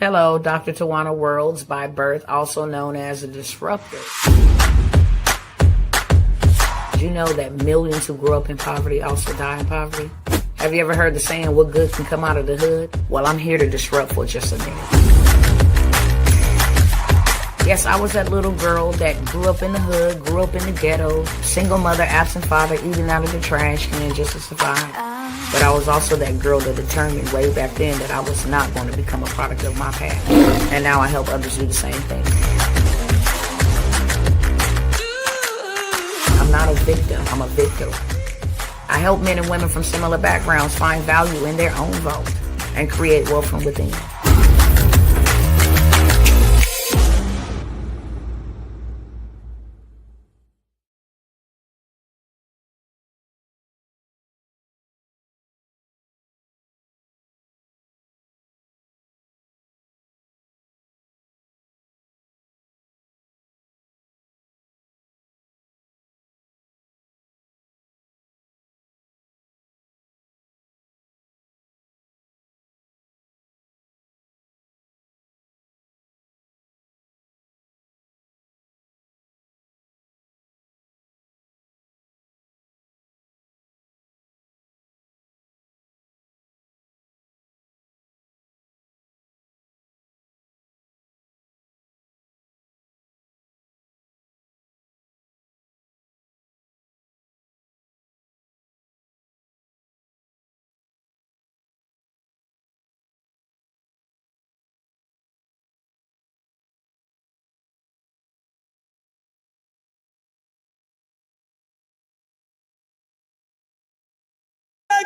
Hello, Dr. Tawana Worlds by birth, also known as a disruptor. Did you know that millions who grew up in poverty also die in poverty? Have you ever heard the saying, what good can come out of the hood? Well, I'm here to disrupt for just a minute. Yes, I was that little girl that grew up in the hood, grew up in the ghetto, single mother, absent father, eating out of the trash can just to survive. But I was also that girl that determined way back then that I was not going to become a product of my past. And now I help others do the same thing. I'm not a victim, I'm a victor. I help men and women from similar backgrounds find value in their own vote and create wealth from within.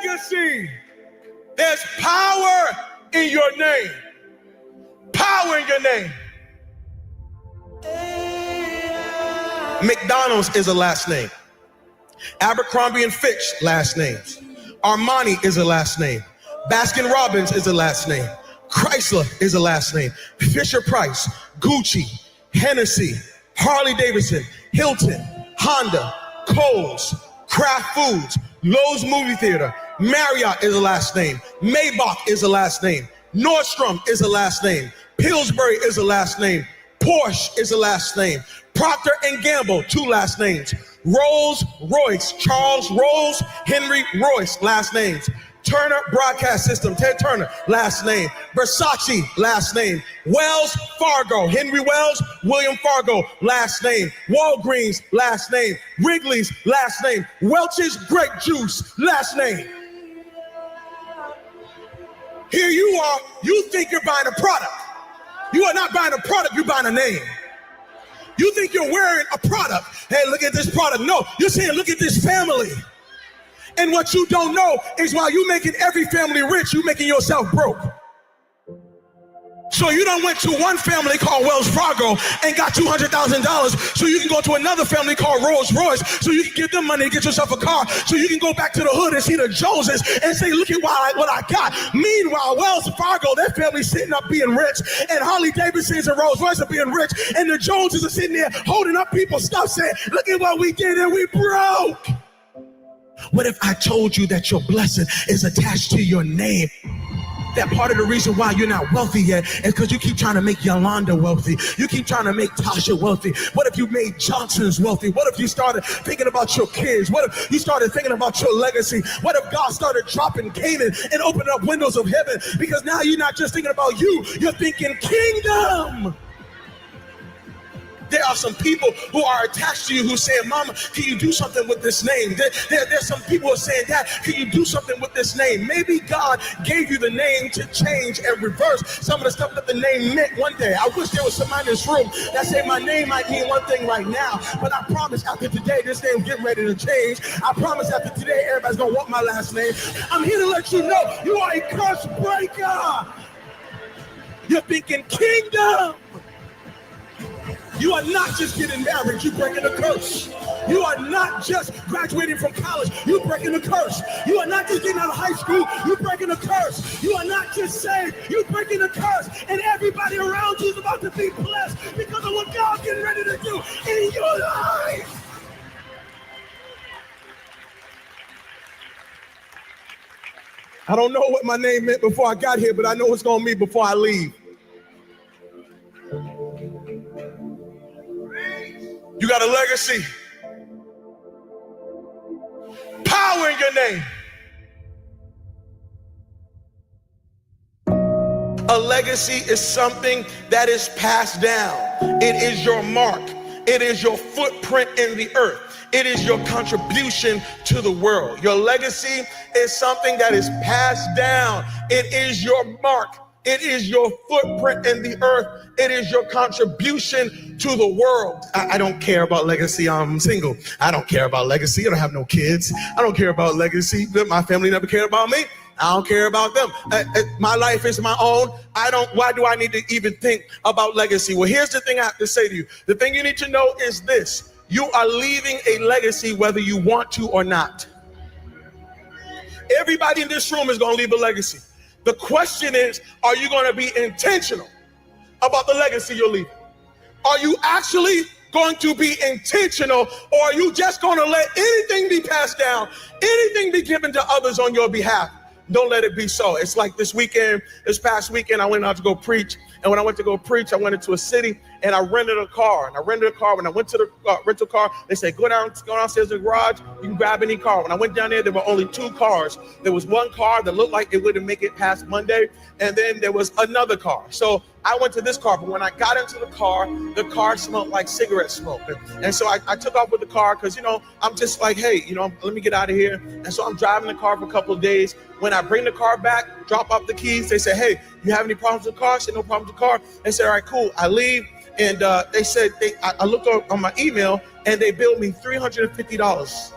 Legacy. There's power in your name. Power in your name. McDonald's is a last name. Abercrombie and Fitch, last names. Armani is a last name. Baskin Robbins is a last name. Chrysler is a last name. Fisher Price, Gucci, Hennessy, Harley Davidson, Hilton, Honda, Kohl's, Kraft Foods, Lowe's Movie Theater, Marriott is a last name. Maybach is a last name. Nordstrom is a last name. Pillsbury is a last name. Porsche is a last name. Procter & Gamble, 2 last names. Rolls-Royce, Charles Rolls, Henry Royce, last names. Turner Broadcast System, Ted Turner, last name. Versace, last name. Wells Fargo, Henry Wells, William Fargo, last name. Walgreens, last name. Wrigley's, last name. Welch's Grape Juice, last name. Here you are, you think you're buying a product. You are not buying a product, you're buying a name. You think you're wearing a product. Hey, look at this product. No, you're saying, look at this family. And what you don't know is while you're making every family rich, you're making yourself broke. So you done went to one family called Wells Fargo and got $200,000 so you can go to another family called Rolls Royce so you can give them money to get yourself a car so you can go back to the hood and see the Joneses and say, look at what I got. Meanwhile, Wells Fargo, their family's sitting up being rich, and Harley Davidsons and Rolls Royce are being rich, and the Joneses are sitting there holding up people's stuff saying, look at what we did and we broke. What if I told you that your blessing is attached to your name? That part of the reason why you're not wealthy yet is because you keep trying to make Yolanda wealthy. You keep trying to make Tasha wealthy. What if you made Johnson's wealthy? What if you started thinking about your kids? What if you started thinking about your legacy? What if God started dropping Canaan and opening up windows of heaven? Because now you're not just thinking about you, you're thinking kingdom. There are some people who are attached to you who say, Mama, can you do something with this name? There's some people who are saying, Dad, can you do something with this name? Maybe God gave you the name to change and reverse some of the stuff that the name meant one day. I wish there was somebody in this room that said my name might mean one thing right now, but I promise after today, this name's getting ready to change. I promise after today, everybody's going to want my last name. I'm here to let you know you are a curse breaker. You're thinking kingdom. You are not just getting married, you're breaking a curse. You are not just graduating from college, you're breaking a curse. You are not just getting out of high school, you're breaking a curse. You are not just saved, you're breaking a curse. And everybody around you is about to be blessed because of what God's getting ready to do in your life. I don't know what my name meant before I got here, but I know what's going to mean before I leave. You got a legacy. Power in your name. A legacy is something that is passed down. It is your mark. It is your footprint in the earth. It is your contribution to the world. Your legacy is something that is passed down. It is your mark. It is your footprint in the earth. It is your contribution to the world. I don't care about legacy. I'm single. I don't care about legacy. I don't have no kids. I don't care about legacy. My family never cared about me. I don't care about them. My life is my own. Why do I need to even think about legacy? Well, here's the thing I have to say to you. The thing you need to know is this. You are leaving a legacy whether you want to or not. Everybody in this room is going to leave a legacy. The question is, are you going to be intentional about the legacy you're leaving? Are you actually going to be intentional, or are you just going to let anything be passed down, anything be given to others on your behalf? Don't let it be so. It's like this past weekend, I went out to go preach. And when I went to go preach, I went into a city and I rented a car. When I went to the rental car, they said, go downstairs to the garage. You can grab any car. When I went down there were only 2 cars. There was one car that looked like it wouldn't make it past Monday. And then there was another car. So I went to this car. But when I got into the car smelled like cigarette smoke. And so I took off with the car because, I'm just like, hey, let me get out of here. And so I'm driving the car for a couple of days. When I bring the car back, drop off the keys, they say, hey, you have any problems with the car? I said, no problems with the car. They said, all right, cool. I leave. And they said, I looked on my email and they billed me $350.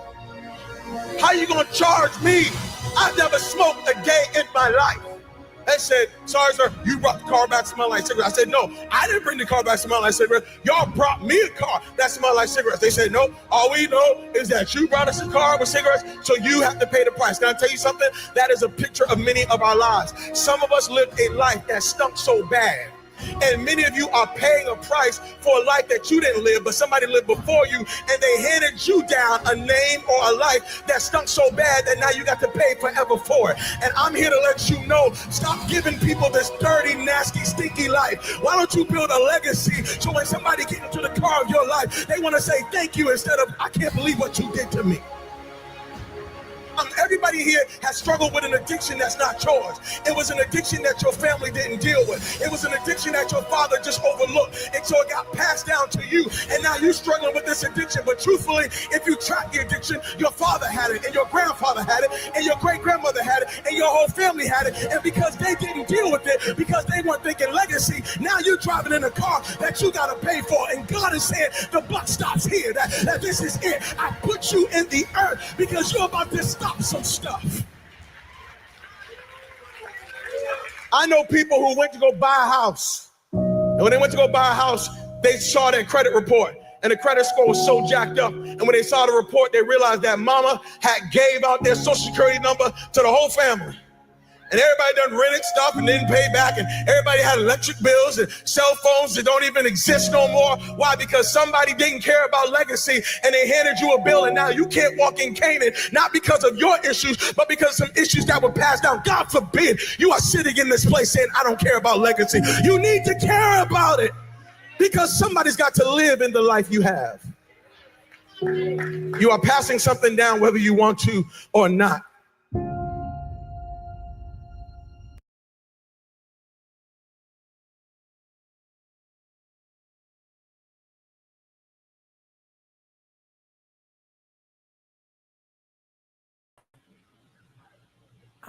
How you going to charge me? I've never smoked a day in my life. They said, sorry, sir, you brought the car back smelling like cigarettes. I said, no, I didn't bring the car back smelling like cigarettes. Y'all brought me a car that smelled like cigarettes. They said, no, all we know is that you brought us a car with cigarettes, so you have to pay the price. Can I tell you something? That is a picture of many of our lives. Some of us lived a life that stunk so bad. And many of you are paying a price for a life that you didn't live, but somebody lived before you, and they handed you down a name or a life that stunk so bad that now you got to pay forever for it. And I'm here to let you know, stop giving people this dirty, nasty, stinky life. Why don't you build a legacy so when somebody gets into the car of your life, they want to say thank you instead of, I can't believe what you did to me. Everybody here has struggled with an addiction that's not yours. It was an addiction that your family didn't deal with. It was an addiction that your father just overlooked. And so it got passed down to you. And now you're struggling with this addiction. But truthfully, if you track the addiction, your father had it, and your grandfather had it, and your great-grandmother had it, and your whole family had it. And because they didn't deal with it, because they weren't thinking legacy, now you're driving in a car that you got to pay for. And God is saying, the buck stops here, that this is it. I put you in the earth because you're about to stop some stuff. I know people who went to go buy a house, and when they went to go buy a house, they saw their credit report, and the credit score was so jacked up. And when they saw the report, they realized that mama had gave out their social security number to the whole family. And everybody done rented stuff and didn't pay back, and everybody had electric bills and cell phones that don't even exist no more. Why? Because somebody didn't care about legacy, and they handed you a bill, and now you can't walk in Canaan, not because of your issues, but because of some issues that were passed down. God forbid you are sitting in this place saying, I don't care about legacy. You need to care about it, because somebody's got to live in the life you have. You are passing something down whether you want to or not.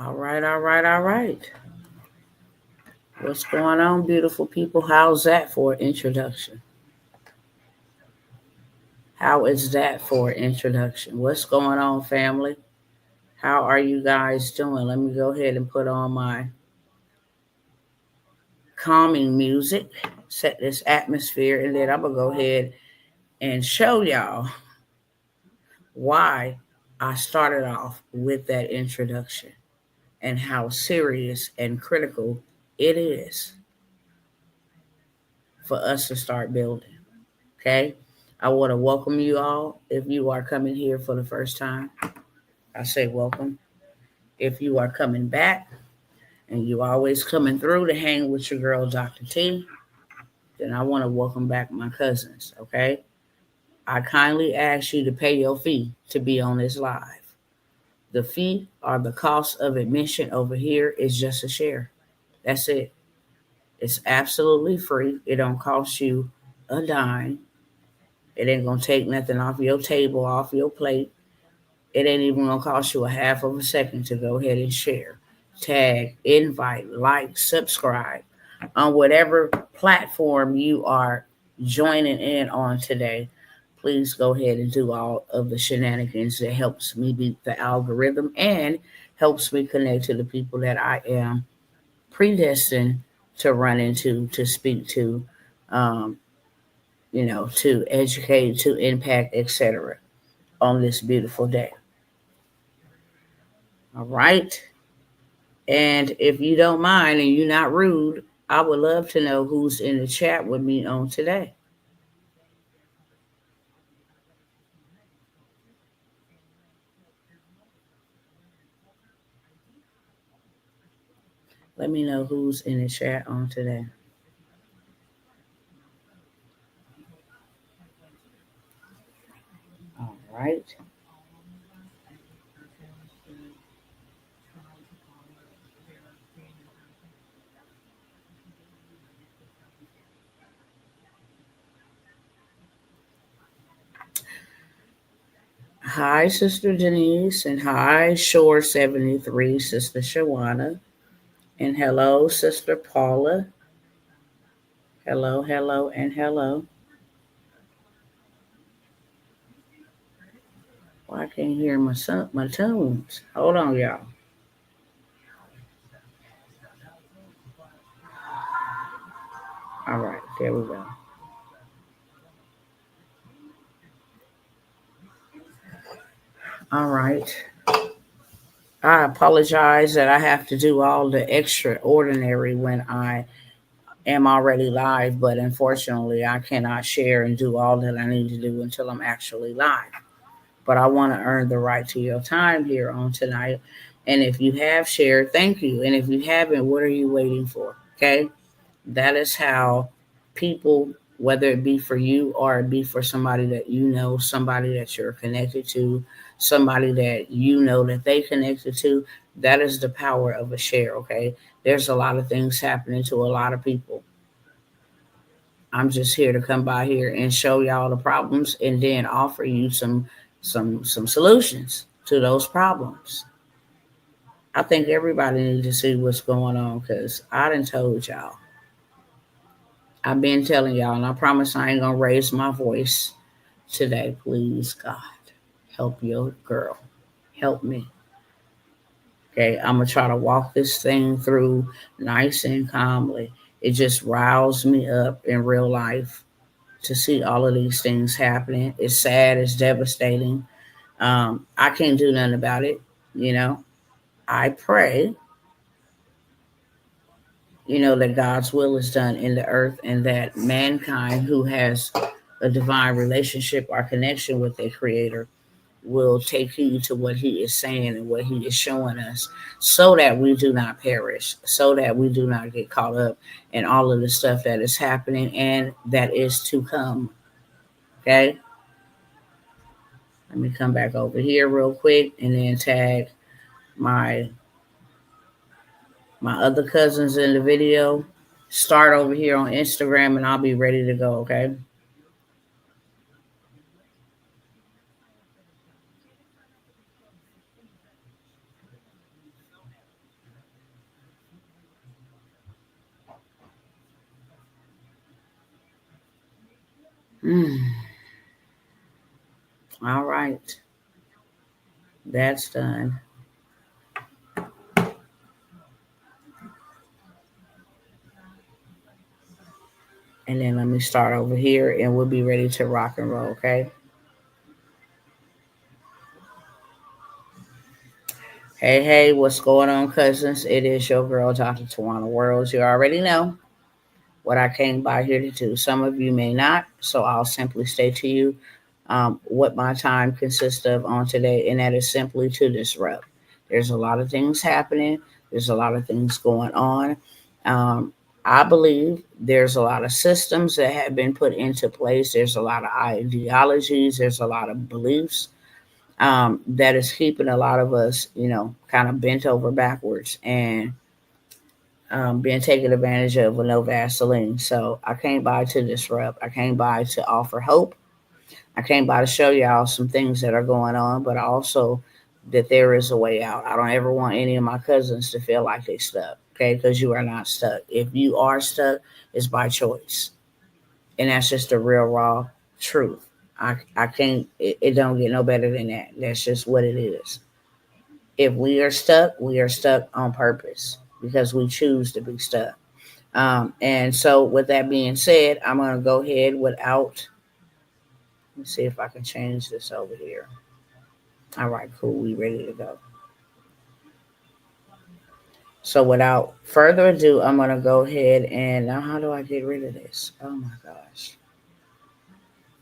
All right. What's going on, beautiful people? How's that for an introduction? How is that for an introduction? What's going on, family? How are you guys doing? Let me go ahead and put on my calming music, set this atmosphere, and then I'm going to go ahead and show y'all why I started off with that introduction and how serious and critical it is for us to start building. Okay? I want to welcome you all. If you are coming here for the first time, I say welcome. If you are coming back and you always coming through to hang with your girl, Dr. T, then I want to welcome back my cousins, okay? I kindly ask you to pay your fee to be on this live. The fee or the cost of admission over here is just a share. That's it. It's absolutely free. It don't cost you a dime. It ain't gonna take nothing off your table, off your plate. It ain't even gonna cost you a half of a second to go ahead and share, tag, invite, like, subscribe on whatever platform you are joining in on today. Please go ahead and do all of the shenanigans that helps me beat the algorithm and helps me connect to the people that I am predestined to run into, to speak to, um, to educate, to impact, etc. on this beautiful day. All right. And if you don't mind and you're not rude, I would love to know who's in the chat with me on today. Let me know who's in the chat on today. All right. Hi, Sister Denise, and hi, Shore73, Sister Shawana, and hello, Sister Paula. Hello, hello, and hello. Well, I can't hear my tunes. Hold on, y'all. All right, there we go. All right. I apologize that I have to do all the extraordinary when I am already live, but unfortunately, I cannot share and do all that I need to do until I'm actually live. But I want to earn the right to your time here on tonight. And if you have shared, thank you. And if you haven't, what are you waiting for? Okay. That is how people, whether it be for you or it be for somebody that you know, somebody that you're connected to, somebody that you know that they connected to, that is the power of a share. Okay. There's a lot of things happening to a lot of people. I'm just here to come by here and show y'all the problems and then offer you some solutions to those problems. I think everybody needs to see what's going on because I done told y'all. I've been telling y'all, and I promise I ain't gonna raise my voice today. Please, God, help your girl. Help me. Okay, I'm gonna try to walk this thing through nice and calmly. It just riles me up in real life to see all of these things happening. It's sad, it's devastating. I can't do nothing about it, you know. I pray, that God's will is done in the earth and that mankind who has a divine relationship or connection with their creator will take heed to what he is saying and what he is showing us so that we do not perish, so that we do not get caught up in all of the stuff that is happening and that is to come. Okay? Let me come back over here real quick and then tag my other cousins in the video. Start over here on Instagram and I'll be ready to go, okay? All right. That's done. And then let me start over here and we'll be ready to rock and roll, okay? Hey, hey, what's going on, cousins? It is your girl, Dr. Tawana Worlds. You already know what I came by here to do. Some of you may not, so I'll simply state to you what my time consists of on today, and that is simply to disrupt. There's a lot of things happening. There's a lot of things going on. I believe there's a lot of systems that have been put into place. There's a lot of ideologies. There's a lot of beliefs that is keeping a lot of us, kind of bent over backwards and being taken advantage of with no Vaseline. So I came by to disrupt. I came by to offer hope. I came by to show y'all some things that are going on, but also that there is a way out. I don't ever want any of my cousins to feel like they stuck, okay? Because you are not stuck. If you are stuck, it's by choice. And that's just the real raw truth. I can't, it don't get no better than that. That's just what it is. If we are stuck on purpose because we choose to be stuck. And so, with that being said, I'm going to go ahead without. Let's see if I can change this over here. All right, cool. We ready to go. So, without further ado, I'm going to go ahead and now, how do I get rid of this? Oh my gosh.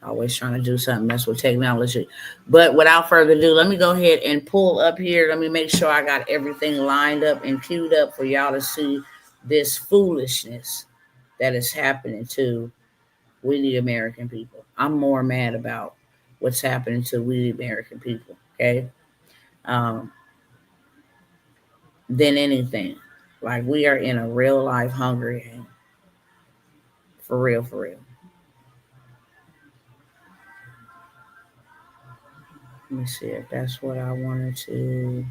Always trying to do something that's with technology. But without further ado, let me go ahead and pull up here. Let me make sure I got everything lined up and queued up for y'all to see this foolishness that is happening to we the American people. I'm more mad about what's happening to we the American people, okay? Um, than anything. Like we are in a real life Hunger game. For real, for real. Let me see if that's what I wanted to.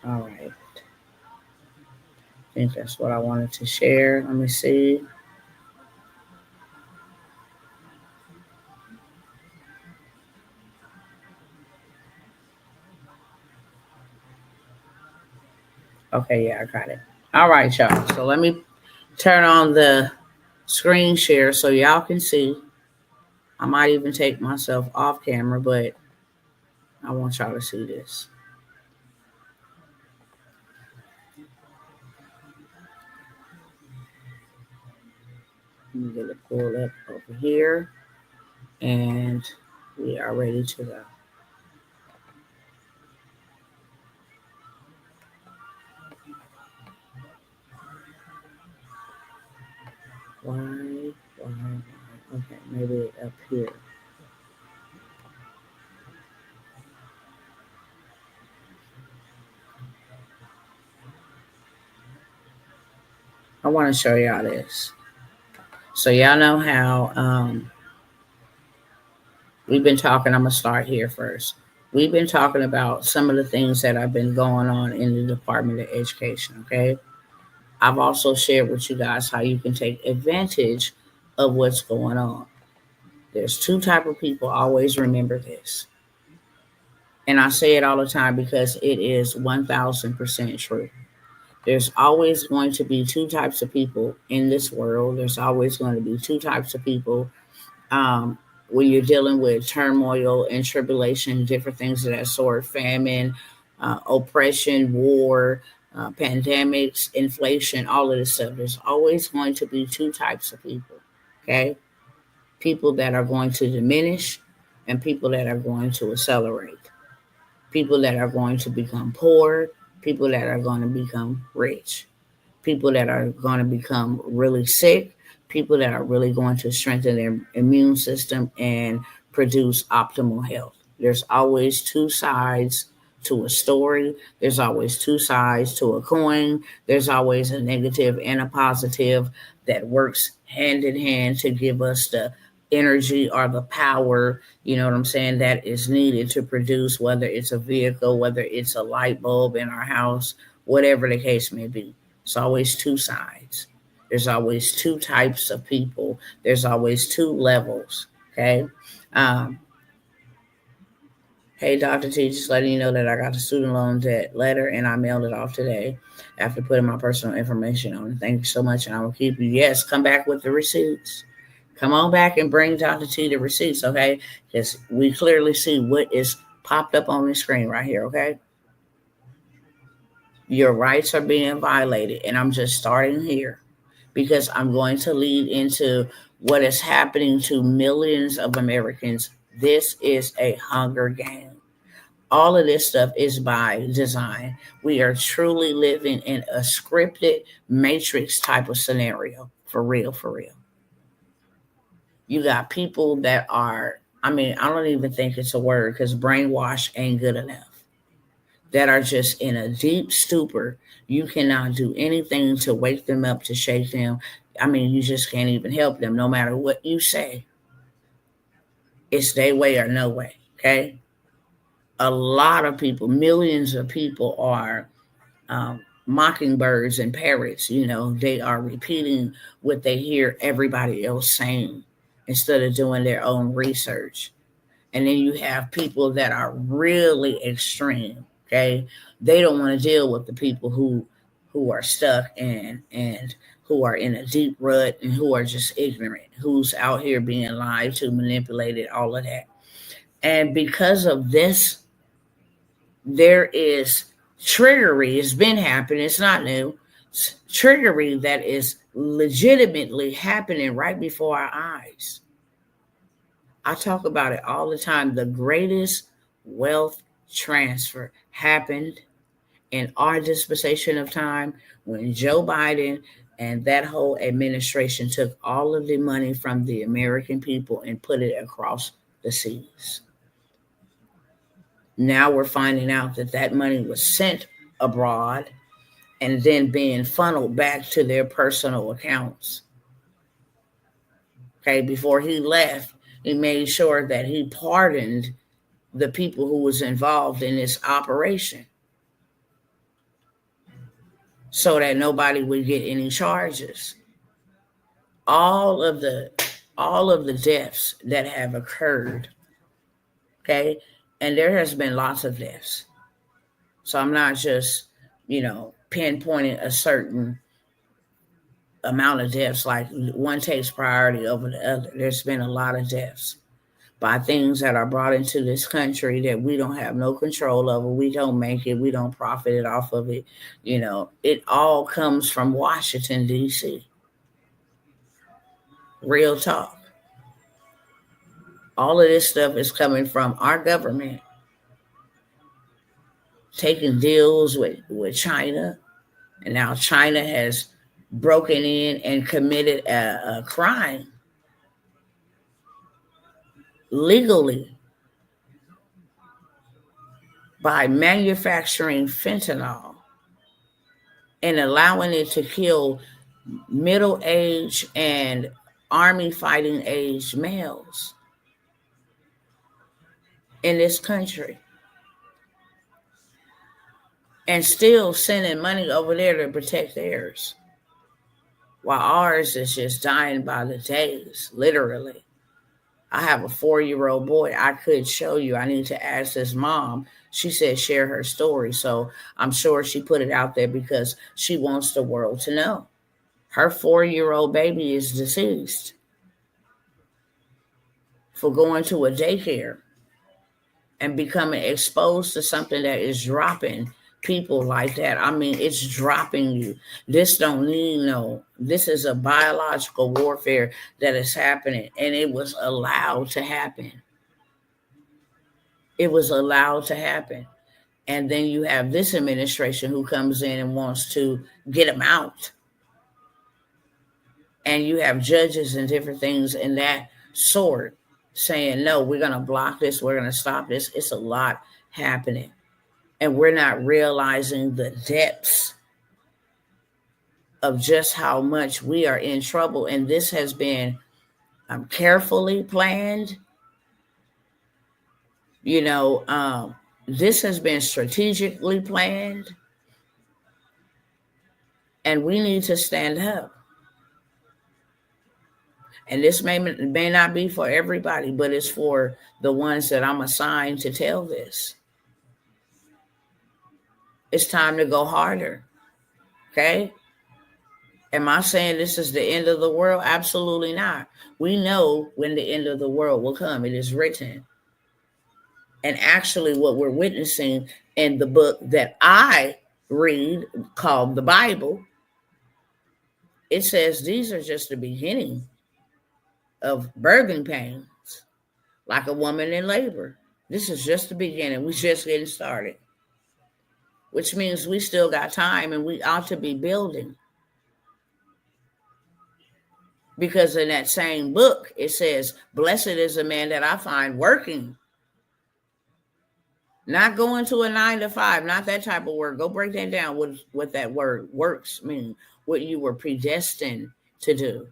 All right. I think that's what I wanted to share. Let me see. Okay, yeah, I got it. All right, y'all. So let me turn on the screen share so y'all can see. I might even take myself off camera, but I want y'all to see this. Let me get it pulled up over here. And we are ready to go. Why? Okay, maybe up here. I want to show y'all this. So y'all know how we've been talking. I'm going to start here first. We've been talking about some of the things that have been going on in the Department of Education, okay? I've also shared with you guys how you can take advantage of what's going on. There's two type of people. Always remember this. And I say it all the time because it is 1000% true. There's always going to be two types of people in this world. There's always going to be two types of people um, when you're dealing with turmoil and tribulation, different things of that sort, famine, oppression, war, pandemics, inflation, all of this stuff. There's always going to be two types of people, okay? People that are going to diminish and people that are going to accelerate. People that are going to become poor, people that are going to become rich, people that are going to become really sick, people that are really going to strengthen their immune system and produce optimal health. There's always two sides to a story. There's always two sides to a coin. There's always a negative and a positive that works hand in hand to give us the energy or the power, you know what I'm saying, that is needed to produce, whether it's a vehicle, whether it's a light bulb in our house, whatever the case may be. It's always two sides. There's always two types of people. There's always two levels. Okay. Um, hey, Dr. T, just letting you know that I got the student loan debt letter and I mailed it off today after putting my personal information on it. Thank you so much. And I will keep you. Yes, come back with the receipts. Come on back and bring Dr. T the receipts, okay? Because we clearly see what is popped up on the screen right here, okay? Your rights are being violated. And I'm just starting here because I'm going to lead into what is happening to millions of Americans. This is a hunger game. All of this stuff is by design. We are truly living in a scripted matrix type of scenario. For real, for real. You got people that are, I mean, I don't even think it's a word because brainwash ain't good enough, that are just in a deep stupor. You cannot do anything to wake them up, to shake them. I mean, you just can't even help them. No matter what you say, it's their way or no way. Okay. A lot of people, millions of people are mockingbirds and parrots. They are repeating what they hear everybody else saying instead of doing their own research. And then you have people that are really extreme. Okay. They don't want to deal with the people who are stuck and who are in a deep rut and who are just ignorant, who's out here being lied to, manipulated, all of that. And because of this, there is trickery. It's been happening. It's not new. It's trickery that is legitimately happening right before our eyes. I talk about it all the time. The greatest wealth transfer happened in our dispensation of time when Joe Biden and that whole administration took all of the money from the American people and put it across the seas. Now we're finding out that that money was sent abroad and then being funneled back to their personal accounts. Okay, before he left, he made sure that he pardoned the people who was involved in this operation so that nobody would get any charges. All of the deaths that have occurred, okay, and there has been lots of deaths. So I'm not just, pinpointing a certain amount of deaths, like one takes priority over the other. There's been a lot of deaths by things that are brought into this country that we don't have no control over. We don't make it. We don't profit it off of it. It all comes from Washington, D.C. Real talk. All of this stuff is coming from our government taking deals with China. And now China has broken in and committed a crime legally by manufacturing fentanyl and allowing it to kill middle-aged and army fighting age males in this country, and still sending money over there to protect theirs, while ours is just dying by the days, literally. I have a 4-year-old boy. I could show you. I need to ask his mom. She said share her story. So I'm sure she put it out there because she wants the world to know. Her 4-year-old baby is deceased for going to a daycare and becoming exposed to something that is dropping people like that. I mean, it's dropping you. This don't need this is a biological warfare that is happening, and it was allowed to happen. It was allowed to happen. And then you have this administration who comes in and wants to get them out. And you have judges and different things in that sort saying, no, we're going to block this. We're going to stop this. It's a lot happening. And we're not realizing the depths of just how much we are in trouble. And this has been carefully planned. This has been strategically planned. And we need to stand up. And this may not be for everybody, but it's for the ones that I'm assigned to tell this. It's time to go harder. Okay? Am I saying this is the end of the world? Absolutely not. We know when the end of the world will come. It is written. And actually what we're witnessing in the book that I read called the Bible, it says these are just the beginning of birthing pains, like a woman in labor. This is just the beginning. We're just getting started, which means we still got time and we ought to be building. Because in that same book, it says, blessed is the man that I find working. Not going to a 9 to 5, not that type of work. Go break that down, what that word works mean, what you were predestined to do,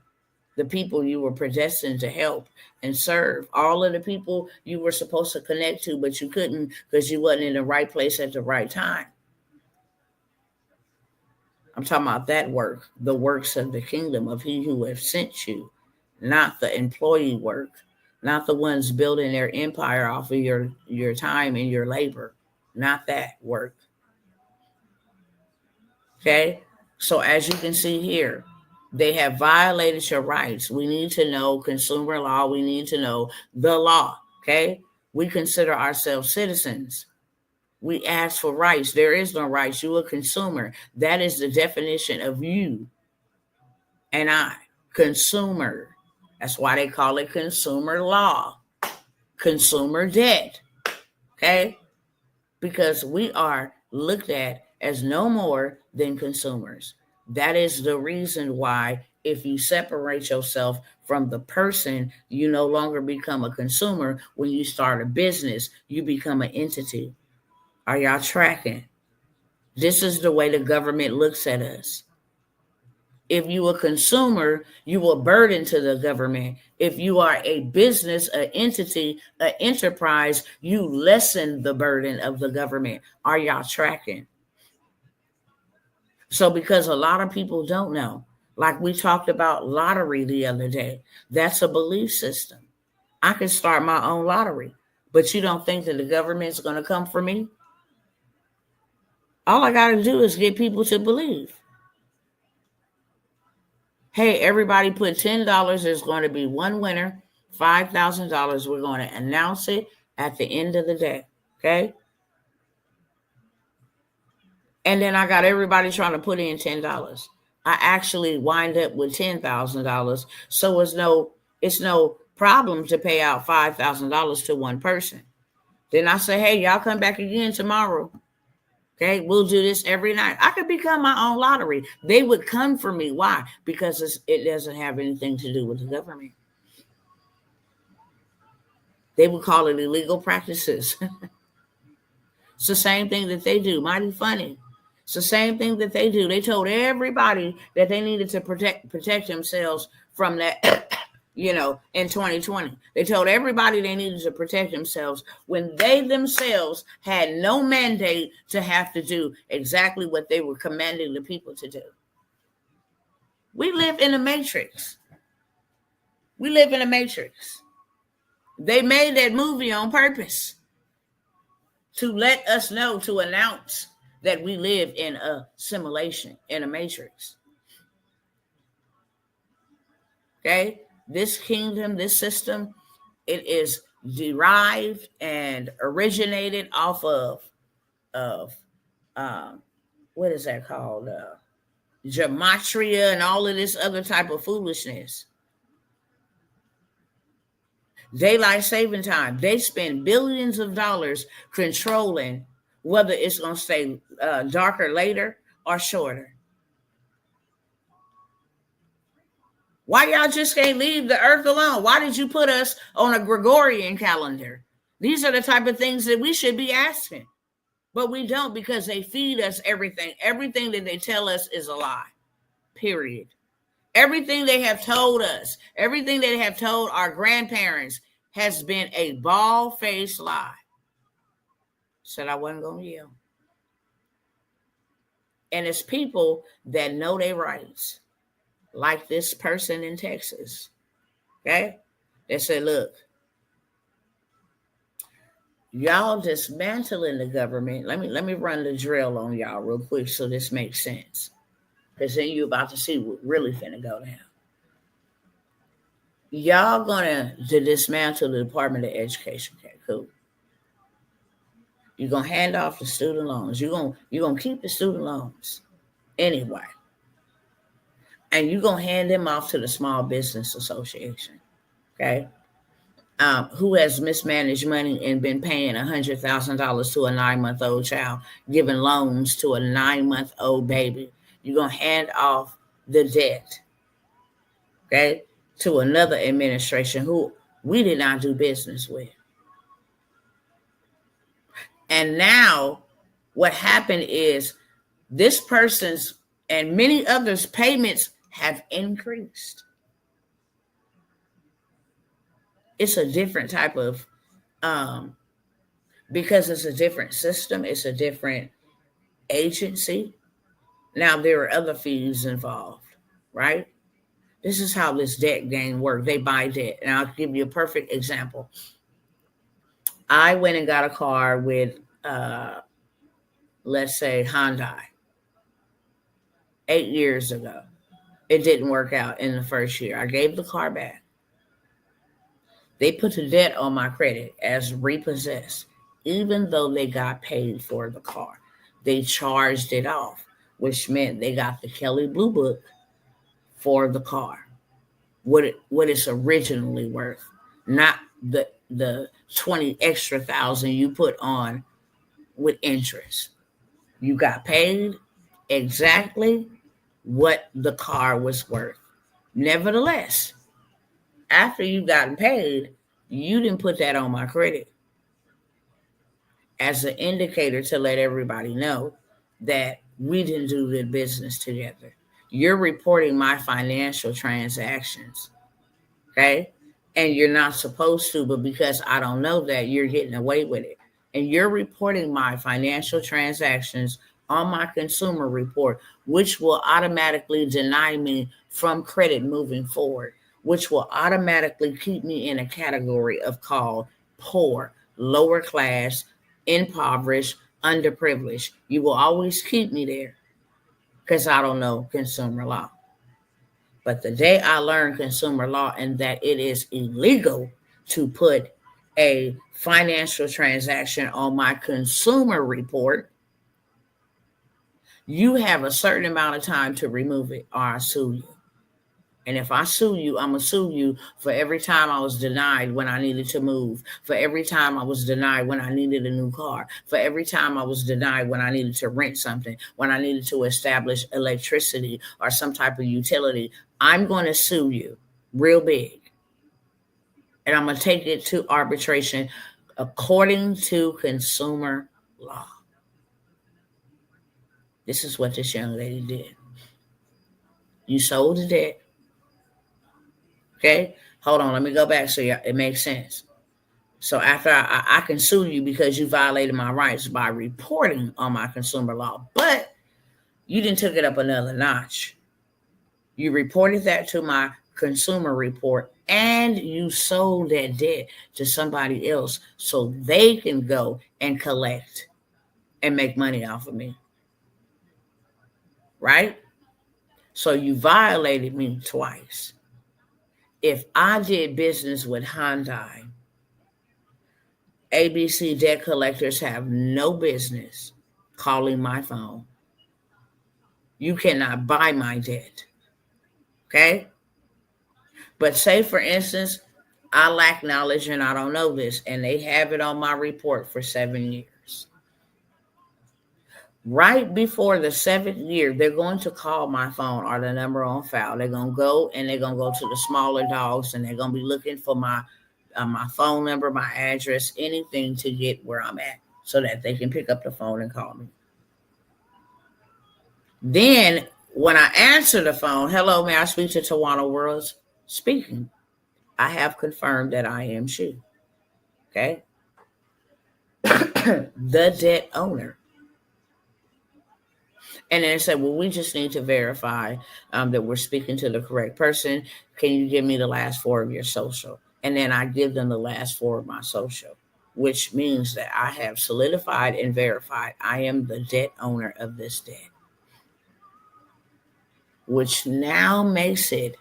the people you were predestined to help and serve, all of the people you were supposed to connect to, but you couldn't because you wasn't in the right place at the right time. I'm talking about that work, the works of the kingdom of he who has sent you, not the employee work, not the ones building their empire off of your time and your labor, not that work. Okay? So as you can see here, they have violated your rights. We need to know consumer law. We need to know the law. Okay? We consider ourselves citizens. We ask for rights. There is no rights. You're a consumer. That is the definition of you and I. Consumer. That's why they call it consumer law. Consumer debt. Okay? Because we are looked at as no more than consumers. That is the reason why if you separate yourself from the person, you no longer become a consumer. When you start a business, you become an entity. Are y'all tracking? This is the way the government looks at us. If you are a consumer, you are a burden to the government. If you are a business, an entity, an enterprise, you lessen the burden of the government. Are y'all tracking? So because a lot of people don't know, like we talked about lottery the other day, that's a belief system. I can start my own lottery, but you don't think that the government's going to come for me? All I got to do is get people to believe. Hey, everybody put $10. There's going to be one winner, $5,000. We're going to announce it at the end of the day. Okay? And then I got everybody trying to put in $10. I actually wind up with $10,000. So it's no problem to pay out $5,000 to one person. Then I say, hey, y'all come back again tomorrow. Okay, we'll do this every night. I could become my own lottery. They would come for me. Why? Because it doesn't have anything to do with the government. They would call it illegal practices. It's the same thing that they do. Mighty funny. It's the same thing that they do. They told everybody that they needed to protect themselves from that. In 2020, they told everybody they needed to protect themselves when they themselves had no mandate to have to do exactly what they were commanding the people to do. We live in a matrix. We live in a matrix. They made that movie on purpose to let us know, to announce that we live in a simulation, in a matrix. Okay? This kingdom, this system, it is derived and originated off of what is that called? Gematria and all of this other type of foolishness. Daylight saving time. They spend billions of dollars controlling whether it's going to stay darker later or shorter. Why y'all just can't leave the earth alone? Why did you put us on a Gregorian calendar? These are the type of things that we should be asking. But we don't, because they feed us everything. Everything that they tell us is a lie. Period. Everything they have told us, everything they have told our grandparents has been a bald-faced lie. Said I wasn't going to yell. And it's people that know their rights. Like this person in Texas, okay? They said, look, y'all dismantling the government. Let me run the drill on y'all real quick so this makes sense. Because then you're about to see what really finna go down. Y'all gonna dismantle the Department of Education. Okay, cool. You're gonna hand off the student loans. You're gonna keep the student loans anyway. And you're going to hand them off to the Small Business Association, okay? who has mismanaged money and been paying $100,000 to a 9-month-old child, giving loans to a 9-month-old baby. You're going to hand off the debt, okay, to another administration who we did not do business with. And now what happened is this person's and many others' payments have increased. It's a different type of, because it's a different system, it's a different agency. Now there are other fees involved, right? This is how this debt game works. They buy debt. And I'll give you a perfect example. I went and got a car with, let's say, Hyundai 8 years ago. It didn't work out in the first year. I gave the car back. They put the debt on my credit as repossessed, even though they got paid for the car. They charged it off, which meant they got the Kelley Blue Book for the car, what it's originally worth, not the 20 extra thousand you put on with interest. You got paid exactly what the car was worth. Nevertheless, after you gotten paid, you didn't put that on my credit as an indicator to let everybody know that we didn't do the business together. You're reporting my financial transactions, okay? And you're not supposed to, but because I don't know that, you're getting away with it. And you're reporting my financial transactions on my consumer report, which will automatically deny me from credit moving forward, which will automatically keep me in a category of called poor, lower class, impoverished, underprivileged. You will always keep me there because I don't know consumer law. But the day I learned consumer law and that it is illegal to put a financial transaction on my consumer report, you have a certain amount of time to remove it or I sue you. And if I sue you, I'm going to sue you for every time I was denied when I needed to move, for every time I was denied when I needed a new car, for every time I was denied when I needed to rent something, when I needed to establish electricity or some type of utility. I'm going to sue you real big. And I'm going to take it to arbitration according to consumer law. This is what this young lady did. You sold the debt. Okay, hold on. Let me go back so it makes sense. So after I can sue you because you violated my rights by reporting on my consumer law, but you didn't took it up another notch. You reported that to my consumer report and you sold that debt to somebody else so they can go and collect and make money off of me. Right? So you violated me twice. If I did business with Hyundai, ABC debt collectors have no business calling my phone. You cannot buy my debt. Okay? But say, for instance, I lack knowledge and I don't know this, and they have it on my report for 7 years. Right before the 7th year, they're going to call my phone or the number on file. They're going to go and they're going to go to the smaller dogs and they're going to be looking for my phone number, my address, anything to get where I'm at so that they can pick up the phone and call me. Then when I answer the phone, hello, may I speak to Tawana Worlds? Speaking. I have confirmed that I am she. Okay? The debt owner. And then they said, well, we just need to verify that we're speaking to the correct person. Can you give me the last 4 of your social? And then I give them the last 4 of my social, which means that I have solidified and verified I am the debt owner of this debt, which now makes it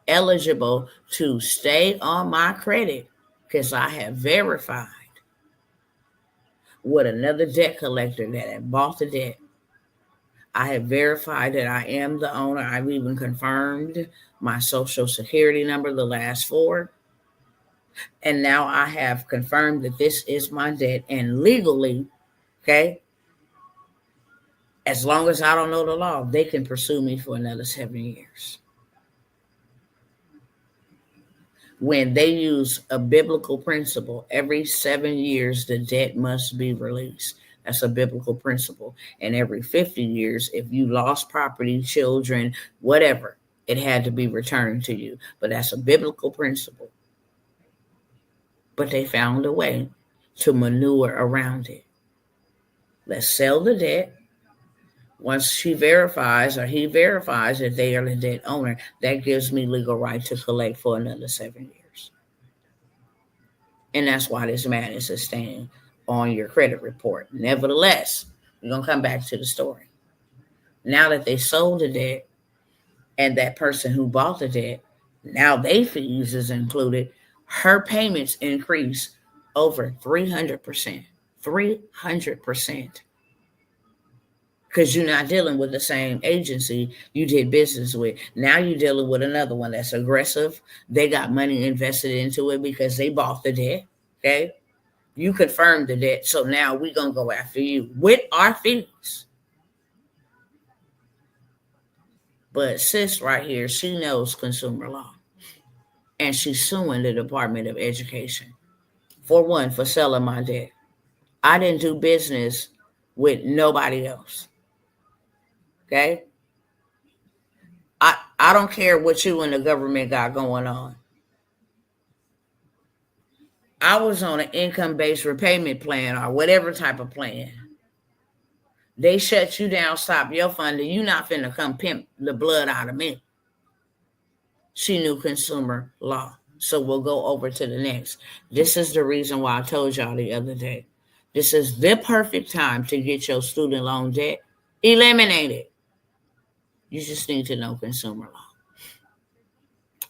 eligible to stay on my credit because I have verified with another debt collector that had bought the debt. I have verified that I am the owner. I've even confirmed my social security number, the last 4. And now I have confirmed that this is my debt, and legally, okay, as long as I don't know the law, they can pursue me for another 7 years. When they use a biblical principle, every 7 years the debt must be released. That's a biblical principle. And every 50 years, if you lost property, children, whatever, it had to be returned to you. But that's a biblical principle. But they found a way to maneuver around it. Let's sell the debt. Once she verifies or he verifies that they are the debt owner, that gives me legal right to collect for another 7 years. And that's why this madness is staying on your credit report. Nevertheless, we're going to come back to the story. Now that they sold the debt and that person who bought the debt, now their fees is included, her payments increase over 300%. 300%. Because you're not dealing with the same agency you did business with. Now you're dealing with another one that's aggressive. They got money invested into it because they bought the debt. Okay? You confirmed the debt, so now we're going to go after you with our fees. But sis right here, she knows consumer law. And she's suing the Department of Education. For one, for selling my debt. I didn't do business with nobody else. Okay? I don't care what you and the government got going on. I was on an income-based repayment plan or whatever type of plan. They shut you down, stop your funding. You not finna come pimp the blood out of me. She knew consumer law. So we'll go over to the next. This is the reason why I told y'all the other day. This is the perfect time to get your student loan debt eliminated. You just need to know consumer law.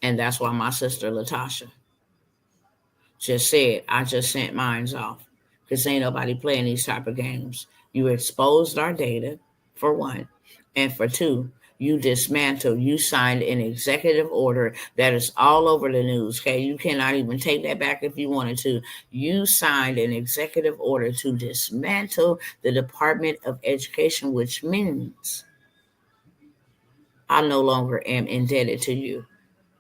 And that's why my sister Latasha just said, I just sent mine off. Because ain't nobody playing these type of games. You exposed our data, for one. And for two, you dismantled, you signed an executive order that is all over the news. Okay, you cannot even take that back if you wanted to. You signed an executive order to dismantle the Department of Education, which means I no longer am indebted to you.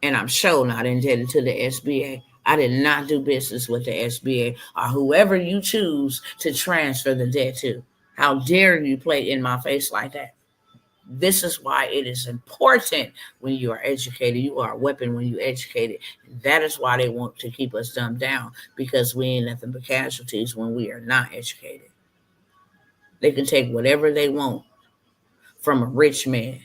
And I'm sure not indebted to the SBA. I did not do business with the SBA or whoever you choose to transfer the debt to. How dare you play in my face like that? This is why it is important when you are educated. You are a weapon when you're educated. That is why they want to keep us dumbed down, because we ain't nothing but casualties when we are not educated. They can take whatever they want from a rich man.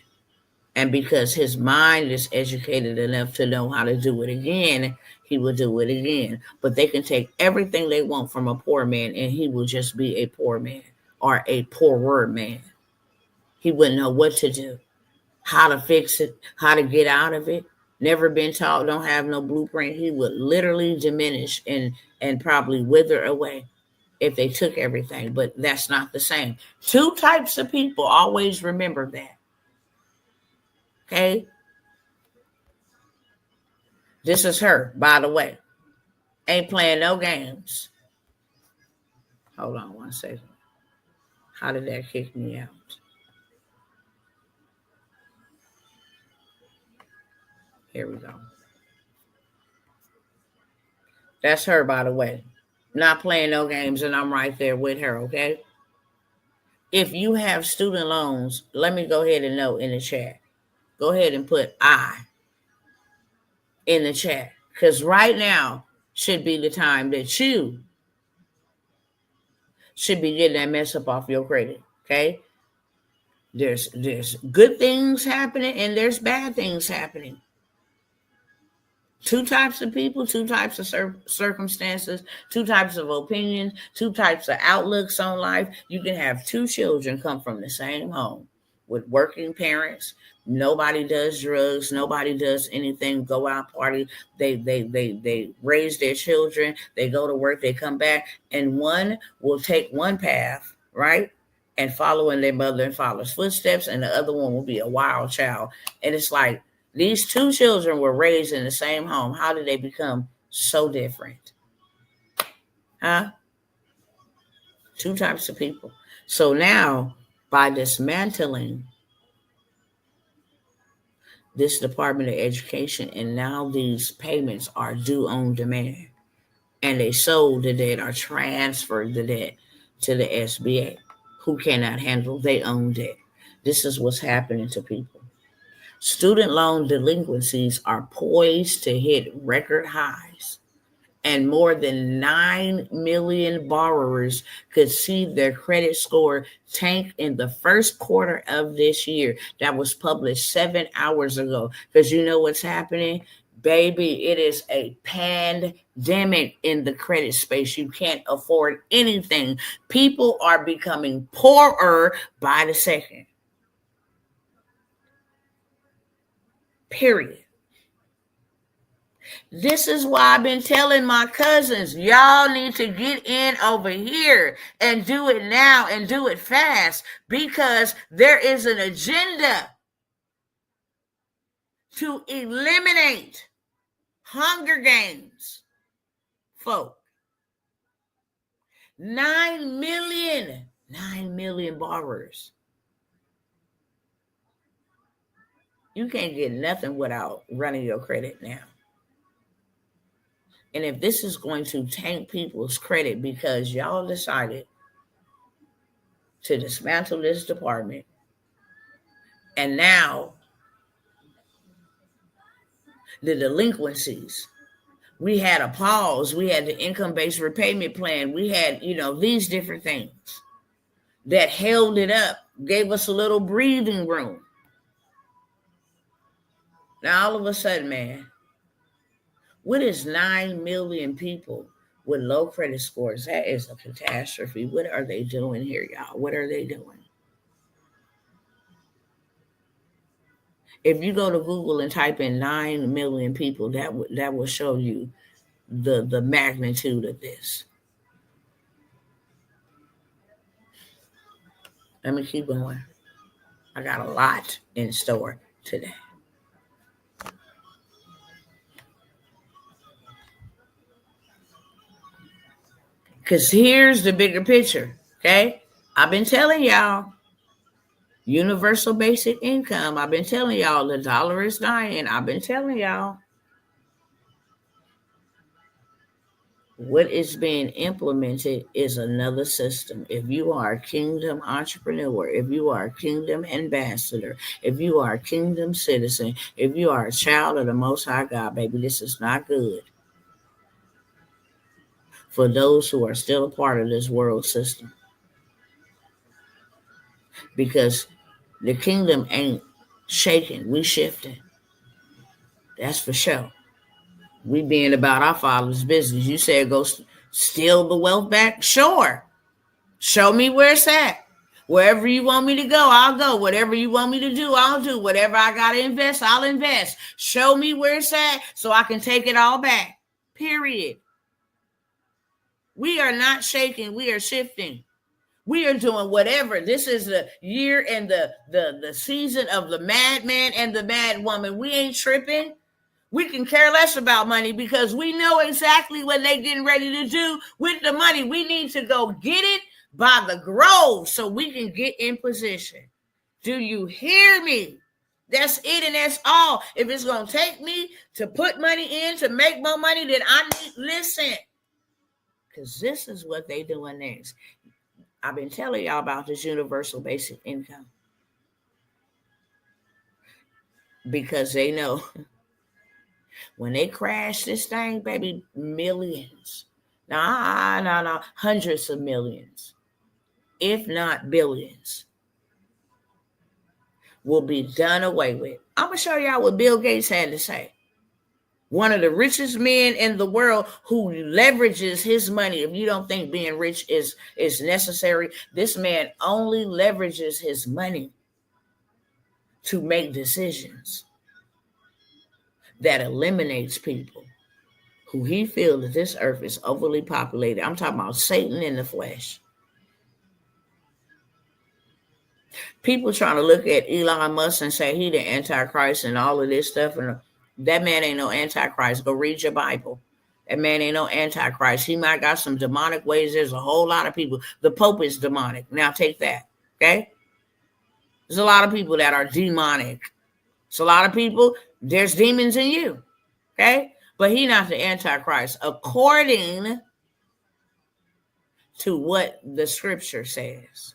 And because his mind is educated enough to know how to do it again, he will do it again. But they can take everything they want from a poor man, and he will just be a poor man or a poorer man. He wouldn't know what to do, how to fix it, how to get out of it. Never been taught, don't have no blueprint. He would literally diminish and probably wither away if they took everything. But that's not the same. Two types of people, always remember that. Okay? This is her, by the way. Ain't playing no games. Hold on one second. How did that kick me out? Here we go. That's her, by the way. Not playing no games, and I'm right there with her, okay? If you have student loans, let me go ahead and note in the chat. Go ahead and put I in the chat. Because right now should be the time that you should be getting that mess up off your credit, okay? There's good things happening and there's bad things happening. Two types of people, two types of circumstances, two types of opinions, two types of outlooks on life. You can have two children come from the same home with working parents. Nobody does drugs. Nobody does anything. Go out party. They raise their children. They go to work. They come back, and one will take one path, right, and follow in their mother and father's footsteps, and the other one will be a wild child. And it's like, these two children were raised in the same home. How did they become So different. Huh? Two types of people. So now, by dismantling this Department of Education, and now these payments are due on demand, and they sold the debt or transferred the debt to the SBA, who cannot handle their own debt. This is what's happening to people. Student loan delinquencies are poised to hit record highs, and more than 9 million borrowers could see their credit score tank in the first quarter of this year. That was published 7 hours ago. Because you know what's happening? Baby, it is a pandemic in the credit space. You can't afford anything. People are becoming poorer by the second. Period. This is why I've been telling my cousins, y'all need to get in over here and do it now and do it fast, because there is an agenda to eliminate Hunger Games folk. 9 million borrowers. You can't get nothing without running your credit now. And if this is going to tank people's credit because y'all decided to dismantle this department, and now the delinquencies, we had a pause, we had the income-based repayment plan, we had, these different things that held it up, gave us a little breathing room. Now, all of a sudden, man, what is 9 million people with low credit scores? That is a catastrophe. What are they doing here, y'all? What are they doing? If you go to Google and type in 9 million people, that will show you the magnitude of this. Let me keep going. I got a lot in store today. Because here's the bigger picture, okay? I've been telling y'all, universal basic income. I've been telling y'all the dollar is dying. I've been telling y'all. What is being implemented is another system. If you are a kingdom entrepreneur, if you are a kingdom ambassador, if you are a kingdom citizen, if you are a child of the Most High God, baby, this is not good for those who are still a part of this world system. Because the kingdom ain't shaking, we shifting. That's for sure. We being about our Father's business. You said go steal the wealth back? Sure. Show me where it's at. Wherever you want me to go, I'll go. Whatever you want me to do, I'll do. Whatever I got to invest, I'll invest. Show me where it's at so I can take it all back. Period. We are not shaking. We are shifting. We are doing whatever. This is the year and the season of the madman and the mad woman. We ain't tripping. We can care less about money because we know exactly what they're getting ready to do with the money. We need to go get it by the grove so we can get in position. Do you hear me? That's it and that's all. If it's going to take me to put money in to make more money, then I need, listen. Because this is what they're doing next. I've been telling y'all about this universal basic income. Because they know when they crash this thing, baby, millions. No, hundreds of millions, if not billions, will be done away with. I'm going to show y'all what Bill Gates had to say. One of the richest men in the world who leverages his money. If you don't think being rich is necessary, this man only leverages his money to make decisions that eliminates people who he feels that this earth is overly populated. I'm talking about Satan in the flesh. People trying to look at Elon Musk and say he the Antichrist and all of this stuff, and that man ain't no Antichrist. Go read your Bible. That man ain't no antichrist. He might got some demonic ways. There's a whole lot of people. The Pope is demonic. Now take that, okay? There's a lot of people that are demonic. It's a lot of people, there's demons in you, okay? But he's not the antichrist according to what the scripture says.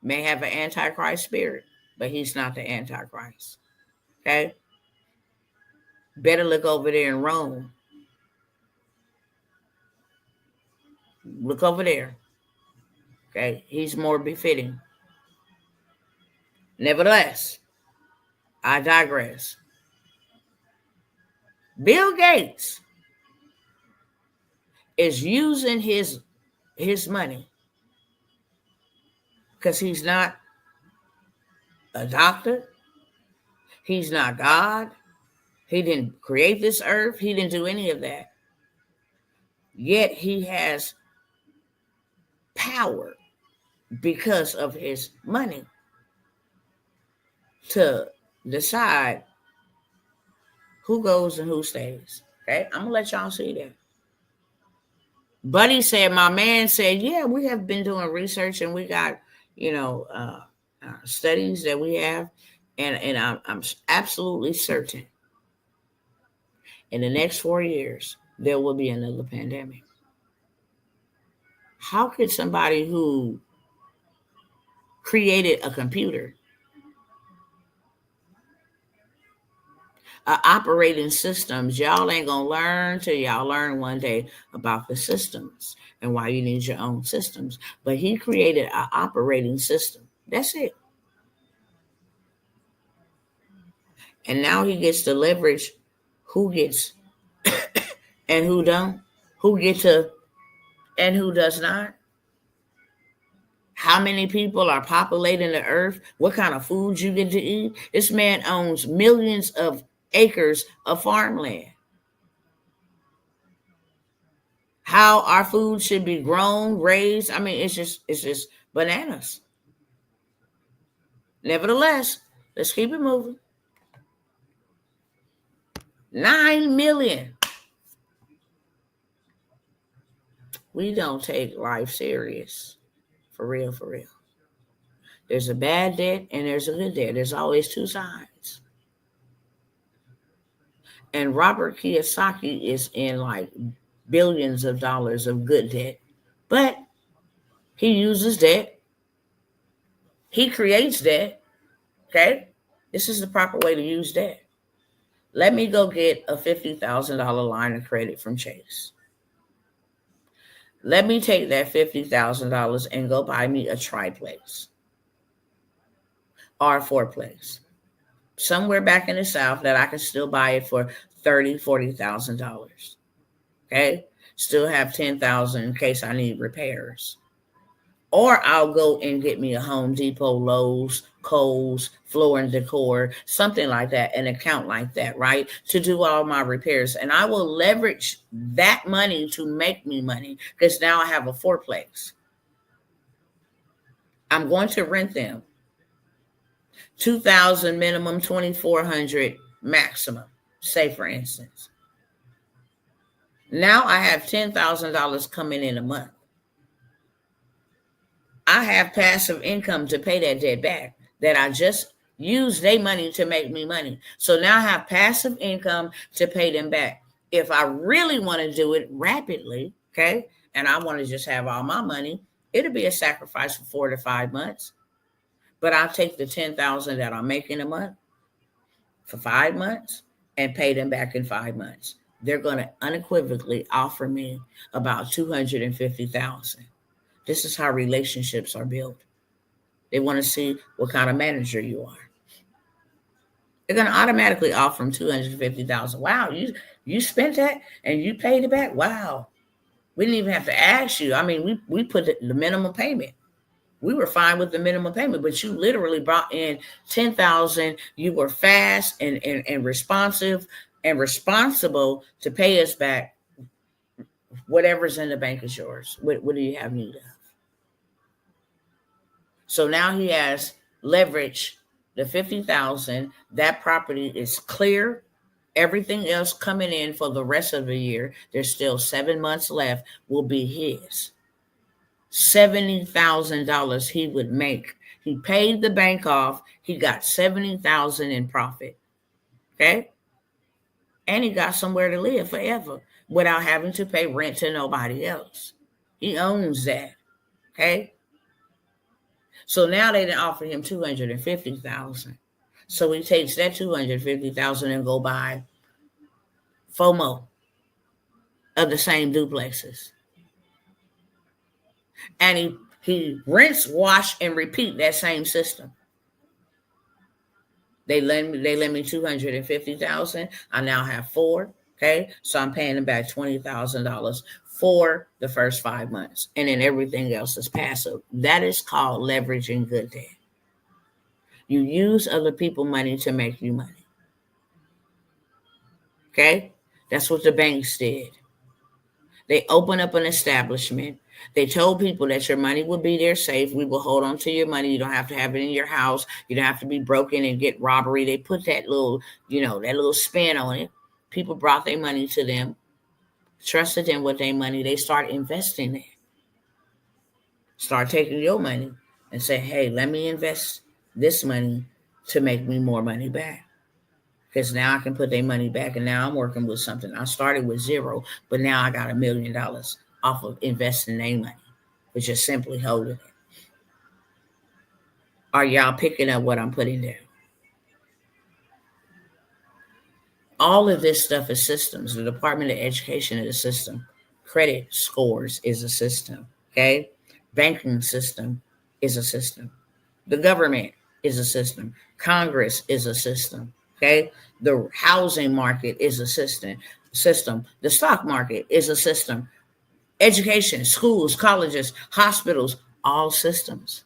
May have an antichrist spirit, but he's not the antichrist, okay? Better look over there in Rome. Look over there. Okay, he's more befitting. Nevertheless, I digress. Bill Gates is using his money because he's not a doctor. He's not God. He didn't create this earth. He didn't do any of that. Yet he has power because of his money to decide who goes and who stays. Okay, I'm gonna let y'all see that. Buddy said, my man said, yeah, we have been doing research and we got, studies that we have, and I'm absolutely certain in the next 4 years there will be another pandemic. How could somebody who created a computer, operating systems, y'all ain't gonna learn till y'all learn one day about the systems and why you need your own systems. But he created an operating system. That's it. And now he gets to leverage who gets and who don't, who get to and who does not. How many people are populating the earth? What kind of food you get to eat? This man owns millions of acres of farmland. How our food should be grown, raised. I mean, it's just bananas. Nevertheless, let's keep it moving. 9 million. We don't take life serious. For real, for real. There's a bad debt and there's a good debt. There's always two sides. And Robert Kiyosaki is in like billions of dollars of good debt. But he uses debt. He creates debt. Okay? This is the proper way to use debt. Let me go get a $50,000 line of credit from Chase. Let me take that $50,000 and go buy me a triplex or a fourplex somewhere back in the South that I can still buy it for $30,000, $40,000. Okay, still have $10,000 in case I need repairs. Or I'll go and get me a Home Depot, Lowe's, Kohl's, Floor and Decor, something like that, an account like that, right? To do all my repairs. And I will leverage that money to make me money because now I have a fourplex. I'm going to rent them. $2,000 minimum, $2,400 maximum, say for instance. Now I have $10,000 coming in a month. I have passive income to pay that debt back that I just used their money to make me money. So now I have passive income to pay them back. If I really want to do it rapidly, okay, and I want to just have all my money, it'll be a sacrifice for 4 to 5 months. But I'll take the $10,000 that I'm making a month for 5 months and pay them back in 5 months. They're going to unequivocally offer me about $250,000. This is how relationships are built. They want to see what kind of manager you are. They're going to automatically offer them $250,000. Wow, you spent that and you paid it back? Wow. We didn't even have to ask you. I mean, we put the minimum payment. We were fine with the minimum payment, but you literally brought in $10,000. You were fast and responsive and responsible to pay us back. Whatever's in the bank is yours. What do you have need of? So now he has leveraged the $50,000. That property is clear. Everything else coming in for the rest of the year, there's still 7 months left, will be his. $70,000 he would make. He paid the bank off. He got $70,000 in profit. Okay? And he got somewhere to live forever without having to pay rent to nobody else. He owns that. Okay? So now they done offered him $250,000. So he takes that $250,000 and go buy FOMO of the same duplexes. And he rinse, wash, and repeat that same system. They lend me $250,000. I now have 4. Okay, so I'm paying them back $20,000 for the first 5 months, and then everything else is passive. That is called leveraging good debt. You use other people's money to make you money. Okay, that's what the banks did. They opened up an establishment. They told people that your money will be there safe. We will hold on to your money. You don't have to have it in your house. You don't have to be broken and get robbery. They put that little, that little spin on it. People brought their money to them, trusted them with their money. They start investing it. Start taking your money and say, hey, let me invest this money to make me more money back. Because now I can put their money back, and now I'm working with something. I started with 0, but now I got $1 million off of investing their money, which is simply holding it. Are y'all picking up what I'm putting down? All of this stuff is systems. The Department of Education is a system. Credit scores is a system. Okay? Banking system is a system. The government is a system. Congress is a system. Okay? The housing market is a system. The stock market is a system. Education, schools, colleges, hospitals, all systems.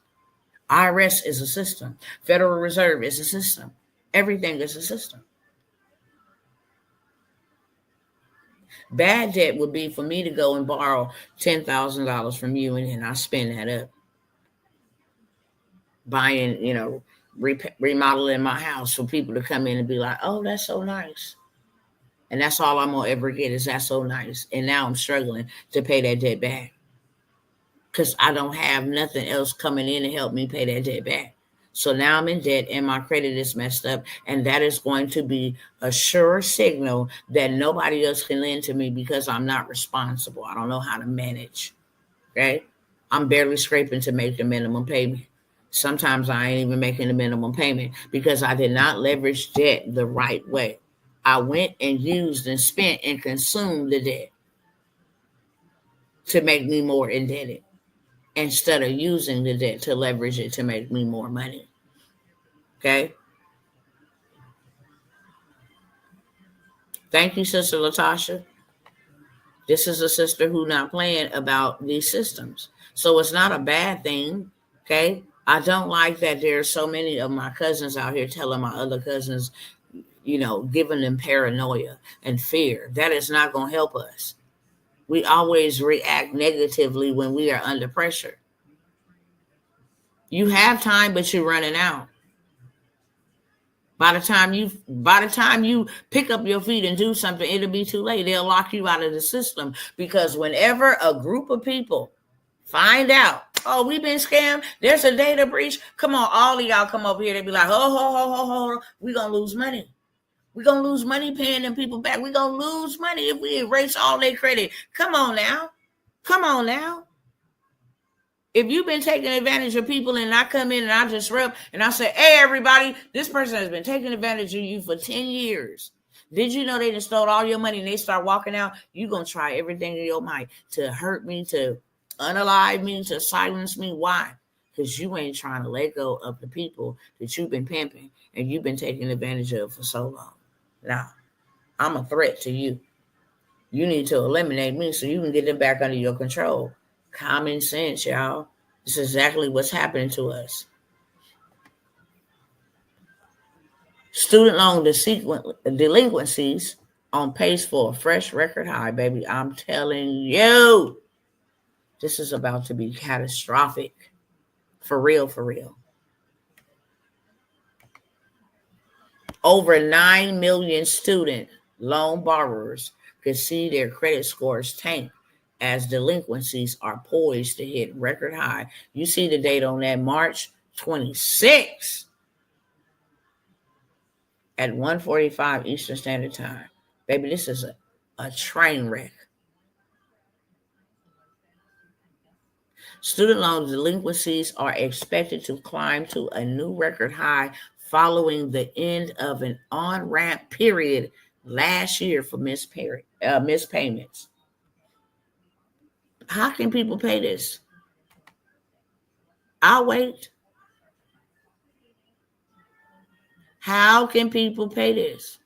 IRS is a system. Federal Reserve is a system. Everything is a system. Bad debt would be for me to go and borrow $10,000 from you, and then I spend that up buying, remodeling my house for people to come in and be like, oh, that's so nice. And that's all I'm going to ever get is that's so nice. And now I'm struggling to pay that debt back because I don't have nothing else coming in to help me pay that debt back. So now I'm in debt and my credit is messed up. And that is going to be a sure signal that nobody else can lend to me because I'm not responsible. I don't know how to manage. Okay? I'm barely scraping to make the minimum payment. Sometimes I ain't even making the minimum payment because I did not leverage debt the right way. I went and used and spent and consumed the debt to make me more indebted instead of using the debt to leverage it to make me more money. Okay? Thank you, Sister Latasha. This is a sister who not playing about these systems. So it's not a bad thing. Okay? I don't like that there's so many of my cousins out here telling my other cousins, giving them paranoia and fear. That is not going to help us. We always react negatively when we are under pressure. You have time, but you're running out. By the time you pick up your feet and do something, it'll be too late. They'll lock you out of the system because whenever a group of people find out, oh, we've been scammed, there's a data breach, come on, all of y'all come over here. They be like, ho, we're going to lose money. We're going to lose money paying them people back. We're going to lose money if we erase all their credit. Come on now. If you've been taking advantage of people and I come in and I disrupt and I say, hey, everybody, this person has been taking advantage of you for 10 years. Did you know they just stole all your money and they start walking out? You're going to try everything in your might to hurt me, to unalive me, to silence me. Why? Because you ain't trying to let go of the people that you've been pimping and you've been taking advantage of for so long. Now, I'm a threat to you. You need to eliminate me so you can get them back under your control. Common sense, y'all. This is exactly what's happening to us. Student loan delinquencies on pace for a fresh record high, baby. I'm telling you, this is about to be catastrophic. For real. Over 9 million students Loan borrowers could see their credit scores tank as delinquencies are poised to hit record high. You see the date on that, March 26th at 1:45 Eastern Standard Time. Baby, this is a train wreck. Student loan delinquencies are expected to climb to a new record high following the end of an on-ramp period last year for missed payments. How can people pay this? I'll wait. How can people pay this?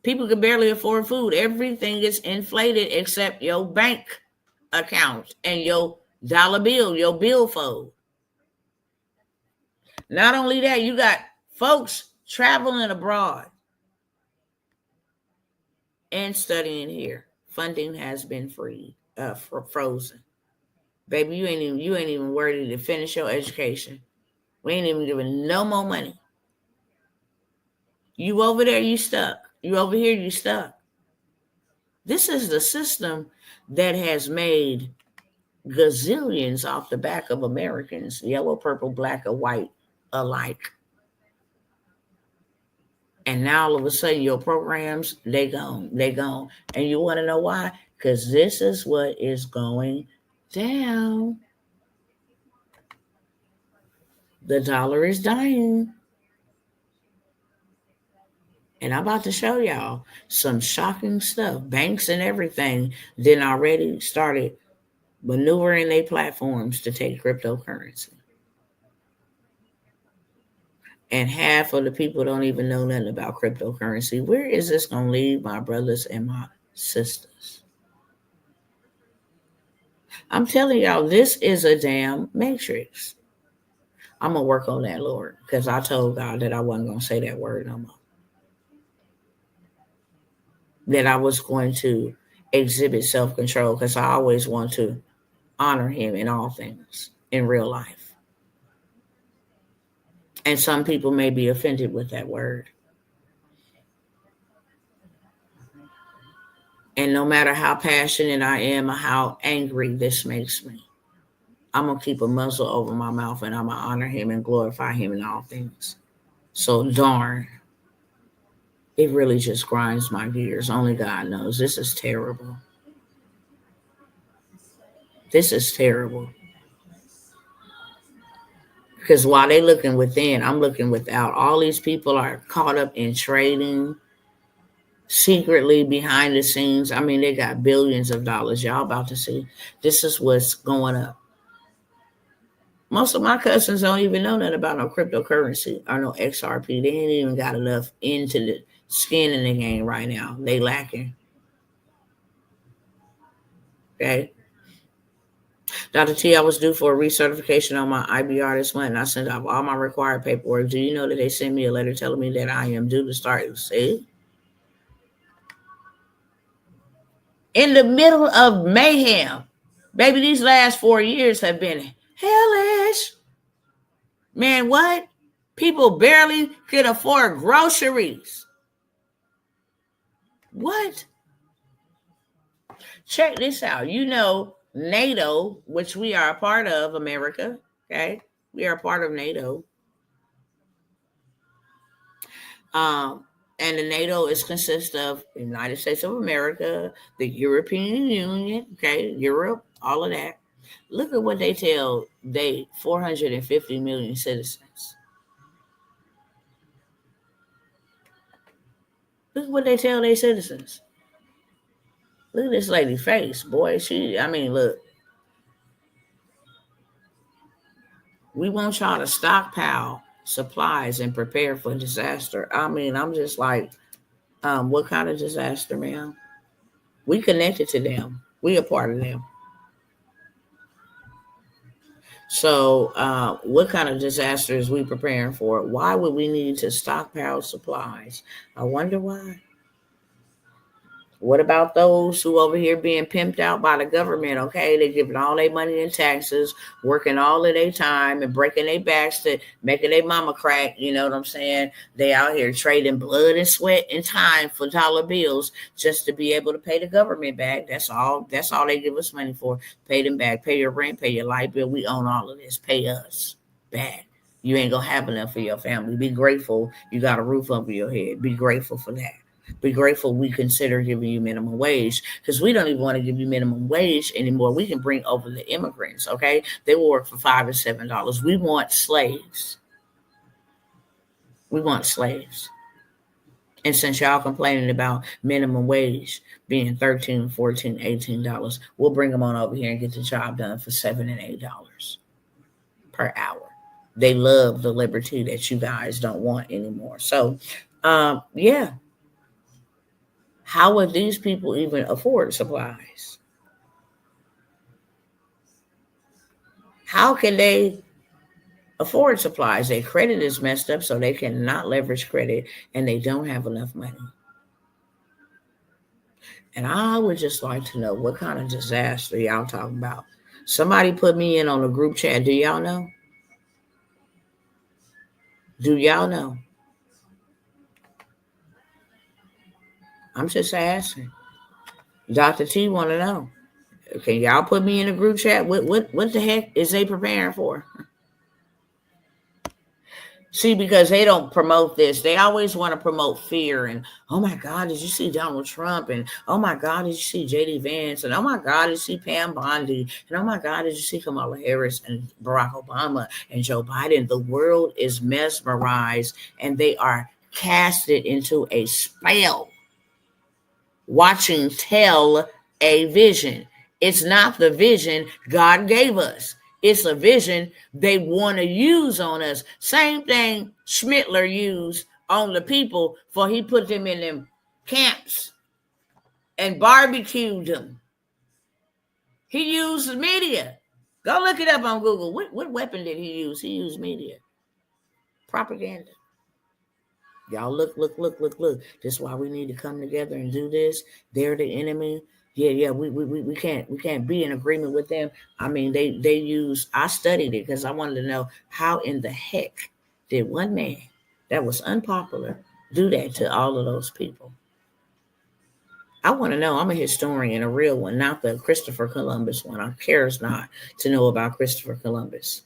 People can barely afford food. Everything is inflated except your bank account and your dollar bill, your billfold. Not only that, you got folks traveling abroad and studying here. Funding has been frozen. Baby, you ain't even worthy to finish your education. We ain't even giving no more money. You over there, you stuck. You over here, you stuck. This is the system that has made gazillions off the back of Americans, yellow, purple, black, or white alike. And now all of a sudden your programs, they gone. And you want to know why? Because this is what is going down. The dollar is dying. And I'm about to show y'all some shocking stuff. Banks and everything then already started maneuvering their platforms to take cryptocurrency. And half of the people don't even know nothing about cryptocurrency. Where is this going to lead my brothers and my sisters? I'm telling y'all, this is a damn matrix. I'm going to work on that, Lord, because I told God that I wasn't going to say that word no more. That I was going to exhibit self-control because I always want to honor him in all things in real life. And some people may be offended with that word. And no matter how passionate I am or how angry this makes me, I'm going to keep a muzzle over my mouth and I'm going to honor him and glorify him in all things. So darn, it really just grinds my gears. Only God knows. This is terrible. This is terrible. Because while they're looking within, I'm looking without. All these people are caught up in trading secretly behind the scenes. I mean, they got billions of dollars. Y'all about to see. This is what's going up. Most of my cousins don't even know nothing about no cryptocurrency or no XRP. They ain't even got enough into the skin in the game right now. They lacking. Okay. Dr. T, I was due for a recertification on my IBR this month, and I sent off all my required paperwork. Do you know that they sent me a letter telling me that I am due to start? See? In the middle of mayhem. Baby, these last 4 years have been hellish. Man, what? People barely can afford groceries. What? Check this out. You know, NATO, which we are a part of, America, okay? We are a part of NATO. And the NATO consists of the United States of America, the European Union, okay, Europe, all of that. Look at what they tell 450 million citizens. Look at what they tell their citizens. Look at this lady's face, boy. Look. We want y'all to stockpile supplies and prepare for disaster. I'm just like, what kind of disaster, man? We connected to them. We a part of them. So what kind of disaster is we preparing for? Why would we need to stockpile supplies? I wonder why. What about those who over here being pimped out by the government? Okay, they giving all their money in taxes, working all of their time and breaking their backs to making their mama crack. You know what I'm saying? They out here trading blood and sweat and time for dollar bills just to be able to pay the government back. That's all. That's all they give us money for. Pay them back. Pay your rent. Pay your light bill. We own all of this. Pay us back. You ain't gonna have enough for your family. Be grateful you got a roof over your head. Be grateful for that. Be grateful we consider giving you minimum wage, because we don't even want to give you minimum wage anymore. We can bring over the immigrants, okay? They will work for $5 and $7. We want slaves. We want slaves. And since y'all complaining about minimum wage being $13, $14, $18, we'll bring them on over here and get the job done for $7 and $8 per hour. They love the liberty that you guys don't want anymore. So, yeah. How would these people even afford supplies? How can they afford supplies? Their credit is messed up, so they cannot leverage credit, and they don't have enough money. And I would just like to know what kind of disaster y'all talking about. Somebody put me in on a group chat. Do y'all know? Do y'all know? I'm just asking. Dr. T want to know. Can y'all put me in a group chat? What the heck is they preparing for? See, because they don't promote this. They always want to promote fear. And, oh my God, did you see Donald Trump? And, oh my God, did you see J.D. Vance? And, oh my God, did you see Pam Bondi? And, oh my God, did you see Kamala Harris and Barack Obama and Joe Biden? The world is mesmerized, and they are casted into a spell, watching tell a vision. It's not the vision God gave us. It's a vision they want to use on us. Same thing Schmittler used on the people, for he put them in them camps and barbecued them. He used the media. Go look it up on Google. What weapon did he use? He used media. Propaganda. Y'all look. This is why we need to come together and do this. They're the enemy. Yeah, we can't be in agreement with them. I mean, they use, I studied it because I wanted to know how in the heck did one man that was unpopular do that to all of those people. I want to know. I'm a historian, a real one, not the Christopher Columbus one. I cares not to know about Christopher Columbus.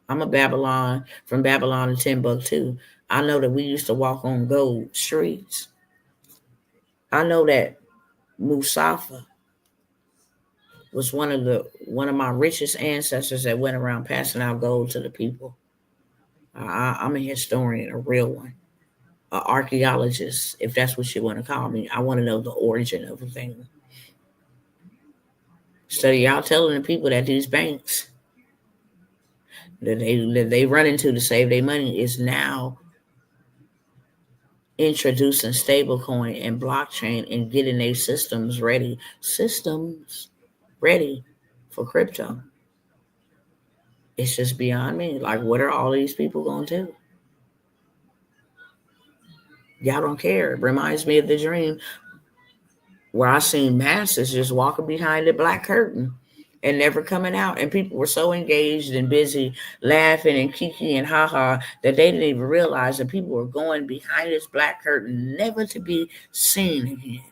I'm a Babylon, from Babylon to Timbuktu. I know that we used to walk on gold streets. I know that Mustafa was one of my richest ancestors that went around passing out gold to the people. I'm a historian, a real one, an archaeologist, if that's what you want to call me. I want to know the origin of a thing. So y'all telling the people that these banks that they run into to save their money is now introducing stablecoin and blockchain and getting their systems ready for crypto. It's just beyond me. Like, what are all these people going to do? Y'all don't care. It reminds me of the dream where I seen masses just walking behind the black curtain and never coming out. And people were so engaged and busy laughing and kiki and haha that they didn't even realize that people were going behind this black curtain never to be seen again.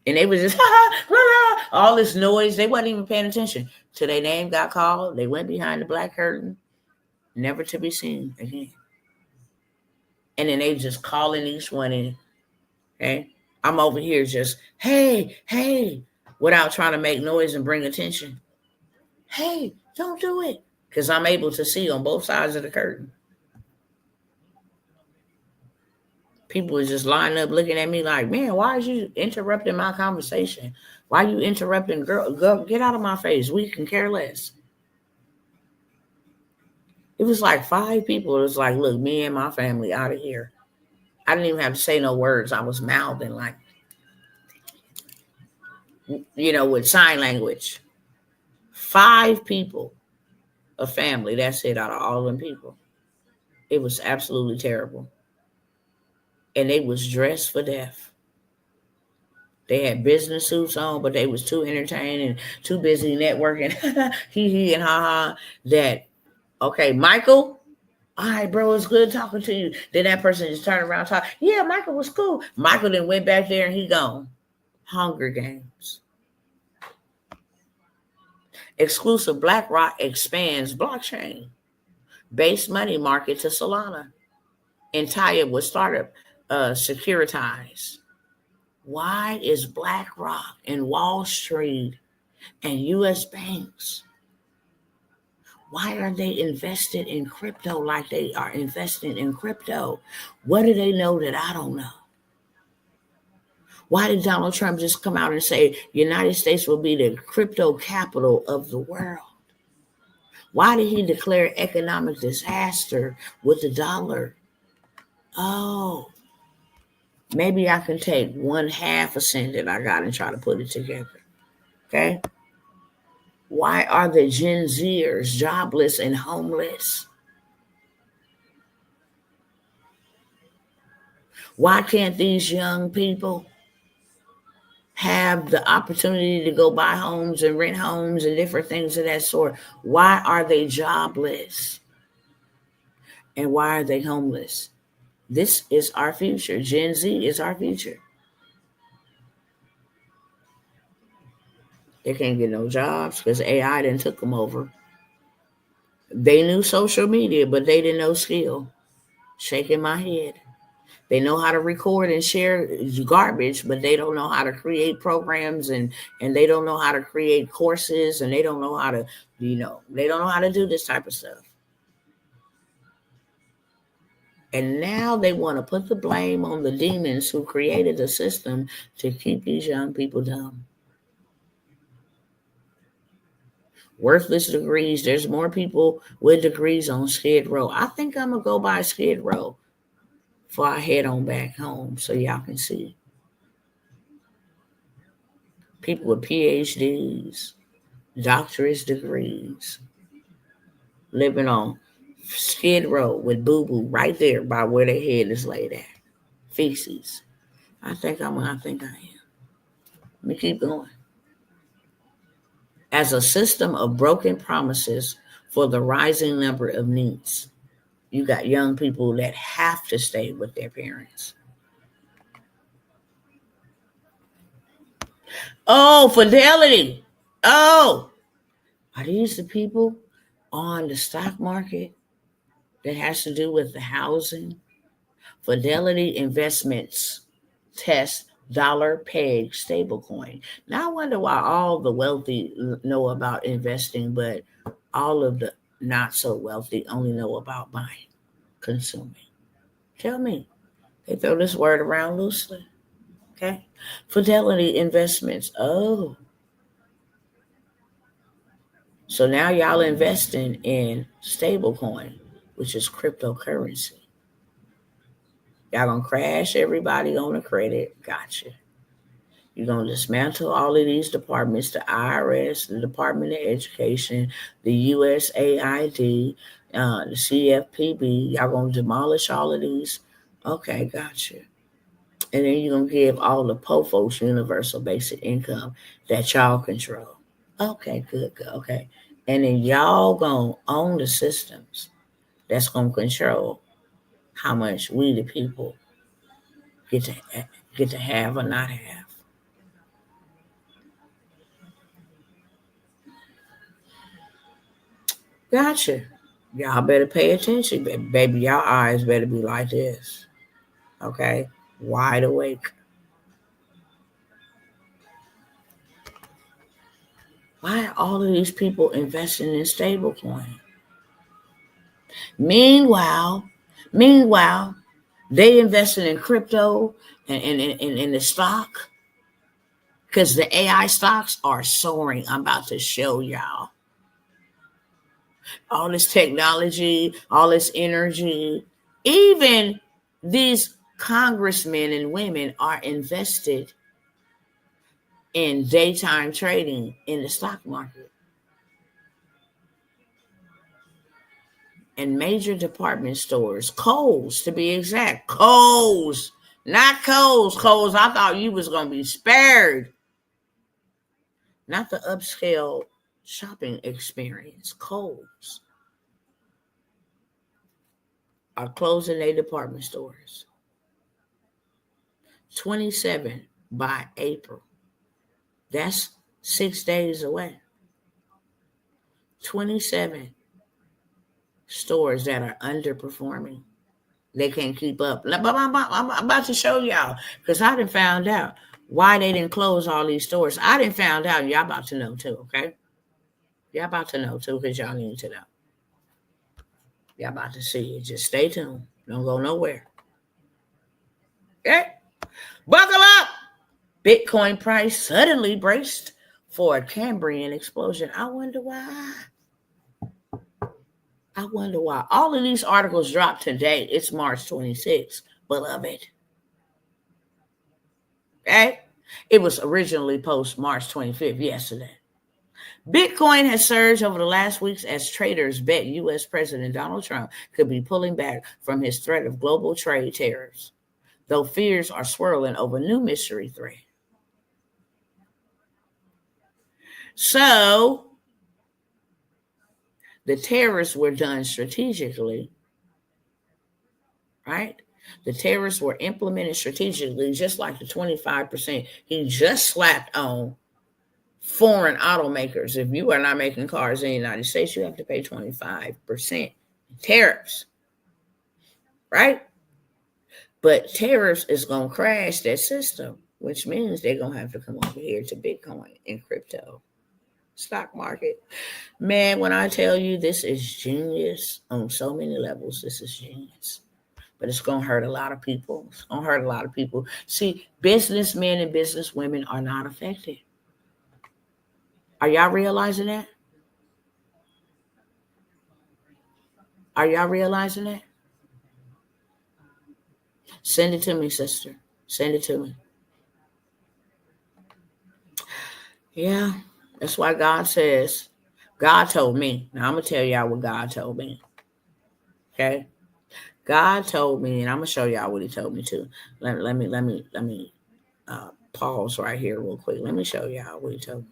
And they was just all this noise. They wasn't even paying attention till their name got called. They went behind the black curtain, never to be seen again. And then they just calling each one in. Okay, I'm over here just hey, without trying to make noise and bring attention. Hey, don't do it, because I'm able to see on both sides of the curtain. People are just lining up looking at me like, man, why are you interrupting my conversation? Why are you interrupting? Girl, get out of my face. We can care less. It was like 5 people. It was like, look, me and my family out of here. I didn't even have to say no words. I was mouthing like, with sign language. 5 people, a family. That's it, out of all them people. It was absolutely terrible. and they was dressed for death. They had business suits on, but they was too entertained and too busy networking, hee and ha ha. That okay, Michael. All right, bro, it's good talking to you. Then that person just turned around and talk. Yeah, Michael was cool. Michael then went back there and he gone. Hunger Games. Exclusive BlackRock expands blockchain based money market to Solana and tie up with startup Securitize. Why is BlackRock and Wall Street and U.S. banks, why are they invested in crypto like they are investing in crypto? What do they know that I don't know? Why did Donald Trump just come out and say United States will be the crypto capital of the world? Why did he declare economic disaster with the dollar? Oh, maybe I can take 1/2 a cent that I got and try to put it together. Okay. Why are the Gen Zers jobless and homeless? Why can't these young people have the opportunity to go buy homes and rent homes and different things of that sort? Why are they jobless? And why are they homeless? This is our future. Gen Z is our future. They can't get no jobs because AI done took them over. They knew social media, but they didn't know skill. Shaking my head. They know how to record and share garbage, but they don't know how to create programs and they don't know how to create courses and they don't know how to, they don't know how to do this type of stuff. And now they want to put the blame on the demons who created the system to keep these young people dumb. Worthless degrees. There's more people with degrees on Skid Row. I think I'm going to go by Skid Row before I head on back home so y'all can see. People with PhDs, doctorate degrees, living on Skid Row with boo-boo right there by where their head is laid at. Feces. I think I am. Let me keep going. As a system of broken promises for the rising number of needs. You got young people that have to stay with their parents. Oh, Fidelity. Oh, are these the people on the stock market that has to do with the housing? Fidelity Investments test dollar peg stablecoin. Now I wonder why all the wealthy know about investing, but all of the not so wealthy only know about buying, consuming. Tell me. They throw this word around loosely. Okay. Fidelity Investments. Oh. So now y'all investing in stablecoin, which is cryptocurrency. Y'all gonna crash everybody on the credit. Gotcha. You're gonna dismantle all of these departments, the IRS, the Department of Education, the USAID, the CFPB. Y'all gonna demolish all of these. Okay, gotcha. And then you're gonna give all the po folks universal basic income that y'all control. Okay, good. Okay. And then y'all gonna own the systems that's gonna control how much we the people get to have or not have. Gotcha. Y'all better pay attention, baby. Y'all eyes better be like this. Okay? Wide awake. Why are all of these people investing in stablecoin? Meanwhile, they invested in crypto and in the stock because the AI stocks are soaring. I'm about to show y'all. All this technology, all this energy, even these congressmen and women are invested in daytime trading in the stock market. And major department stores, Kohl's to be exact, Kohl's Not Kohl's. Kohl's, I thought you was going to be spared. Not the upscale shopping experience. Kohl's are closing their department stores. 27 by April. That's 6 days away. 27 stores that are underperforming. They can't keep up. I'm about to show y'all because I done found out why they didn't close all these stores. I didn't found out. Y'all about to know too, okay? Y'all about to know too because y'all need to know. Y'all about to see it. Just stay tuned. Don't go nowhere. Okay? Buckle up. Bitcoin price suddenly braced for a Cambrian explosion. I wonder why. All of these articles dropped today. It's March 26th, beloved. Okay? It was originally post March 25th, yesterday. Bitcoin has surged over the last weeks as traders bet U.S. President Donald Trump could be pulling back from his threat of global trade tariffs, though fears are swirling over new mystery threat. So, the tariffs were done strategically, right? The tariffs were implemented strategically, just like the 25% he just slapped on foreign automakers. If you are not making cars in the United States, you have to pay 25% tariffs, right? But tariffs is going to crash that system, which means they're going to have to come over here to Bitcoin and crypto. Stock market. Man, when I tell you this is genius on so many levels, this is genius. But it's going to hurt a lot of people. It's going to hurt a lot of people. See, businessmen and businesswomen are not affected. Are y'all realizing that? Are y'all realizing that? Send it to me, sister. Send it to me. Yeah, that's why God says, God told me. Now I'm going to tell y'all what God told me. Okay? God told me, and I'm going to show y'all what he told me too. Let me pause right here real quick. Let me show y'all what he told me.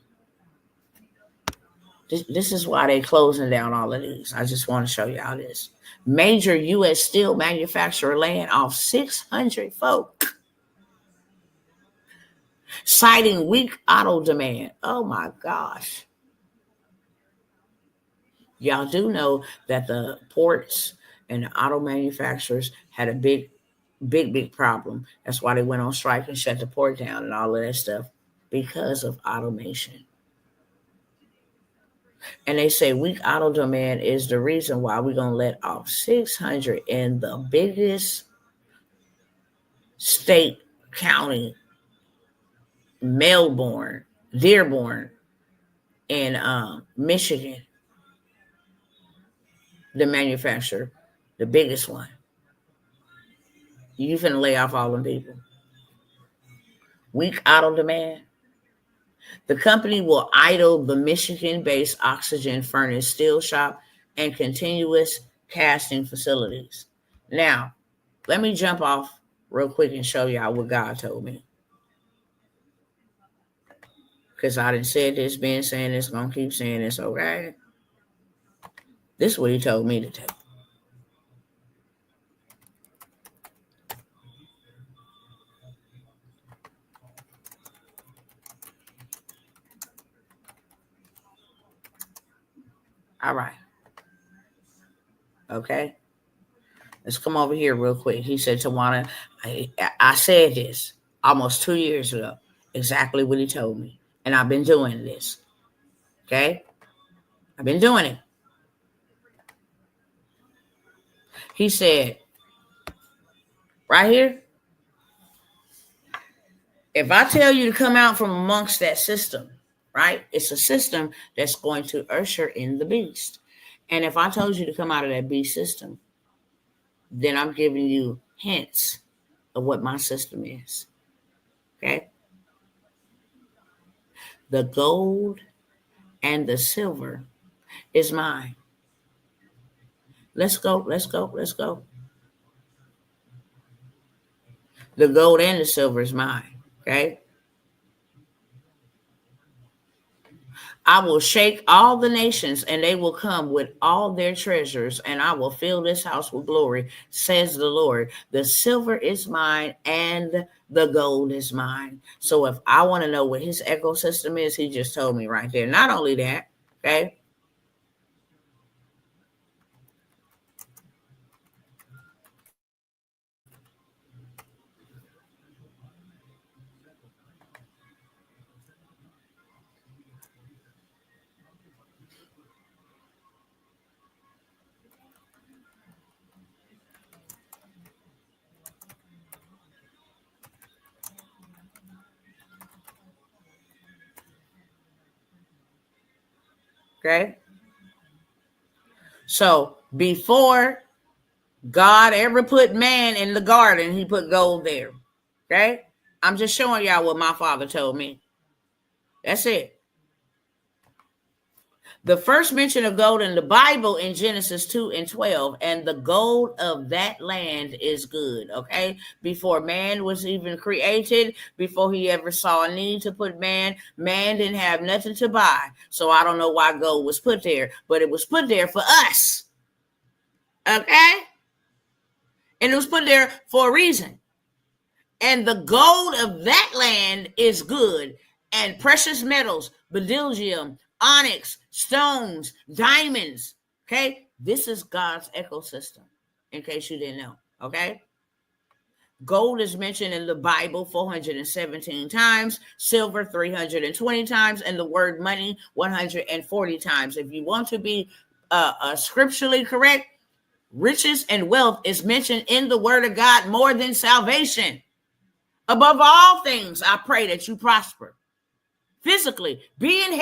This is why they closing down all of these. I just want to show y'all this. Major U.S. steel manufacturer laying off 600 folk, citing weak auto demand. Oh my gosh. Y'all do know that the ports and the auto manufacturers had a big problem. That's why they went on strike and shut the port down and all of that stuff because of automation. And they say weak auto demand is the reason why we're going to let off 600 in the biggest state, county, Dearborn, in Michigan, the manufacturer, the biggest one. You finna lay off all them people. Weak auto demand. The company will idle the Michigan-based oxygen furnace steel shop and continuous casting facilities. Now, let me jump off real quick and show y'all what God told me. Because I done said this, been saying this, gonna keep saying this, okay? This is what he told me to do. All right. Okay. Let's come over here real quick. He said, Tawana, I said this almost 2 years ago. Exactly what he told me. And I've been doing this. Okay? I've been doing it. He said, right here, if I tell you to come out from amongst that system, right? It's a system that's going to usher in the beast. And if I told you to come out of that beast system, then I'm giving you hints of what my system is. Okay? The gold and the silver is mine. Let's go. The gold and the silver is mine. Okay. I will shake all the nations, and they will come with all their treasures, and I will fill this house with glory, says the Lord. The silver is mine, and the gold is mine. So if I want to know what his ecosystem is, he just told me right there. Not only that, okay? Okay? So before God ever put man in the garden, he put gold there. Okay? I'm just showing y'all what my father told me. That's it. The first mention of gold in the Bible in Genesis 2:12, and the gold of that land is good. Okay, before man was even created, before he ever saw a need to put man didn't have nothing to buy. So I don't know why gold was put there, but it was put there for us. Okay, and it was put there for a reason. And the gold of that land is good, and precious metals, bdellium, onyx, stones, diamonds. Okay, this is God's ecosystem, in case you didn't know. Okay, gold is mentioned in the Bible 417 times, silver 320 times, and the word money 140 times. If you want to be scripturally correct, riches and wealth is mentioned in the word of God more than salvation. Above all things, I pray that you prosper physically, be in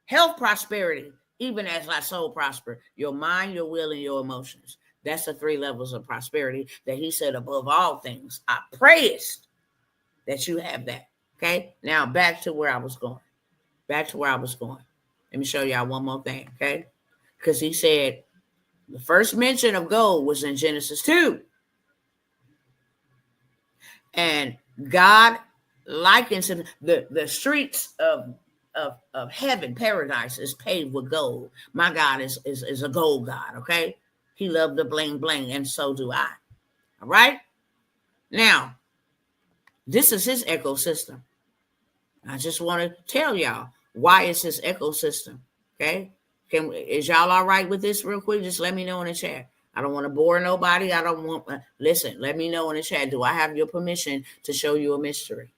health prosperity, even as thy soul prosper, your mind, your will, and your emotions. That's the 3 levels of prosperity that he said above all things. I pray that you have that. Okay, now back to where I was going. Let me show y'all one more thing, okay? Because he said the first mention of gold was in Genesis 2. And God likens him, the streets of heaven, paradise, is paved with gold. My God is a gold God, okay? He loved the bling bling, and so do I. All right? Now, this is his ecosystem. I just want to tell y'all why it's his ecosystem, okay? Is y'all all right with this real quick? Just let me know in the chat. I don't want to bore nobody. I don't want, listen, let me know in the chat. Do I have your permission to show you a mystery?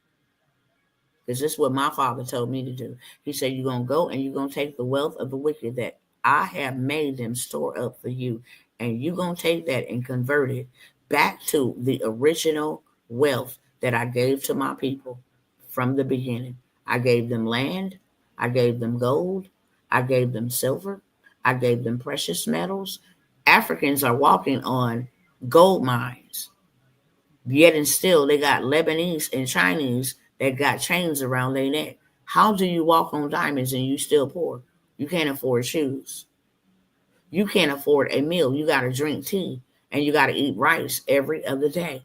Because this is what my father told me to do. He said, you're going to go and you're going to take the wealth of the wicked that I have made them store up for you. And you're going to take that and convert it back to the original wealth that I gave to my people from the beginning. I gave them land. I gave them gold. I gave them silver. I gave them precious metals. Africans are walking on gold mines. Yet and still, they got Lebanese and Chinese that got chains around their neck. How do you walk on diamonds and you still poor? You can't afford shoes. You can't afford a meal. You got to drink tea and you got to eat rice every other day.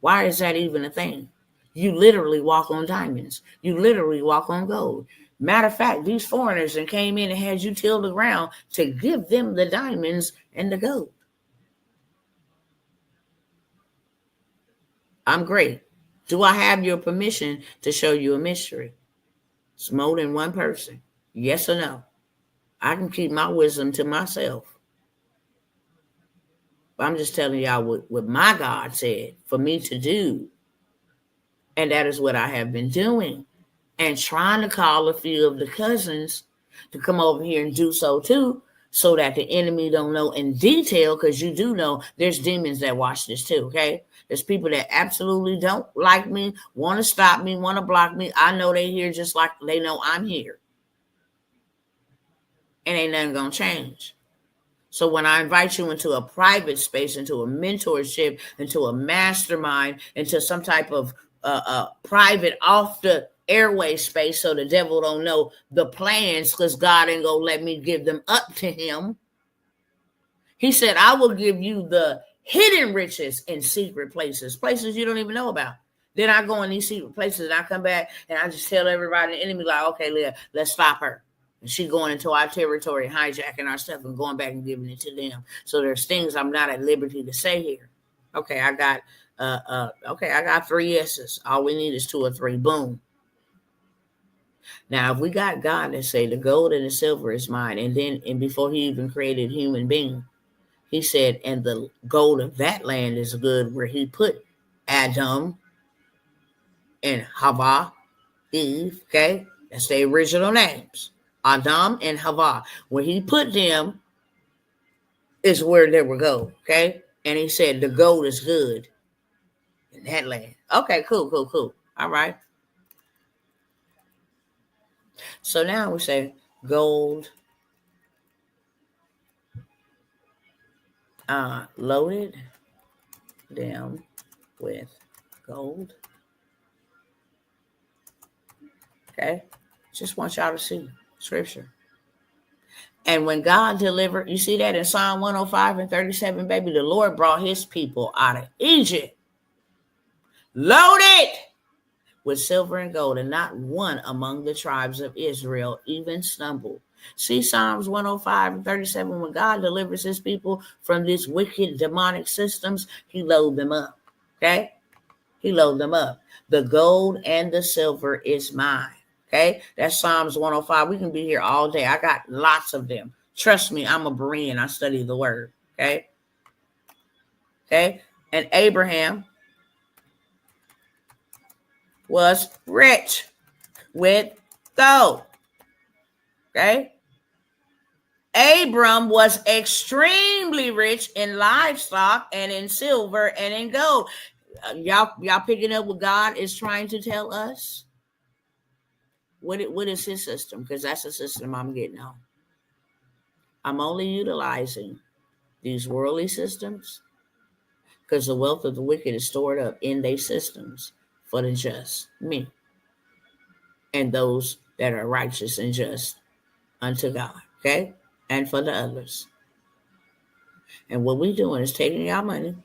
Why is that even a thing? You literally walk on diamonds. You literally walk on gold. Matter of fact, these foreigners that came in and had you till the ground to give them the diamonds and the gold. I'm great. Do I have your permission to show you a mystery? It's more than one person. Yes or no? I can keep my wisdom to myself. But I'm just telling y'all what my God said for me to do. And that is what I have been doing. And trying to call a few of the cousins to come over here and do so too, so that the enemy don't know in detail, because you do know there's demons that watch this too, okay? There's people that absolutely don't like me, want to stop me, want to block me. I know they here just like they know I'm here. And ain't nothing going to change. So when I invite you into a private space, into a mentorship, into a mastermind, into some type of private off the airway space, so the devil don't know the plans, because God ain't gonna let me give them up to him. He said, I will give you the hidden riches in secret places you don't even know about. Then I go in these secret places and I come back and I just tell everybody, the enemy, like, okay, Leah, let's stop her. And she going into our territory, hijacking our stuff and going back and giving it to them. So there's things I'm not at liberty to say here. Okay, I got I got 3 yeses. All we need is 2 or 3. Boom. Now, if we got God that say the gold and the silver is mine, and before he even created human being, he said, and the gold of that land is good, where he put Adam and Hava, Eve, okay? That's the original names. Adam and Hava. Where he put them is where there will go, okay? And he said the gold is good in that land. Okay, cool. All right. So now we say gold loaded them with gold. Okay? Just want y'all to see scripture. And when God delivered, you see that in Psalm 105 and 37, baby, the Lord brought his people out of Egypt, loaded with silver and gold, and not one among the tribes of Israel even stumbled. See Psalms 105 and 37, when God delivers his people from these wicked demonic systems, he load them up, okay? He load them up. The gold and the silver is mine. Okay, that's Psalms 105. We can be here all day. I got lots of them. Trust me, I'm a Berean. I study the word. Okay. And Abraham was rich with gold. Okay. Abram was extremely rich in livestock and in silver and in gold. Y'all picking up what God is trying to tell us? What is his system? Because that's the system I'm getting on. I'm only utilizing these worldly systems because the wealth of the wicked is stored up in their systems for the just, me, and those that are righteous and just unto God, okay? And for the others. And what we're doing is taking our money,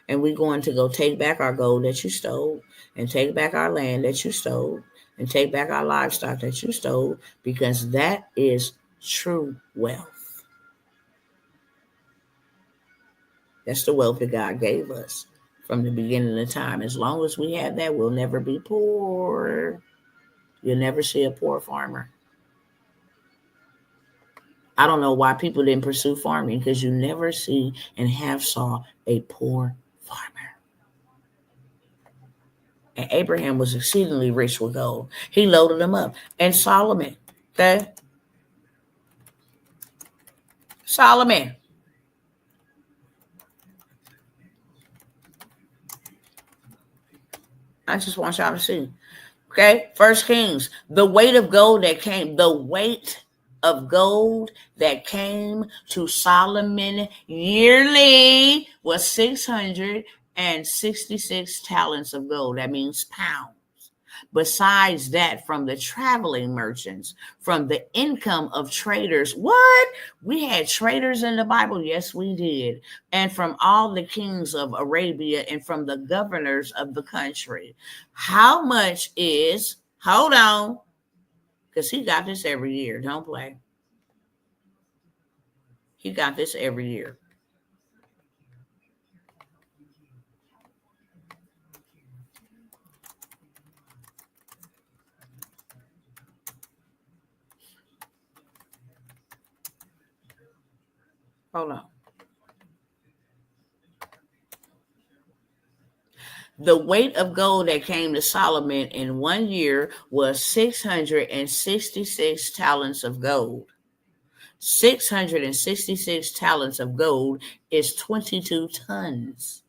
and we're going to go take back our gold that you stole, and take back our land that you stole, and take back our livestock that you stole, because that is true wealth. That's the wealth that God gave us from the beginning of time. As long as we have that, we'll never be poor. You'll never see a poor farmer. I don't know why people didn't pursue farming, because you never see and have saw a poor farmer. And Abraham was exceedingly rich with gold. He loaded them up. And Solomon, okay? Solomon. I just want y'all to see. Okay? 1 Kings. The weight of gold that came to Solomon yearly was 666 talents of gold. That means pounds. Besides that, from the traveling merchants, from the income of traders. What? We had traders in the Bible? Yes, we did. And from all the kings of Arabia and from the governors of the country. How much is, hold on, because he got this every year. Don't play. He got this every year. Hold on. The weight of gold that came to Solomon in 1 year was 666 talents of gold. 666 talents of gold is 22 tons,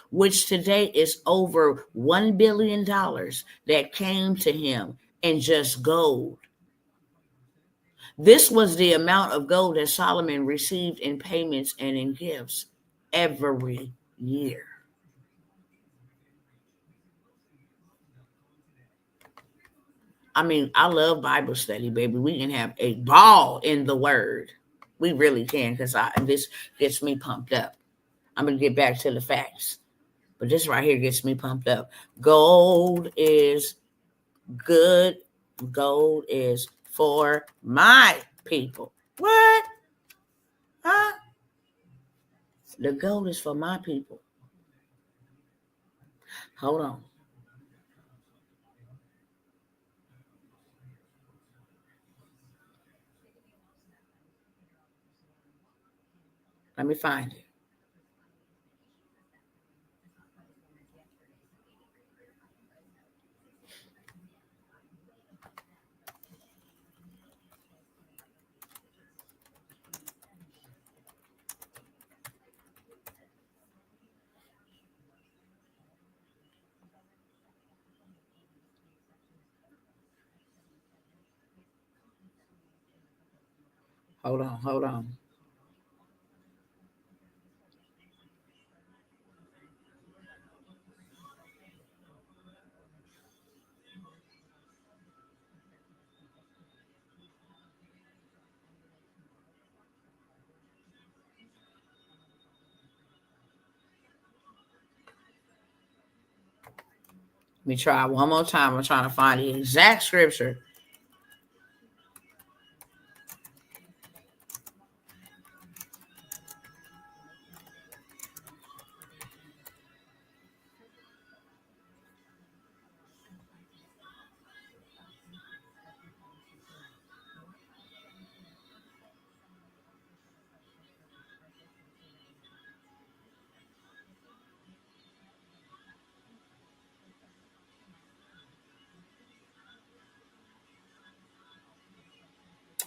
which today is over $1 billion that came to him in just gold. This was the amount of gold that Solomon received in payments and in gifts every year. I mean, I love Bible study, baby. We can have a ball in the word. We really can, because this gets me pumped up. I'm going to get back to the facts. But this right here gets me pumped up. Gold is good. Gold is for my people. What? Huh? The gold is for my people. Hold on. Let me find it. Hold on. Let me try one more time. I'm trying to find the exact scripture.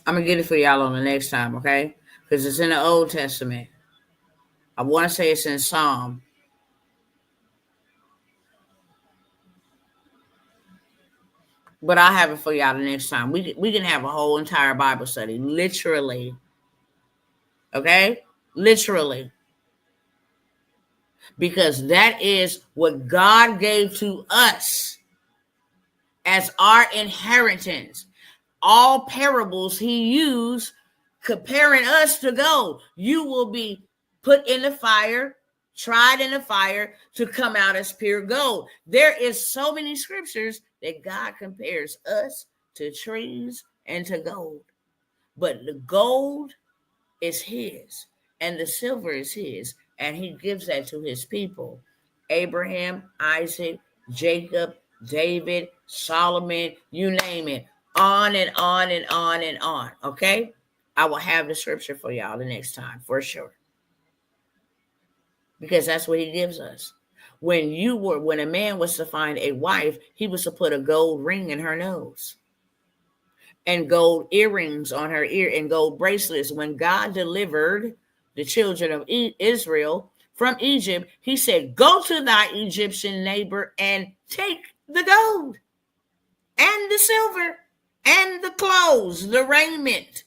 I'm going to get it for y'all on the next time, okay? Because it's in the Old Testament. I want to say it's in Psalm. But I'll have it for y'all the next time. We can have a whole entire Bible study. Literally. Okay? Literally. Because that is what God gave to us as our inheritance. All parables he used comparing us to gold. You will be put in the fire, tried in the fire to come out as pure gold. There is so many scriptures that God compares us to trees and to gold. But the gold is his and the silver is his, and he gives that to his people. Abraham, Isaac, Jacob, David, Solomon, you name it. On and on and on and on. Okay? I will have the scripture for y'all the next time, for sure. Because that's what he gives us. When a man was to find a wife, he was to put a gold ring in her nose and gold earrings on her ear and gold bracelets. When God delivered the children of Israel from Egypt, he said, go to thy Egyptian neighbor and take the gold and the silver and the clothes, the raiment.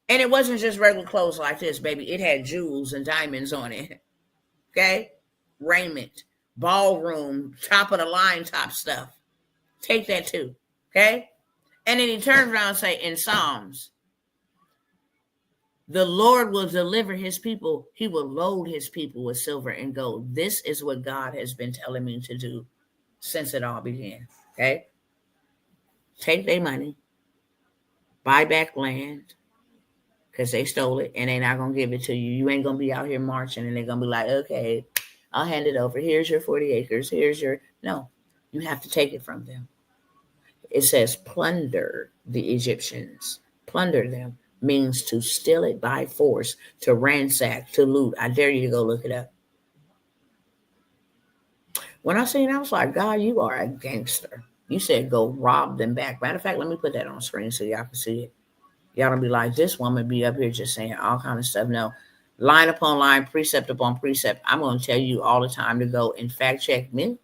And it wasn't just regular clothes like this, baby. It had jewels and diamonds on it. Okay? Raiment, ballroom, top of the line top stuff. Take that too. Okay? And then he turns around and say in Psalms, the Lord will deliver his people. He will load his people with silver and gold. This is what God has been telling me to do since it all began. Okay? Take their money, buy back land, because they stole it and they're not going to give it to you. You ain't going to be out here marching and they're going to be like, okay, I'll hand it over. Here's your 40 acres. No, you have to take it from them. It says plunder the Egyptians. Plunder them means to steal it by force, to ransack, to loot. I dare you to go look it up. When I seen it, I was like, God, you are a gangster. You said go rob them back. Matter of fact, let me put that on screen so y'all can see it. Y'all don't be like, this woman be up here just saying all kind of stuff. No, line upon line, precept upon precept. I'm going to tell you all the time to go and fact check me,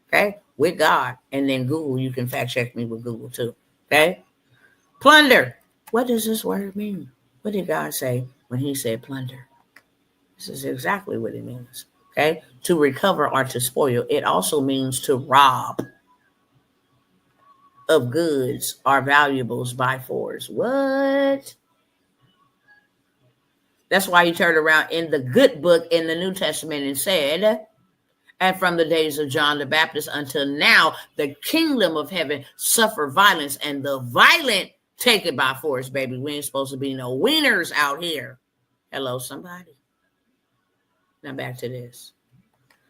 okay, with God. And then Google, you can fact check me with Google too, okay? Plunder. What does this word mean? What did God say when he said plunder? This is exactly what it means, okay? To recover or to spoil. It also means to rob of goods or valuables by force. What? That's why he turned around in the good book in the New Testament and said, and from the days of John the Baptist until now, the kingdom of heaven suffer violence, and the violent take it by force, baby. We ain't supposed to be no wieners out here. Hello, somebody. Now back to this.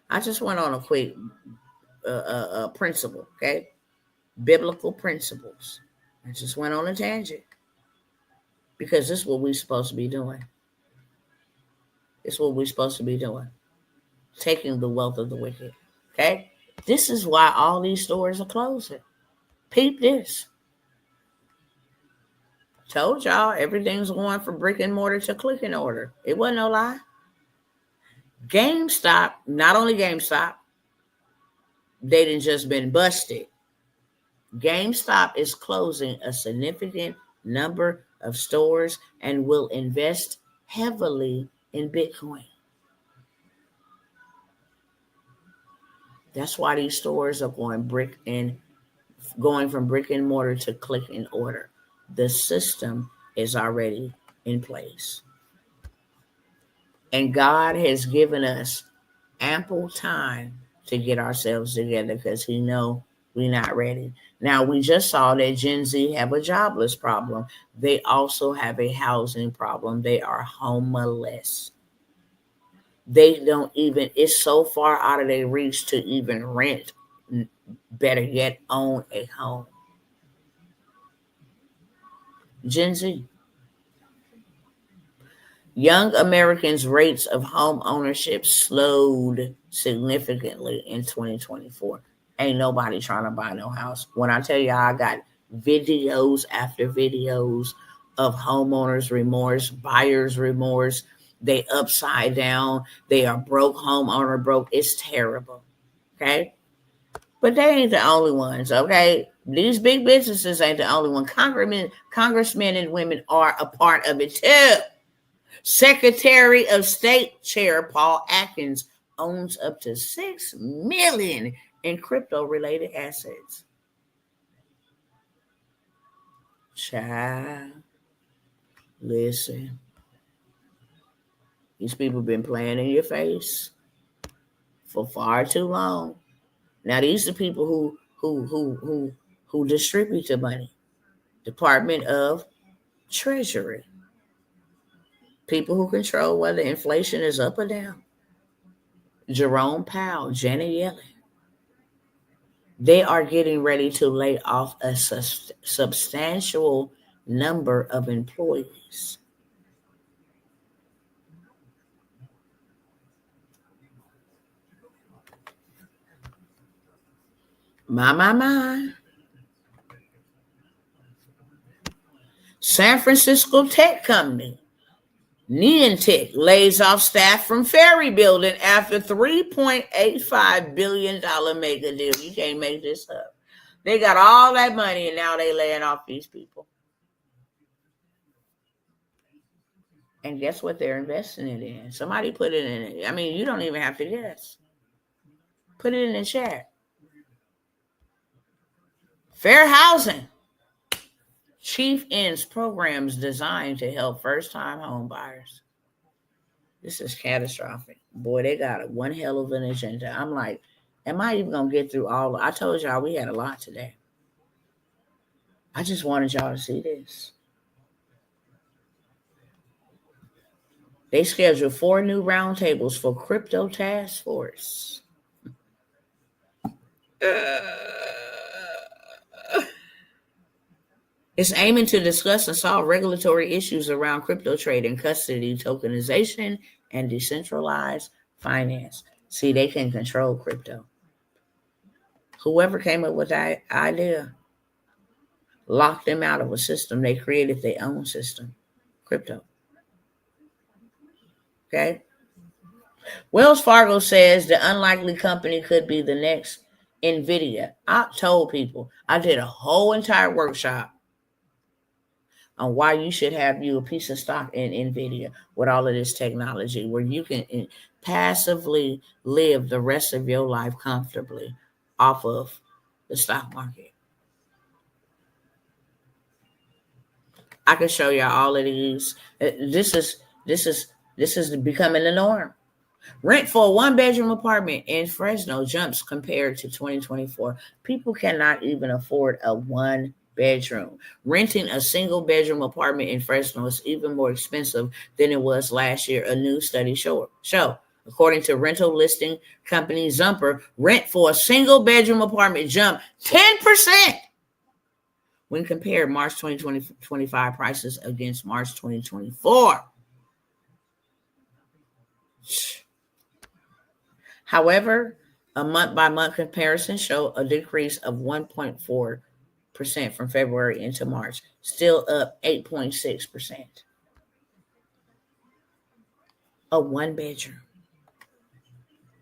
I just went on a quick principle, okay? Biblical principles. I just went on a tangent because this is what we're supposed to be doing. It's what we're supposed to be doing. Taking the wealth of the wicked, okay? This is why all these stores are closing. Peep this. Told y'all everything's going from brick and mortar to click and order. It wasn't no lie. GameStop, not only GameStop, they done just been busted. GameStop is closing a significant number of stores and will invest heavily in Bitcoin. That's why these stores are going from brick and mortar to click and order. The system is already in place. And God has given us ample time to get ourselves together because he knows we're not ready. Now, we just saw that Gen Z have a jobless problem. They also have a housing problem. They are homeless. They don't even, it's so far out of their reach to even rent, better yet, own a home. Gen Z. Young Americans' rates of home ownership slowed significantly in 2024. Ain't nobody trying to buy no house. When I tell you, I got videos after videos of homeowners' remorse, buyers' remorse. They upside down. They are broke, homeowner broke. It's terrible. Okay? But they ain't the only ones, okay? These big businesses ain't the only one. Congressmen and women are a part of it too. Secretary of State Chair Paul Atkins owns up to $6 million in crypto-related assets. Child, listen. These people have been playing in your face for far too long. Now these are people who distribute the money. Department of Treasury. People who control whether inflation is up or down. Jerome Powell, Janet Yellen. They are getting ready to lay off a substantial number of employees. My. San Francisco tech company, Niantic, lays off staff from ferry building after $3.85 billion mega deal. You can't make this up. They got all that money and now they laying off these people. And guess what they're investing it in? Somebody put it in it. I mean, you don't even have to guess. Put it in the chat. Fair housing. Chief ends programs designed to help first-time home buyers. This is catastrophic. Boy, they got one hell of an agenda. I'm like, am I even going to get through all? I told y'all we had a lot today. I just wanted y'all to see this. They scheduled 4 new roundtables for Crypto Task Force. It's aiming to discuss and solve regulatory issues around crypto trading, custody, tokenization, and decentralized finance. See, they can control crypto. Whoever came up with that idea locked them out of a system. They created their own system, crypto. Okay? Wells Fargo says the unlikely company could be the next NVIDIA. I told people, I did a whole entire workshop on why you should have you a piece of stock in NVIDIA with all of this technology where you can passively live the rest of your life comfortably off of the stock market. I can show y'all all of these. This is This is becoming the norm. Rent for a one-bedroom apartment in Fresno jumps compared to 2024. People cannot even afford a one-bedroom. Renting a single-bedroom apartment in Fresno is even more expensive than it was last year, a new study show. According to rental listing company Zumper, rent for a single-bedroom apartment jumped 10% when compared March 2025 prices against March 2024. However, a month-by-month comparison showed a decrease of 1.4% from February into March, still up 8.6%. A one-bedroom,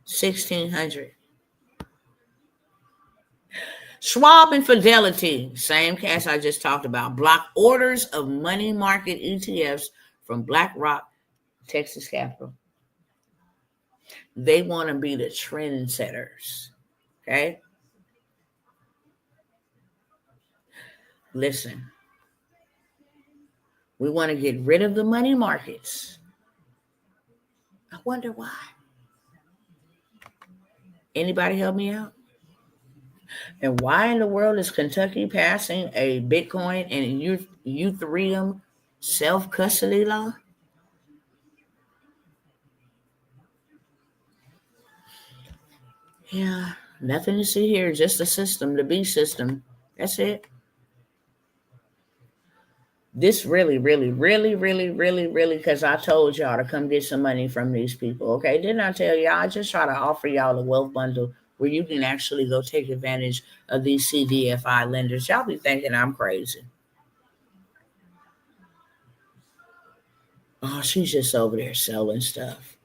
1,600. Schwab and Fidelity, same cast I just talked about, block orders of money market ETFs from BlackRock, Texas Capital. They want to be the trendsetters. Okay? Listen, we want to get rid of the money markets. I wonder why. Anybody help me out? And why in the world is Kentucky passing a Bitcoin and Ethereum self-custody law? Yeah, nothing to see here, just the system, the B system. That's it. This really, because I told y'all to come get some money from these people, okay? Didn't I tell y'all? I just try to offer y'all the wealth bundle where you can actually go take advantage of these CDFI lenders. Y'all be thinking I'm crazy. Oh, she's just over there selling stuff.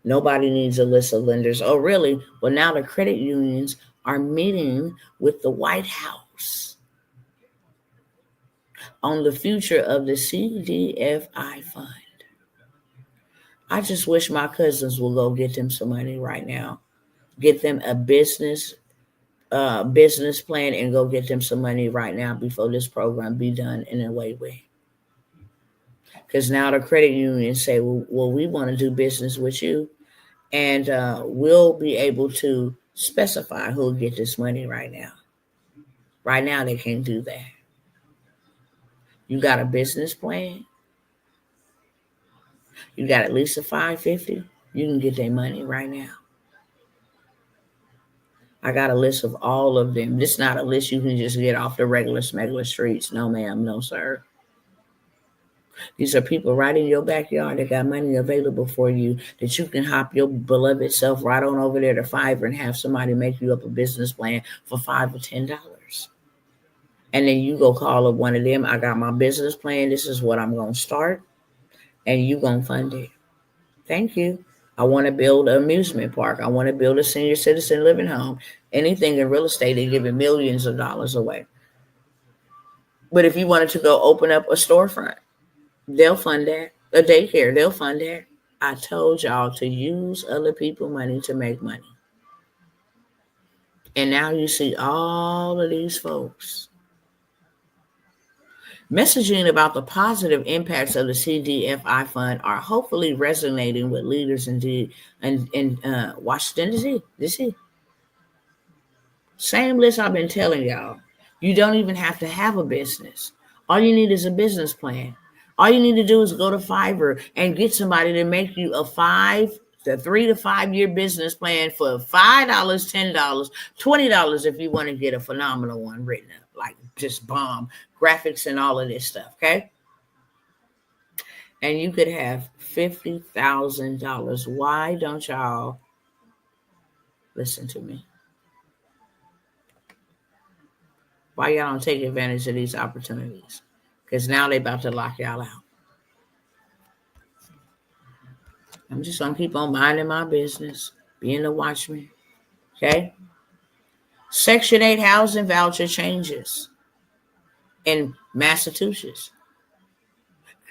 Nobody needs a list of lenders. Oh, really? Well, now the credit unions are meeting with the White House on the future of the CDFI fund. I just wish my cousins will go get them some money right now. Get them a business plan and go get them some money right now before this program be done in a way. Because now the credit unions say, well, we want to do business with you, and we'll be able to specify who'll get this money right now. Right now, they can't do that. You got a business plan? You got at least a 550? You can get their money right now. I got a list of all of them. This is not a list you can just get off the regular smuggler streets. No, ma'am. No, sir. These are people right in your backyard that got money available for you that you can hop your beloved self right on over there to Fiverr and have somebody make you up a business plan for $5 or $10. And then you go call up one of them. I got my business plan. This is what I'm going to start. And you going to fund it. Thank you. I want to build an amusement park. I want to build a senior citizen living home. Anything in real estate, they're giving millions of dollars away. But if you wanted to go open up a storefront, they'll fund that. A daycare, they'll fund that. I told y'all to use other people's money to make money. And now you see all of these folks messaging about the positive impacts of the CDFI fund are hopefully resonating with leaders in Washington, D.C. Same list I've been telling y'all. You don't even have to have a business. All you need is a business plan. All you need to do is go to Fiverr and get somebody to make you a 3 to 5 year business plan for $5, $10, $20 if you want to get a phenomenal one written up, like just bomb graphics and all of this stuff, okay? And you could have $50,000. Why don't y'all listen to me? Why y'all don't take advantage of these opportunities? Because now they about to lock y'all out. I'm just going to keep on minding my business, being the watchman, okay? Section 8 housing voucher changes in Massachusetts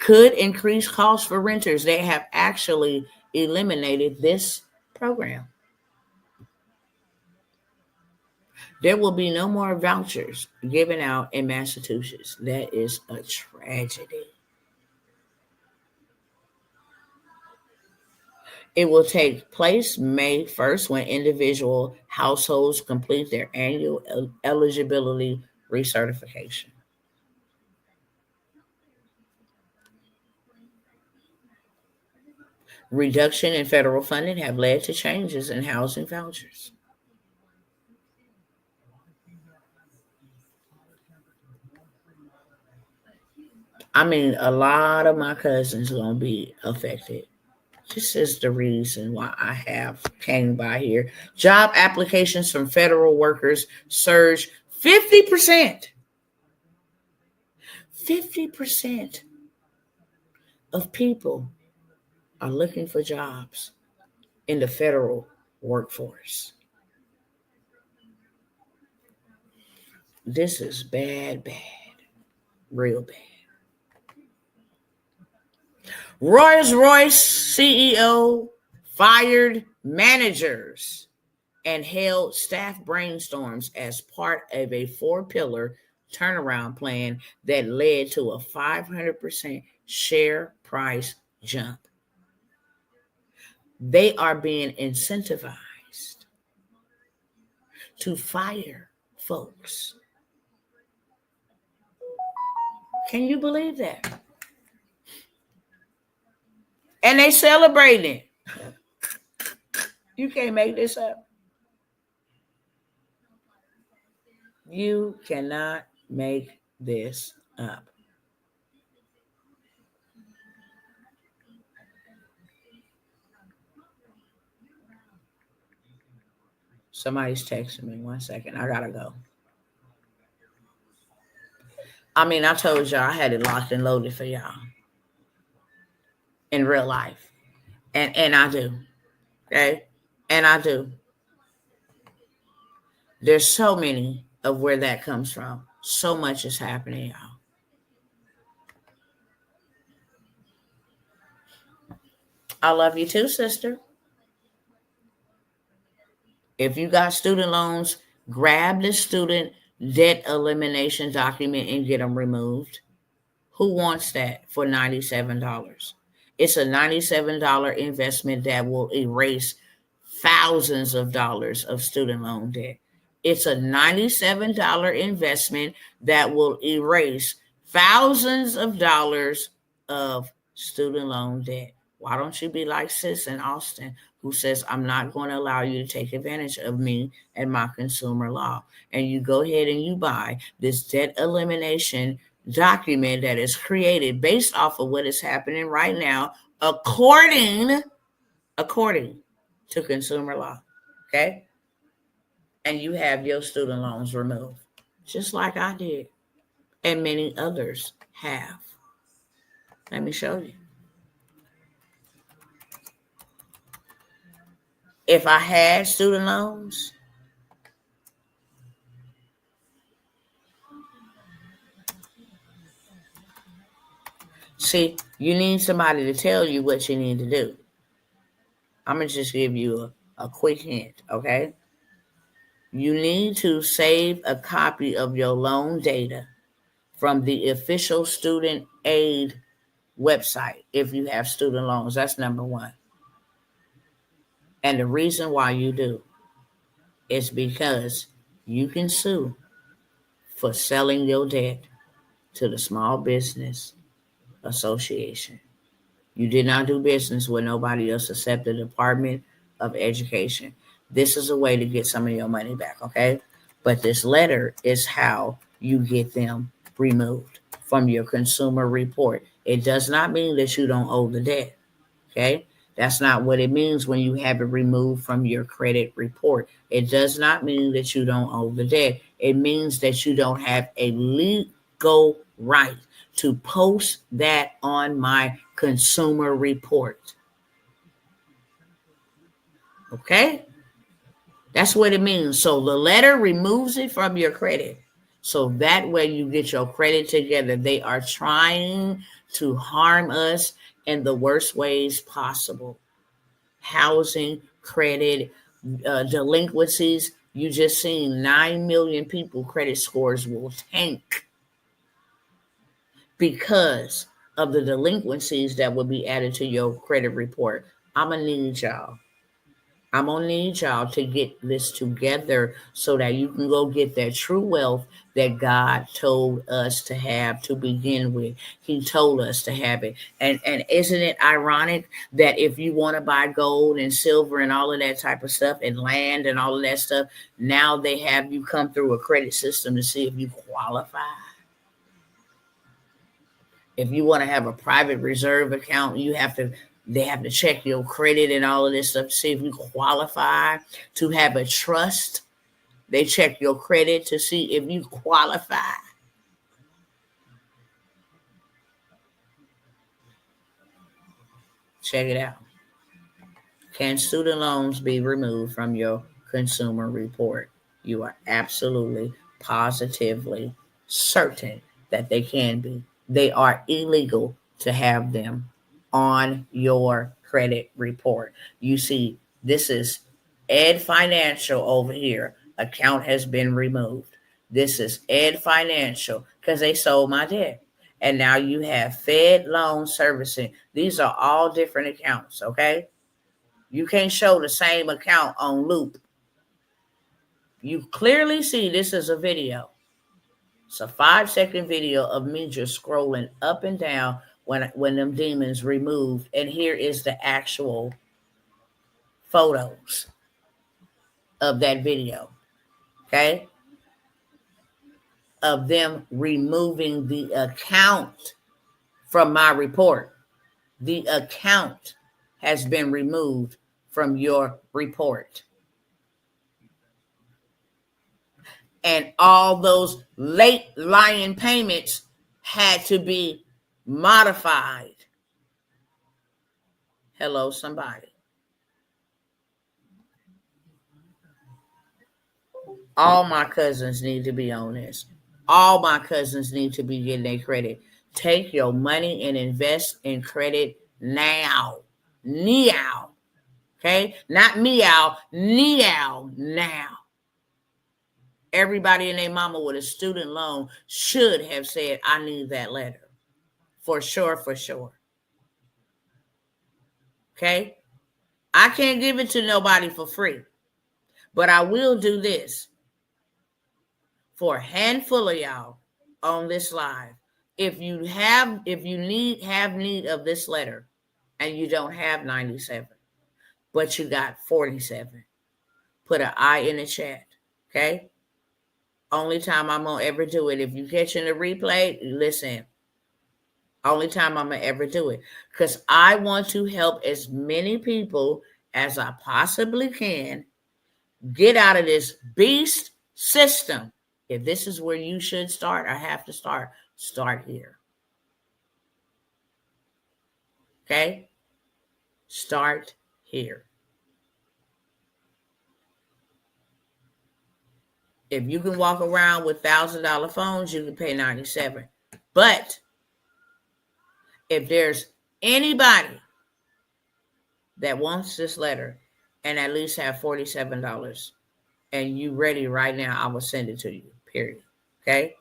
could increase costs for renters. They have actually eliminated this program. There will be no more vouchers given out in Massachusetts. That is a tragedy. It will take place May 1st when individual households complete their annual eligibility recertification. Reduction in federal funding have led to changes in housing vouchers. I mean, a lot of my cousins are going to be affected. This is the reason why I have came by here. Job applications from federal workers surged 50%. 50% of people are looking for jobs in the federal workforce. This is bad, real bad. Rolls-Royce CEO fired managers and held staff brainstorms as part of a 4-pillar turnaround plan that led to a 500% share price jump. They are being incentivized to fire folks. Can you believe that? And they celebrating it. You can't make this up. You cannot make this up. Somebody's texting me. 1 second. I gotta go. I mean, I told y'all I had it locked and loaded for y'all in real life. And I do. Okay? And I do. There's so many of where that comes from. So much is happening, y'all. I love you too, sister. If you got student loans, grab the student debt elimination document and get them removed. Who wants that for $97? It's a $97 investment that will erase thousands of dollars of student loan debt. It's a $97 investment that will erase thousands of dollars of student loan debt. Why don't you be like Sis in Austin, who says, I'm not going to allow you to take advantage of me and my consumer law? And you go ahead and you buy this debt elimination document that is created based off of what is happening right now, according to consumer law. Okay? And you have your student loans removed, just like I did, and many others have. Let me show you. If I had student loans, see, you need somebody to tell you what you need to do. I'm going to just give you a quick hint, okay? You need to save a copy of your loan data from the official student aid website if you have student loans. That's number one. And the reason why you do is because you can sue for selling your debt to the Small Business Association. You did not do business with nobody else except the Department of Education. This is a way to get some of your money back, okay? But this letter is how you get them removed from your consumer report. It does not mean that you don't owe the debt, okay? That's not what it means when you have it removed from your credit report. It does not mean that you don't owe the debt. It means that you don't have a legal right to post that on my consumer report. Okay? That's what it means. So the letter removes it from your credit. So that way you get your credit together. They are trying to harm us in the worst ways possible. Housing, credit, delinquencies. You just seen 9 million people credit scores will tank because of the delinquencies that will be added to your credit report. I'm going to need y'all. I'm going to need y'all to get this together so that you can go get that true wealth that God told us to have to begin with. He told us to have it. And isn't it ironic that if you want to buy gold and silver and all of that type of stuff and land and all of that stuff, now they have you come through a credit system to see if you qualify. If you want to have a private reserve account, they have to check your credit and all of this stuff to see if you qualify. To have a trust, they check your credit to see if you qualify. Check it out. Can student loans be removed from your consumer report? You are absolutely, positively certain that they can be. They are illegal to have them on your credit report. You see, this is Ed Financial over here. Account has been removed. This is Ed Financial because they sold my debt. And now you have Fed Loan Servicing. These are all different accounts, okay? You can't show the same account on loop. You clearly see this is a video. It's a 5-second video of me just scrolling up and down when them demons removed. And here is the actual photos of that video. Okay? Of them removing the account from my report. The account has been removed from your report. And all those late lying payments had to be modified. Hello, somebody. All my cousins need to be on this. All my cousins need to be getting their credit. Take your money and invest in credit now. Now. Okay? Not meow. Now. Everybody and their mama with a student loan should have said, I need that letter. For sure, for sure. Okay? I can't give it to nobody for free. But I will do this for a handful of y'all on this live. If you have need of this letter and you don't have 97, but you got 47, put an I in the chat. Okay? Only time I'm going to ever do it. If you catching the replay, listen. Only time I'm going to ever do it. Because I want to help as many people as I possibly can get out of this beast system. If this is where you should start, I have to start. Start here. Okay? Start here. If you can walk around with $1,000 phones, you can pay 97. But if there's anybody that wants this letter and at least have $47 and you ready right now, I will send it to you, period. Okay?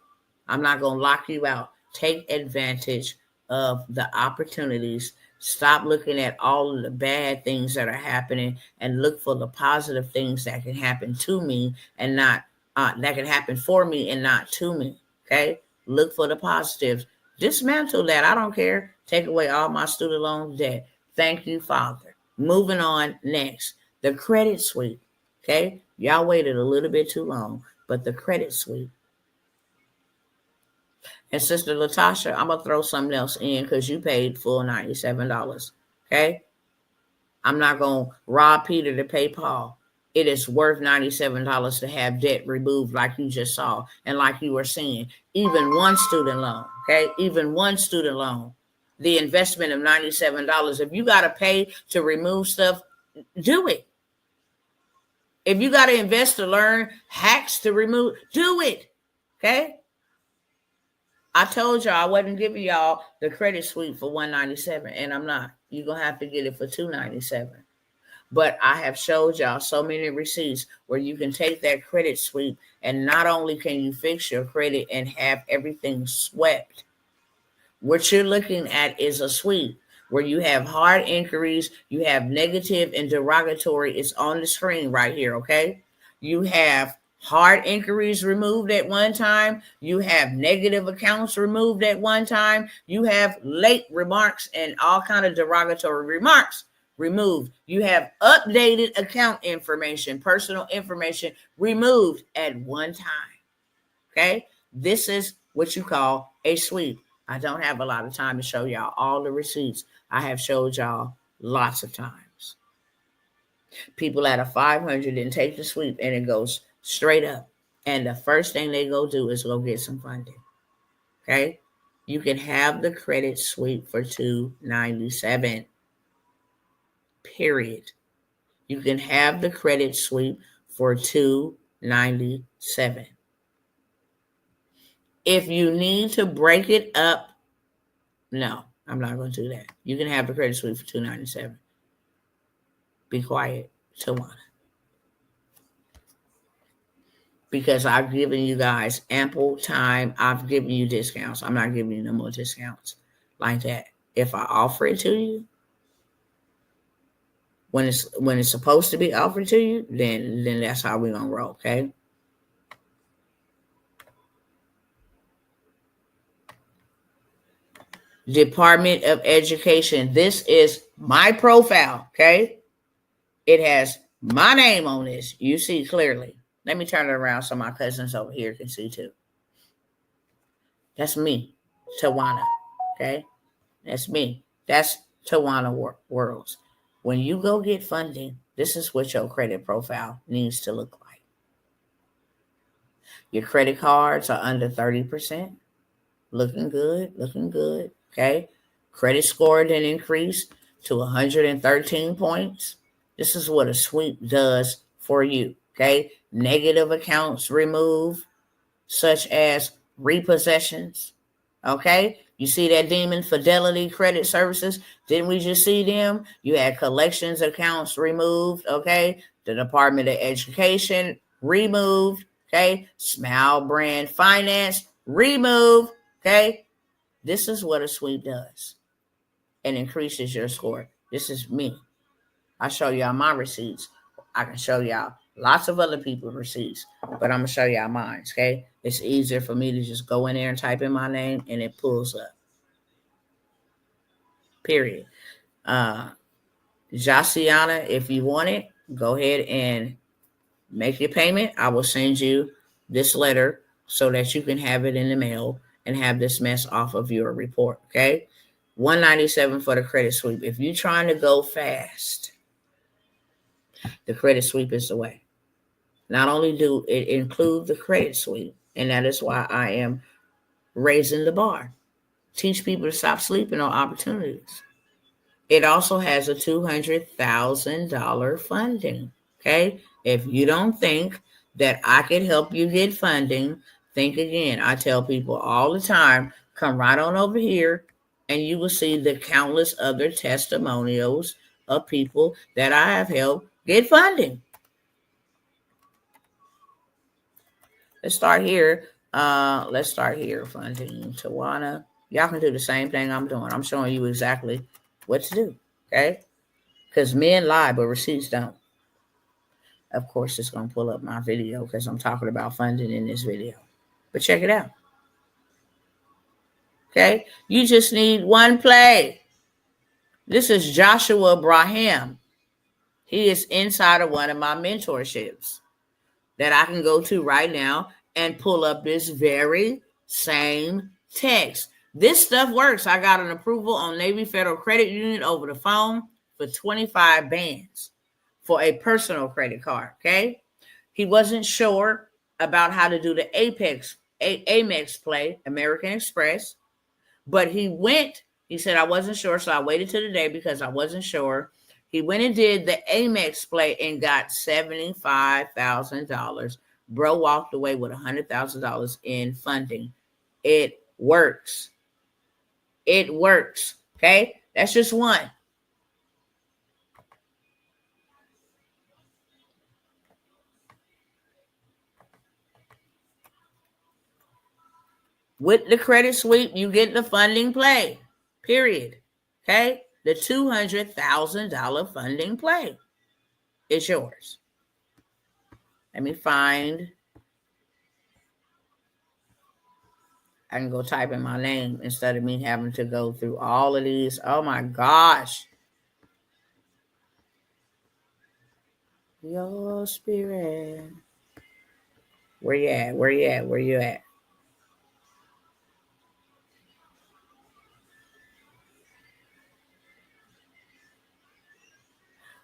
I'm not going to lock you out. Take advantage of the opportunities. Stop looking at all of the bad things that are happening and look for the positive things that can happen to me and not that can happen for me and not to me. Okay? Look for the positives. Dismantle that. I don't care. Take away all my student loan debt. Thank you, Father. Moving on next. The credit suite. Okay? Y'all waited a little bit too long, but the credit suite. And Sister Latasha, I'm going to throw something else in because you paid full $97. Okay? I'm not going to rob Peter to pay Paul. It is worth $97 to have debt removed like you just saw. And like you were seeing, even one student loan, okay? Even one student loan, the investment of $97. If you got to pay to remove stuff, do it. If you got to invest to learn hacks to remove, do it, okay? I told y'all I wasn't giving y'all the credit suite for $197, and I'm not. You're going to have to get it for $297. But I have showed y'all so many receipts where you can take that credit sweep and not only can you fix your credit and have everything swept. What you're looking at is a sweep. Where you have hard inquiries, you have negative and derogatory. It's on the screen right here, okay? You have hard inquiries removed at one time. You have negative accounts removed at one time. You have late remarks and all kind of derogatory remarks removed. You have updated account information, personal information removed at one time. Okay? This is what you call a sweep. I don't have a lot of time to show y'all all the receipts. I have showed y'all lots of times. People at a 500 and take the sweep and it goes straight up. And the first thing they go do is go get some funding. Okay? You can have the credit sweep for $297. Period. You can have the credit sweep for $297. If you need to break it up, no, I'm not going to do that. You can have the credit sweep for $297. Be quiet, Tawana. Because I've given you guys ample time. I've given you discounts. I'm not giving you no more discounts like that. If I offer it to you, when it's supposed to be offered to you, then that's how we're gonna roll, okay? Department of Education. This is my profile, okay? It has my name on this. You see clearly. Let me turn it around so my cousins over here can see too. That's me, Tawana, okay? That's me. That's Tawana Worlds. When you go get funding, this is what your credit profile needs to look like. Your credit cards are under 30%. Looking good, okay? Credit score then increased to 113 points. This is what a sweep does for you, okay? Negative accounts removed, such as repossessions, okay? You see that Demon Fidelity Credit Services? Didn't we just see them? You had collections accounts removed, okay? The Department of Education removed, okay? Smile Brand Finance removed, okay? This is what a sweep does. It increases your score. This is me. I show y'all my receipts. I can show y'all lots of other people's receipts, but I'm going to show y'all mine, okay? It's easier for me to just go in there and type in my name, and it pulls up. Period. Jasiana, if you want it, go ahead and make your payment. I will send you this letter so that you can have it in the mail and have this mess off of your report, okay? $197 for the credit sweep. If you're trying to go fast, the credit sweep is the way. Not only do it include the credit sweep, and that is why I am raising the bar. Teach people to stop sleeping on opportunities. It also has a $200,000 funding, okay? If you don't think that I can help you get funding, think again. I tell people all the time, come right on over here and you will see the countless other testimonials of people that I have helped get funding. Let's start here. Funding. Tawana. Y'all can do the same thing I'm doing. I'm showing you exactly what to do, okay? Because men lie, but receipts don't. Of course, it's going to pull up my video because I'm talking about funding in this video. But check it out. Okay? You just need one play. This is Joshua Braham. He is inside of one of my mentorships that I can go to right now and pull up this very same text. This stuff works. I got an approval on Navy Federal Credit Union over the phone for 25 bands for a personal credit card, okay? He wasn't sure about how to do the Amex play, American Express, but he said, I wasn't sure, so I waited till the day because I wasn't sure. He went and did the Amex play and got $75,000. Bro walked away with $100,000 in funding. It works. It works, okay? That's just one. With the credit sweep, you get the funding play, period, okay? the $200,000 funding play. It's yours. Let me find. I can go type in my name instead of me having to go through all of these. Oh my gosh. Your spirit. Where you at? Where you at? Where you at?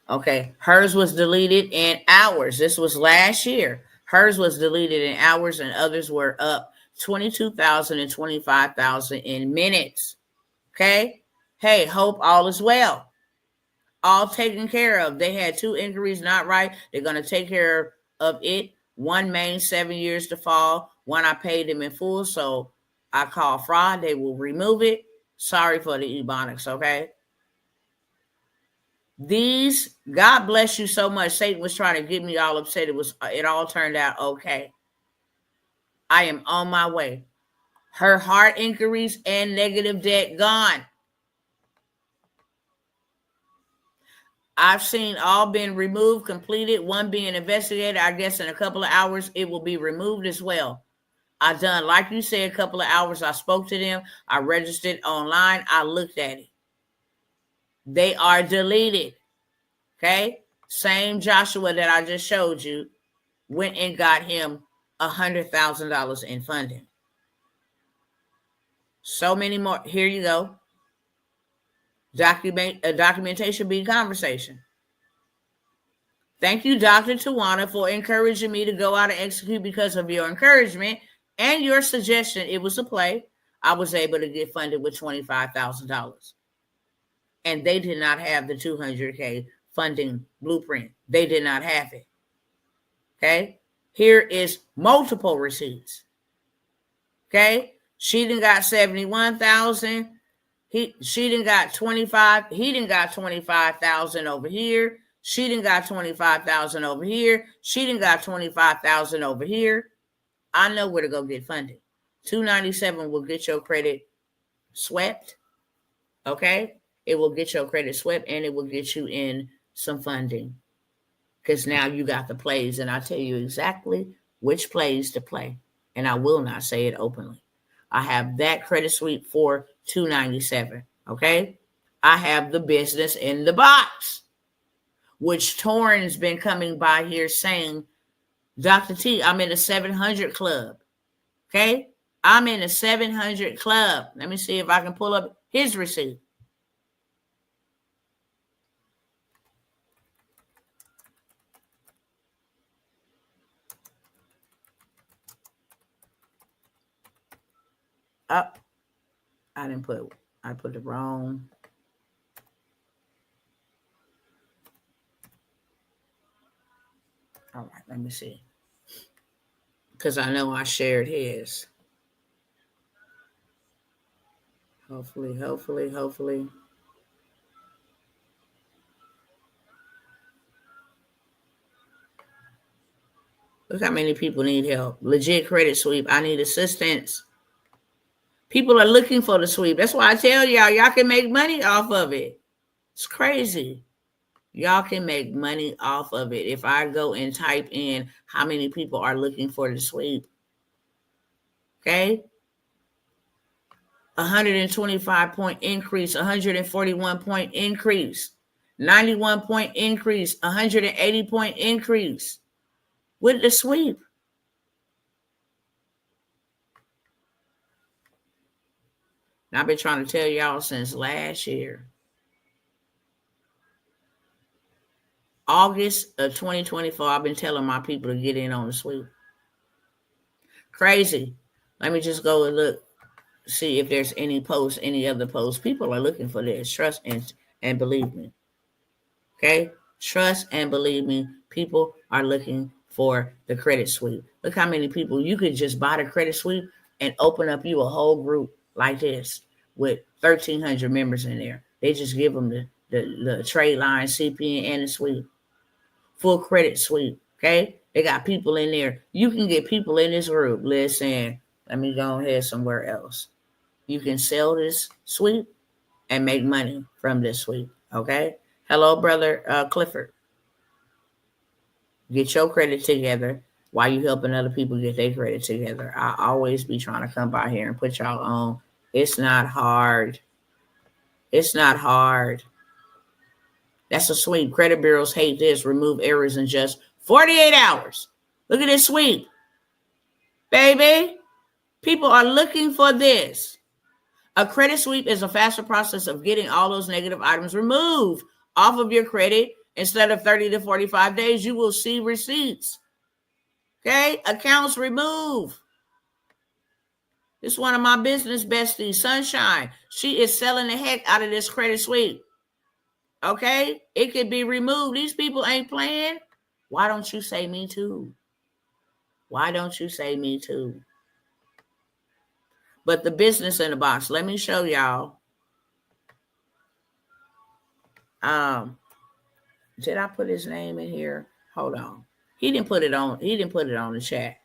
Okay, hers was deleted in hours. This was last year. Hers was deleted in hours, and others were up 22,000 and 25,000 in minutes. Okay. Hey, hope all is well. All taken care of. They had 2 inquiries not right. They're going to take care of it. One main 7 years to fall. One I paid them in full, so I call fraud. They will remove it. Sorry for the ebonics, okay? These, God bless you so much. Satan was trying to get me all upset. It all turned out okay. I am on my way. Her heart inquiries and negative debt gone. I've seen all been removed, completed, one being investigated. I guess in a couple of hours, it will be removed as well. I done, like you said, a couple of hours. I spoke to them. I registered online. I looked at it. They are deleted. Okay. Same Joshua that I just showed you went and got him $100,000 in funding. So many more. Here you go. Documentation be conversation. Thank you, Dr. Tawana, for encouraging me to go out and execute. Because of your encouragement and your suggestion, it was a play. I was able to get funded with $25,000. And they did not have the $200K funding blueprint. They did not have it. Okay. Here is multiple receipts. Okay. She done got 71,000. She done got 25. He done got 25,000 over here. She done got 25,000 over here. She done got 25,000 over here. I know where to go get funding. 297 will get your credit swept. Okay. It will get your credit swept, and it will get you in some funding. Because now you got the plays, and I tell you exactly which plays to play. And I will not say it openly. I have that credit sweep for $297. Okay. I have the business in the box, which Torrin's been coming by here saying, Dr. T, I'm in the 700 club. Okay. I'm in the 700 club. Let me see if I can pull up his receipt. Up. I put the wrong. All right, let me see. Because I know I shared his. Hopefully. Look how many people need help. Legit credit sweep. I need assistance. People are looking for the sweep. That's why I tell y'all can make money off of it. It's crazy. Y'all can make money off of it. If I go and type in how many people are looking for the sweep. Okay. 125 point increase, 141 point increase, 91 point increase, 180 point increase with the sweep. And I've been trying to tell y'all since last year. August of 2024, I've been telling my people to get in on the sweep. Crazy. Let me just go and look, see if there's any posts, any other posts. People are looking for this. Trust and believe me. Okay? Trust and believe me. People are looking for the credit sweep. Look how many people you could just buy the credit sweep and open up you a whole group like this with 1,300 members in there. They just give them the trade line, CPN, and the sweep. Full credit sweep. Okay? They got people in there. You can get people in this group. Listen, let me go ahead somewhere else. You can sell this sweep and make money from this sweep. Okay. Hello, brother Clifford. Get your credit together while you helping other people get their credit together. I always be trying to come by here and put y'all on. It's not hard. It's not hard. That's a sweep. Credit bureaus hate this. Remove errors in just 48 hours. Look at this sweep. Baby, people are looking for this. A credit sweep is a faster process of getting all those negative items removed off of your credit. Instead of 30 to 45 days, you will see receipts. Okay? Accounts removed. This is one of my business besties, Sunshine. She is selling the heck out of this credit sweep. Okay? It could be removed. These people ain't playing. Why don't you say me too? Why don't you say me too? But the business in the box, let me show y'all. Did I put his name in here? Hold on. He didn't put it on the chat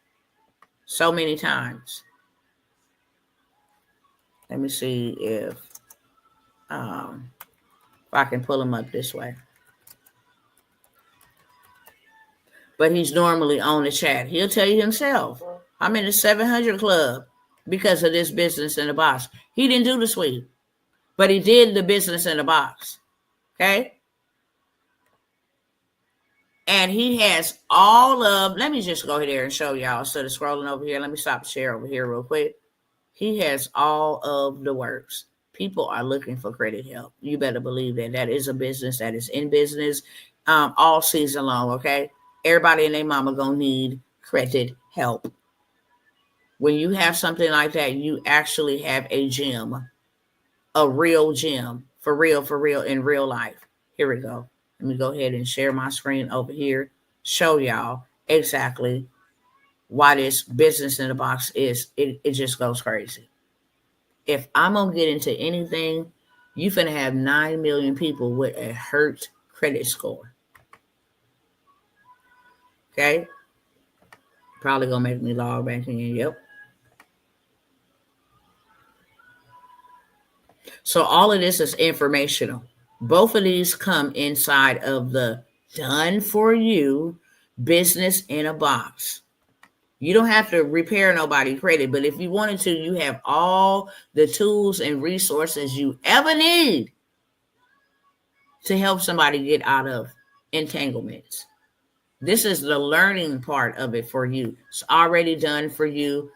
so many times. Let me see if I can pull him up this way. But he's normally on the chat. He'll tell you himself. I'm in the 700 club because of this business in the box. He didn't do the sweep, but he did the business in the box. Okay? And he has all of, let me just go there and show y'all instead of scrolling over here. Let me stop the share over here real quick. He has all of the works. People are looking for credit help. You better believe that. That is a business that is in business all season long, okay? Everybody and their mama gonna need credit help. When you have something like that, you actually have a gym, a real gym, for real, in real life. Here we go. Let me go ahead and share my screen over here, show y'all exactly why this business in the box is. It just goes crazy. If I'm going to get into anything, you finna have 9 million people with a hurt credit score. Okay? Probably going to make me log back in. Yep. So all of this is informational. Both of these come inside of the done for you business in a box. You don't have to repair nobody's credit, but if you wanted to, you have all the tools and resources you ever need to help somebody get out of entanglements. This is the learning part of it for you. It's already done for you.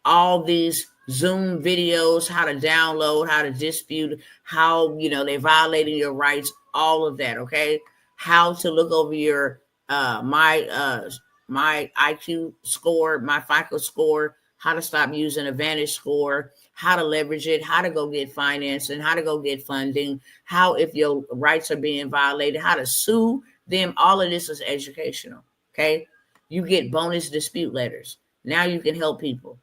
All these Zoom videos, how to download, how to dispute, how, they're violating your rights, all of that, okay? How to look over your my IQ score, my FICO score, how to stop using a Vantage score, how to leverage it, how to go get financing, how to go get funding, how if your rights are being violated, how to sue them. All of this is educational, okay? You get bonus dispute letters. Now you can help people.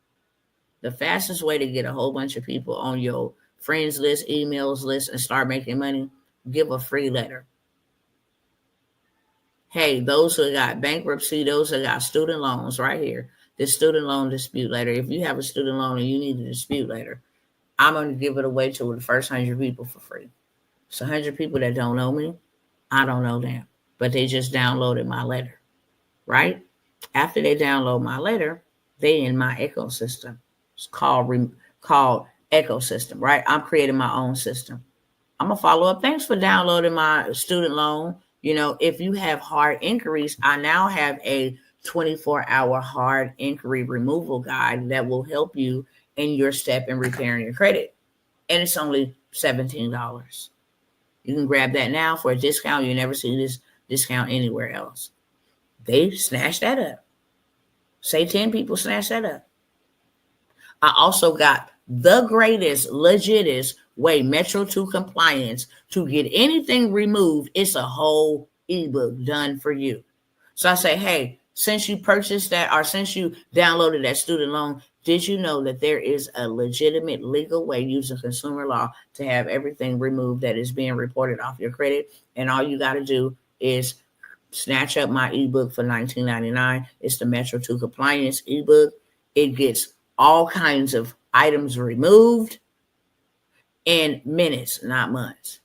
The fastest way to get a whole bunch of people on your friends list, emails list, and start making money, give a free letter. Hey, those who got bankruptcy, those who got student loans right here, this student loan dispute letter. If you have a student loan and you need a dispute letter, I'm going to give it away to the first 100 people for free. It's 100 people that don't know me. I don't know them, but they just downloaded my letter, right? After they download my letter, they in my ecosystem. It's called ecosystem, right? I'm creating my own system. I'm going to follow up. Thanks for downloading my student loan. If you have hard inquiries, I now have a 24-hour hard inquiry removal guide that will help you in your step in repairing your credit. And it's only $17. You can grab that now for a discount. You never see this discount anywhere else. They snatched that up. Say 10 people snatched that up. I also got the greatest, legitest way, Metro 2 compliance, to get anything removed. It's a whole ebook done for you. So I say, hey, since you purchased that or since you downloaded that student loan, did you know that there is a legitimate legal way using consumer law to have everything removed that is being reported off your credit? And all you got to do is snatch up my ebook for $19.99. It's the Metro 2 compliance ebook. It gets all kinds of items removed in minutes, not months.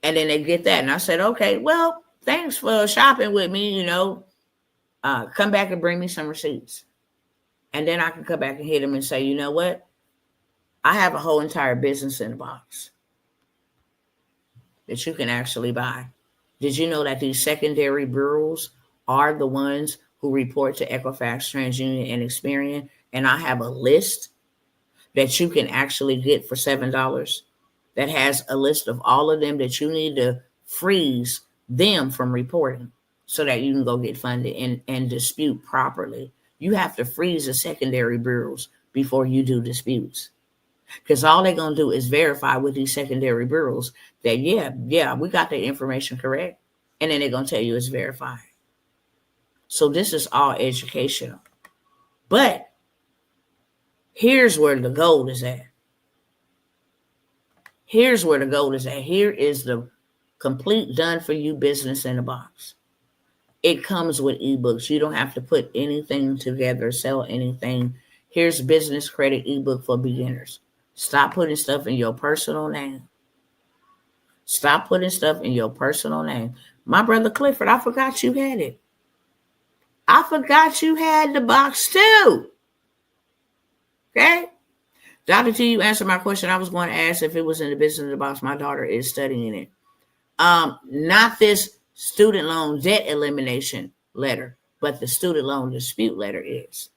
And then they get that. And I said, okay, well, thanks for shopping with me, come back and bring me some receipts. And then I can come back and hit them and say, you know what? I have a whole entire business in a box that you can actually buy. Did you know that these secondary bureaus are the ones who report to Equifax, TransUnion, and Experian? And I have a list that you can actually get for $7 that has a list of all of them that you need to freeze them from reporting so that you can go get funded and dispute properly. You have to freeze the secondary bureaus before you do disputes. Because all they're going to do is verify with these secondary bureaus that, yeah, we got the information correct. And then they're going to tell you it's verified. So this is all educational. But here's where the gold is at. Here's where the gold is at. Here is the complete done-for-you business in a box. It comes with ebooks. You don't have to put anything together, sell anything. Here's business credit ebook for beginners. Stop putting stuff in your personal name. Stop putting stuff in your personal name. My brother Clifford, I forgot you had it. I forgot you had the box too. Okay? Dr. T, you answered my question. I was going to ask if it was in the business of the box. My daughter is studying it. Not this student loan debt elimination letter, but the student loan dispute letter is.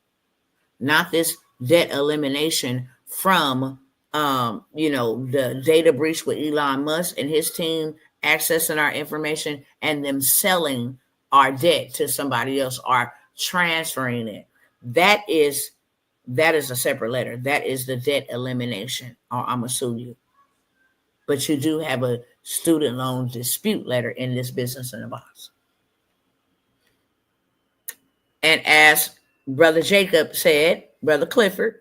Not this debt elimination from the data breach with Elon Musk and his team accessing our information and them selling our debt to somebody else or transferring it. That is a separate letter. That is the debt elimination, or I'm going to sue you. But you do have a student loan dispute letter in this business in the box. And as Brother Jacob said, Brother Clifford,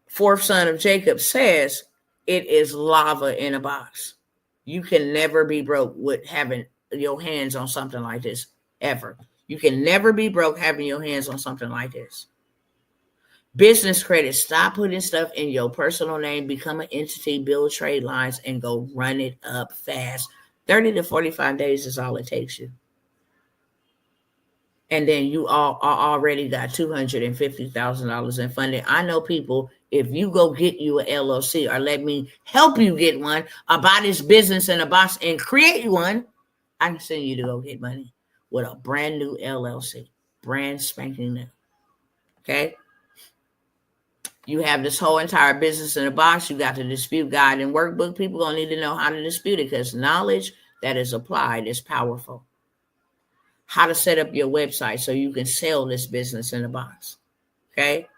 fourth son of Jacob, says, it is lava in a box. You can never be broke with having your hands on something like this, ever. You can never be broke having your hands on something like this. Business credit, stop putting stuff in your personal name, become an entity, build trade lines, and go run it up fast. 30 to 45 days is all it takes you. And then you already got $250,000 in funding. I know people, if you go get you an LLC or let me help you get one, or buy this business in a box and create one, I can send you to go get money with a brand new LLC, brand spanking new. Okay? You have this whole entire business in a box. You got the dispute guide and workbook. People going to need to know how to dispute it because knowledge that is applied is powerful. How to set up your website so you can sell this business in a box. Okay?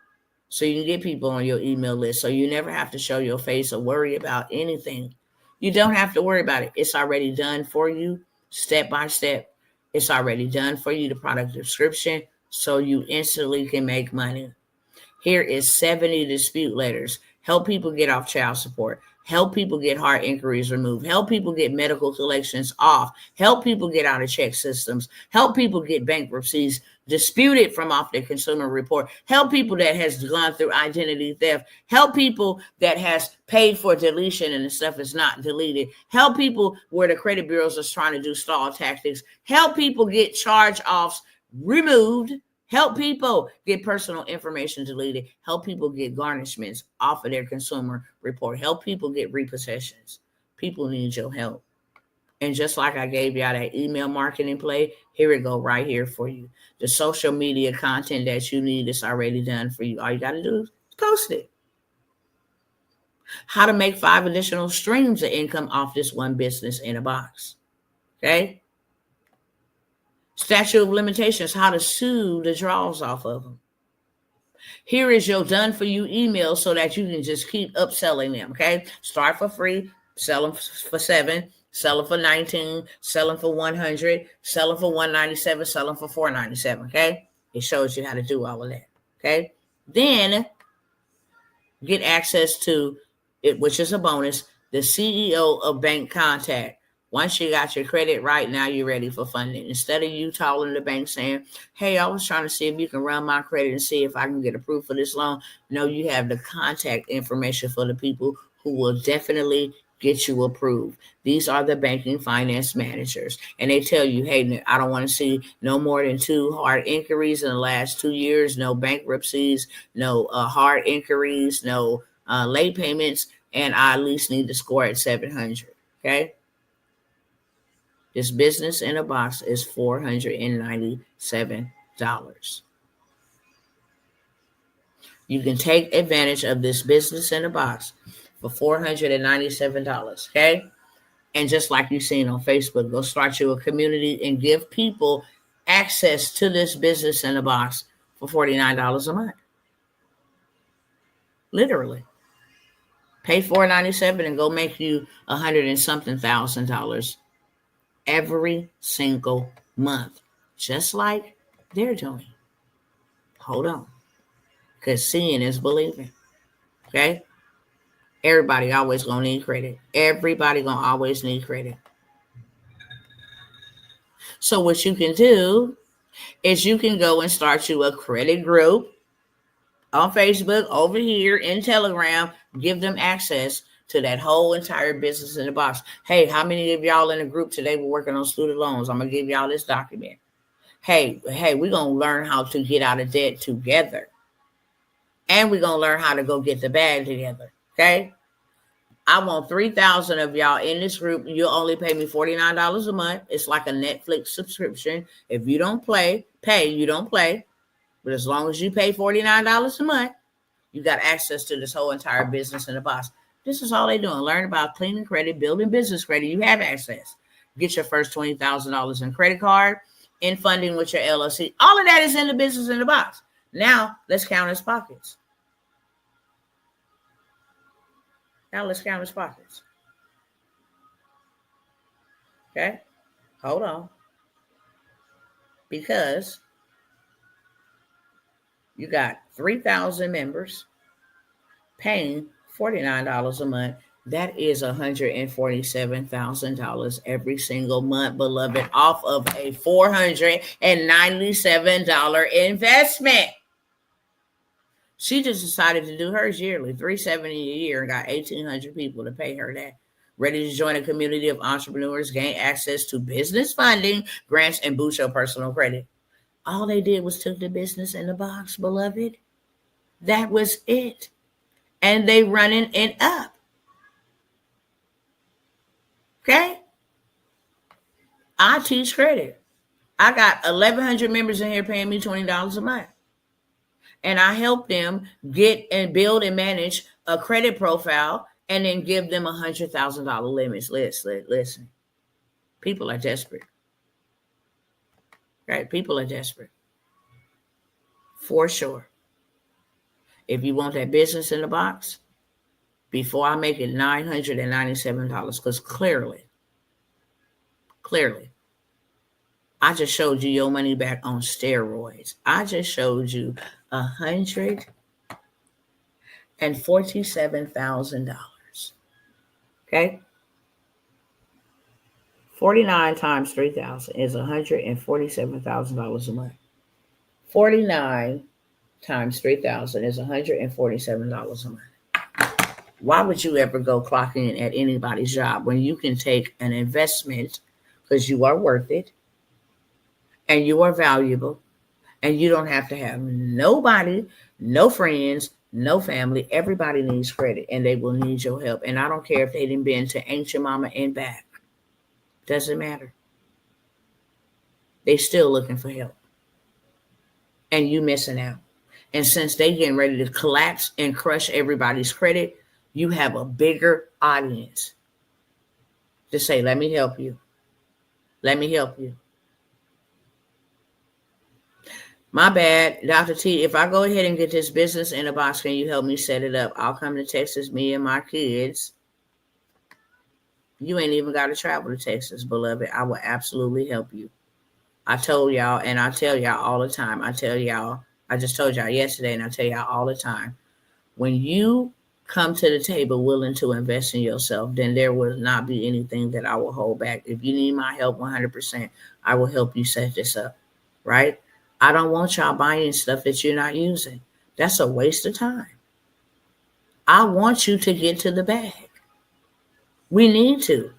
So you can get people on your email list so you never have to show your face or worry about anything. You don't have to worry about it. It's already done for you step by step. It's already done for you, the product description, so you instantly can make money. Here is 70 dispute letters. Help people get off child support. Help people get hard inquiries removed. Help people get medical collections off. Help people get out of check systems. Help people get bankruptcies disputed from off their consumer report. Help people that has gone through identity theft. Help people that has paid for deletion and the stuff is not deleted. Help people where the credit bureaus are trying to do stall tactics. Help people get charge-offs removed. Help people get personal information deleted. Help people get garnishments off of their consumer report. Help people get repossessions. People need your help. And just like I gave y'all that email marketing play, here it go right here for you. The social media content that you need is already done for you. All you got to do is post it. How to make 5 additional streams of income off this one business in a box. Okay? Statute of limitations, how to sue the draws off of them. Here is your done for you email so that you can just keep upselling them, okay? Start for free, sell them for $7, sell them for $19, sell them for $100, sell them for $197, sell them for $497, okay? It shows you how to do all of that, okay? Then get access to it, which is a bonus, the CEO of Bank Contact. Once you got your credit right, now you're ready for funding. Instead of you calling the bank saying, hey, I was trying to see if you can run my credit and see if I can get approved for this loan. No, you have the contact information for the people who will definitely get you approved. These are the banking finance managers. And they tell you, hey, I don't want to see no more than 2 hard inquiries in the last 2 years, no bankruptcies, no hard inquiries, no late payments, and I at least need to score at 700. Okay? This business in a box is $497. You can take advantage of this business in a box for $497. Okay? And just like you've seen on Facebook, go start you a community and give people access to this business in a box for $49 a month. Literally. Pay $497 and go make you $100 and something thousand every single month, just like they're doing. Hold on, because seeing is believing. Okay? Everybody always gonna need credit. Everybody gonna always need credit. So what you can do is you can go and start you a credit group on Facebook, over here in Telegram. Give them access to that whole entire business in the box. Hey, how many of y'all in the group today were working on student loans? I'm gonna give y'all this document. Hey, we're gonna learn how to get out of debt together. And we're gonna learn how to go get the bag together. Okay? I want 3,000 of y'all in this group. You'll only pay me $49 a month. It's like a Netflix subscription. If you don't pay, you don't play. But as long as you pay $49 a month, you got access to this whole entire business in the box. This is all they're doing. Learn about cleaning credit, building business credit. You have access. Get your first $20,000 in credit card, in funding with your LLC. All of that is in the business in the box. Now, let's count his pockets. Okay? Hold on. Because you got 3,000 members paying $49 a month. That is $147,000 every single month, beloved, off of a $497 investment. She just decided to do hers yearly, $370 a year, and got 1,800 people to pay her that. Ready to join a community of entrepreneurs, gain access to business funding, grants, and boost your personal credit. All they did was took the business in the box, beloved. That was it. And they running it up. Okay? I teach credit. I got 1,100 members in here paying me $20 a month. And I help them get and build and manage a credit profile and then give them $100,000 limits. Listen. People are desperate. Right? People are desperate. For sure. If you want that business in the box, before I make it $997, because clearly, I just showed you your money back on steroids. I just showed you $147,000. Okay? 49 times 3,000 is $147,000 a month. 49 times 3,000 is $147 a month. Why would you ever go clock in at anybody's job when you can take an investment because you are worth it and you are valuable and you don't have to have nobody, no friends, no family. Everybody needs credit and they will need your help. And I don't care if they didn't been to ancient mama and back. Doesn't matter. They still looking for help. And you missing out. And since they getting ready to collapse and crush everybody's credit, you have a bigger audience to say, let me help you. Let me help you. My bad, Dr. T, if I go ahead and get this business in a box, can you help me set it up? I'll come to Texas, me and my kids. You ain't even got to travel to Texas, beloved. I will absolutely help you. I told y'all, and I tell y'all all the time. I just told y'all yesterday, and I tell y'all all the time. When you come to the table willing to invest in yourself, then there will not be anything that I will hold back. If you need my help 100%, I will help you set this up, right? I don't want y'all buying stuff that you're not using. That's a waste of time. I want you to get to the bag. We need to,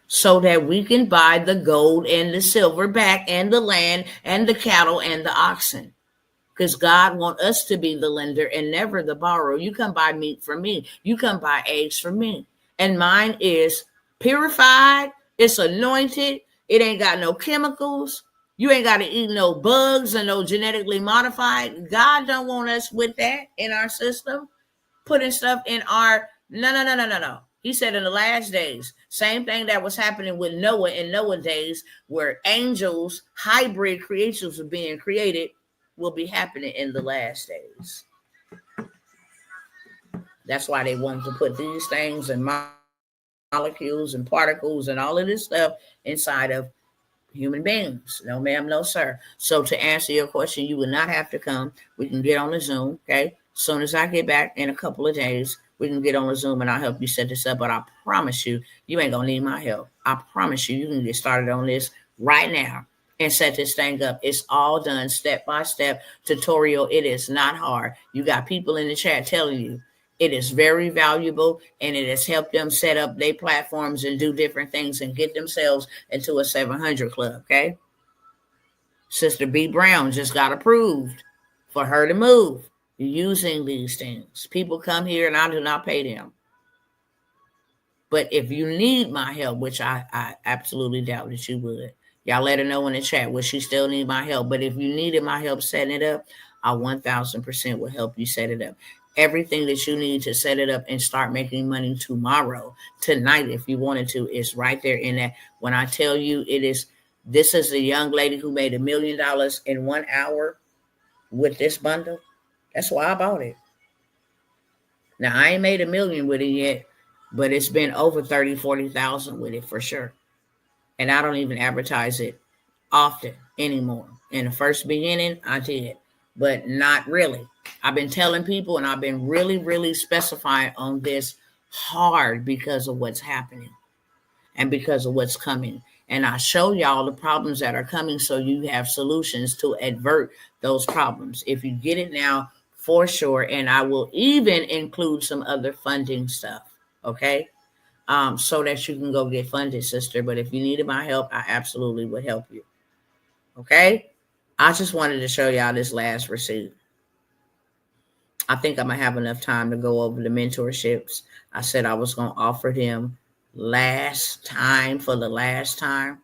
so that we can buy the gold and the silver back and the land and the cattle and the oxen. Because God wants us to be the lender and never the borrower. You come buy meat from me. You come buy eggs from me. And mine is purified. It's anointed. It ain't got no chemicals. You ain't got to eat no bugs and no genetically modified. God don't want us with that in our system. Putting stuff in our, no. He said in the last days, same thing that was happening with Noah in Noah days, where angels, hybrid creatures were being created, will be happening in the last days. That's why they wanted to put these things and molecules and particles and all of this stuff inside of human beings. No, ma'am, no, sir. So to answer your question, you will not have to come. We can get on the Zoom, okay? As soon as I get back in a couple of days, we can get on the Zoom and I'll help you set this up. But I promise you, you ain't going to need my help. I promise you, you can get started on this right now and set this thing up. It's all done step-by-step tutorial. It is not hard. You got people in the chat telling you it is very valuable, and it has helped them set up their platforms and do different things and get themselves into a 700 club, okay? Sister B. Brown just got approved for her to move using these things. People come here and I do not pay them. But if you need my help, which I absolutely doubt that you would, y'all let her know in the chat, will she still need my help? But if you needed my help setting it up, I 1000% will help you set it up. Everything that you need to set it up and start making money tomorrow, tonight, if you wanted to, is right there in that. When I tell you this is a young lady who made $1 million in 1 hour with this bundle. That's why I bought it. Now, I ain't made $1 million with it yet, but it's been over 30, 40,000 with it for sure. And I don't even advertise it often anymore. In the first beginning, I did, but not really. I've been telling people, and I've been really, really specifying on this hard because of what's happening and because of what's coming. And I show y'all the problems that are coming so you have solutions to avert those problems. If you get it now, for sure. And I will even include some other funding stuff, okay? So that you can go get funded, sister. But if you needed my help, I absolutely would help you, okay? I just wanted to show y'all this last receipt. I think I'm going to have enough time to go over the mentorships. I said I was going to offer them last time for the last time.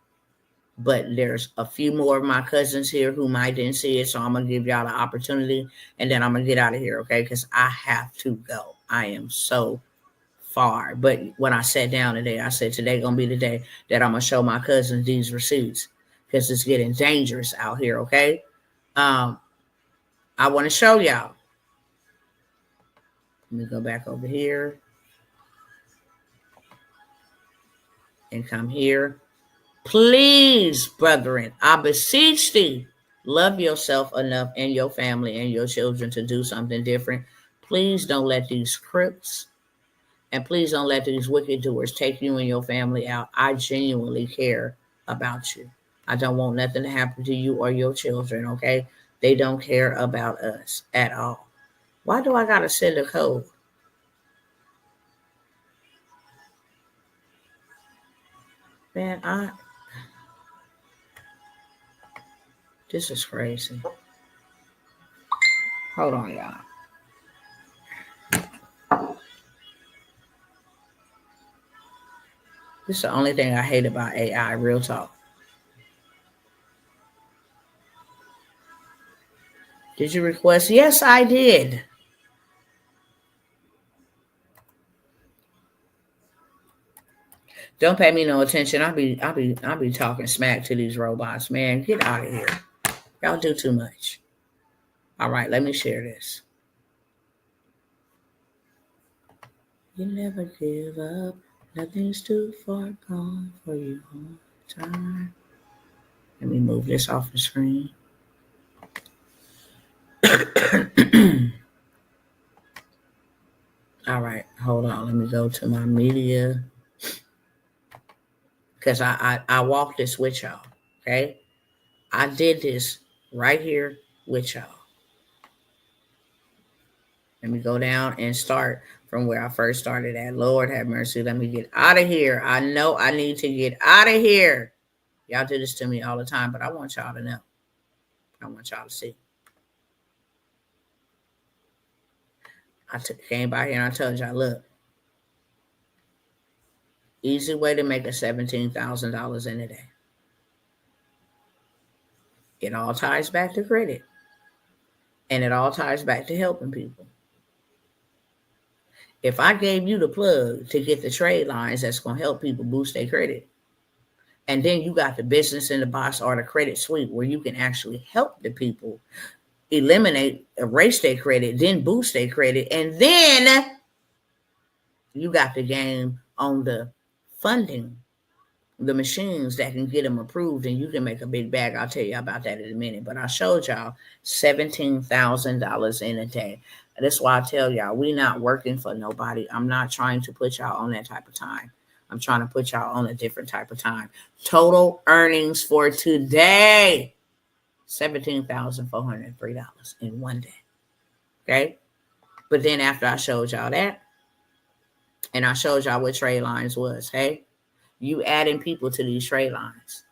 But there's a few more of my cousins here who might didn't see it. So I'm going to give y'all the opportunity. And then I'm going to get out of here, okay? Because I have to go. I am so far. But when I sat down today, I said today going to be the day that I'm going to show my cousins these receipts. Because it's getting dangerous out here, okay? I want to show y'all. Let me go back over here. And come here. Please, brethren, I beseech thee, love yourself enough and your family and your children to do something different. Please don't let these crooks and please don't let these wicked doers take you and your family out. I genuinely care about you. I don't want nothing to happen to you or your children, okay? They don't care about us at all. Why do I got to send a code? Man, this is crazy. Hold on, y'all. This is the only thing I hate about AI, real talk. Did you request? Yes, I did. Don't pay me no attention. I'll be talking smack to these robots, man. Get out of here. Y'all do too much. All right, let me share this. You never give up. Nothing's too far gone for you all the time. Let me move this off the screen. All right. Hold on, let me go to my media. Because I walked this with y'all. Okay. I did this right here with y'all. Let me go down and start from where I first started at. Lord have mercy. Let me get out of here. I know I need to get out of here. Y'all do this to me all the time, but I want y'all to know. I want y'all to see. I came by here and I told y'all, look, easy way to make a $17,000 in a day. It all ties back to credit. And it all ties back to helping people. If I gave you the plug to get the trade lines that's going to help people boost their credit, and then you got the business in the box or the credit suite where you can actually help the people erase their credit, then boost their credit, and then you got the game on the funding, the machines that can get them approved, and you can make a big bag. I'll tell you about that in a minute. But I showed y'all $17,000 in a day. That's why I tell y'all, we not working for nobody. I'm not trying to put y'all on that type of time. I'm trying to put y'all on a different type of time. Total earnings for today, $17,403 in one day. Okay? But then after I showed y'all that, and I showed y'all what trade lines was, hey? You adding people to these trade lines.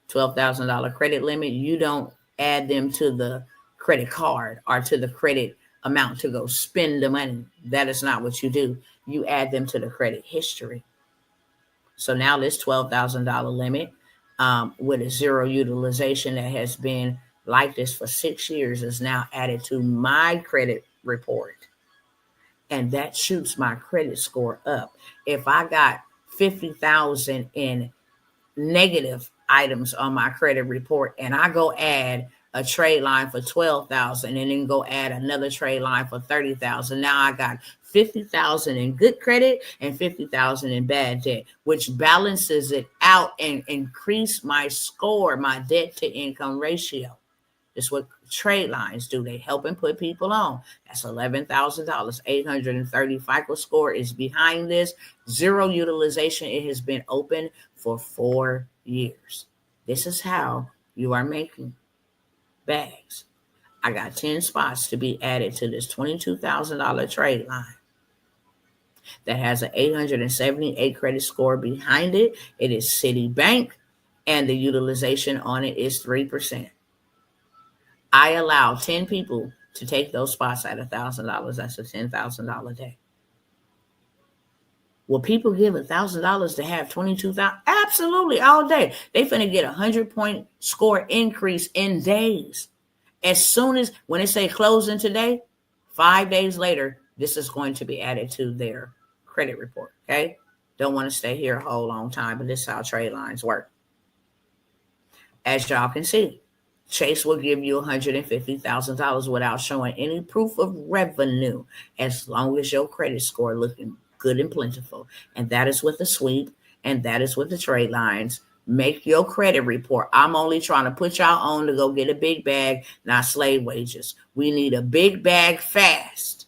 $12,000 credit limit, you don't add them to the credit card or to the credit amount to go spend the money. That is not what you do. You add them to the credit history. So now this $12,000 limit with a zero utilization that has been like this for 6 years is now added to my credit report. And that shoots my credit score up. If I got 50,000 in negative items on my credit report and I go add a trade line for 12,000 and then go add another trade line for 30,000. Now I got 50,000 in good credit and 50,000 in bad debt, which balances it out and increase my score, my debt to income ratio. That's what trade lines do. They help and put people on. That's $11,000. 830 FICO score is behind this. Zero utilization. It has been open for 4 years. This is how you are making bags. I got 10 spots to be added to this $22,000 trade line that has an 878 credit score behind it. It is Citibank, and the utilization on it is 3%. I allow 10 people to take those spots at $1,000. That's a $10,000 day. Will people give $1,000 to have 22,000? Absolutely, all day. They finna get a 100-point score increase in days. As soon as, when they say closing today, 5 days later, this is going to be added to their credit report, okay? Don't want to stay here a whole long time, but this is how trade lines work. As y'all can see, Chase will give you $150,000 without showing any proof of revenue, as long as your credit score looking good and plentiful. And that is with the sweep, and that is with the trade lines. Make your credit report. I'm only trying to put y'all on to go get a big bag, not slave wages. We need a big bag fast.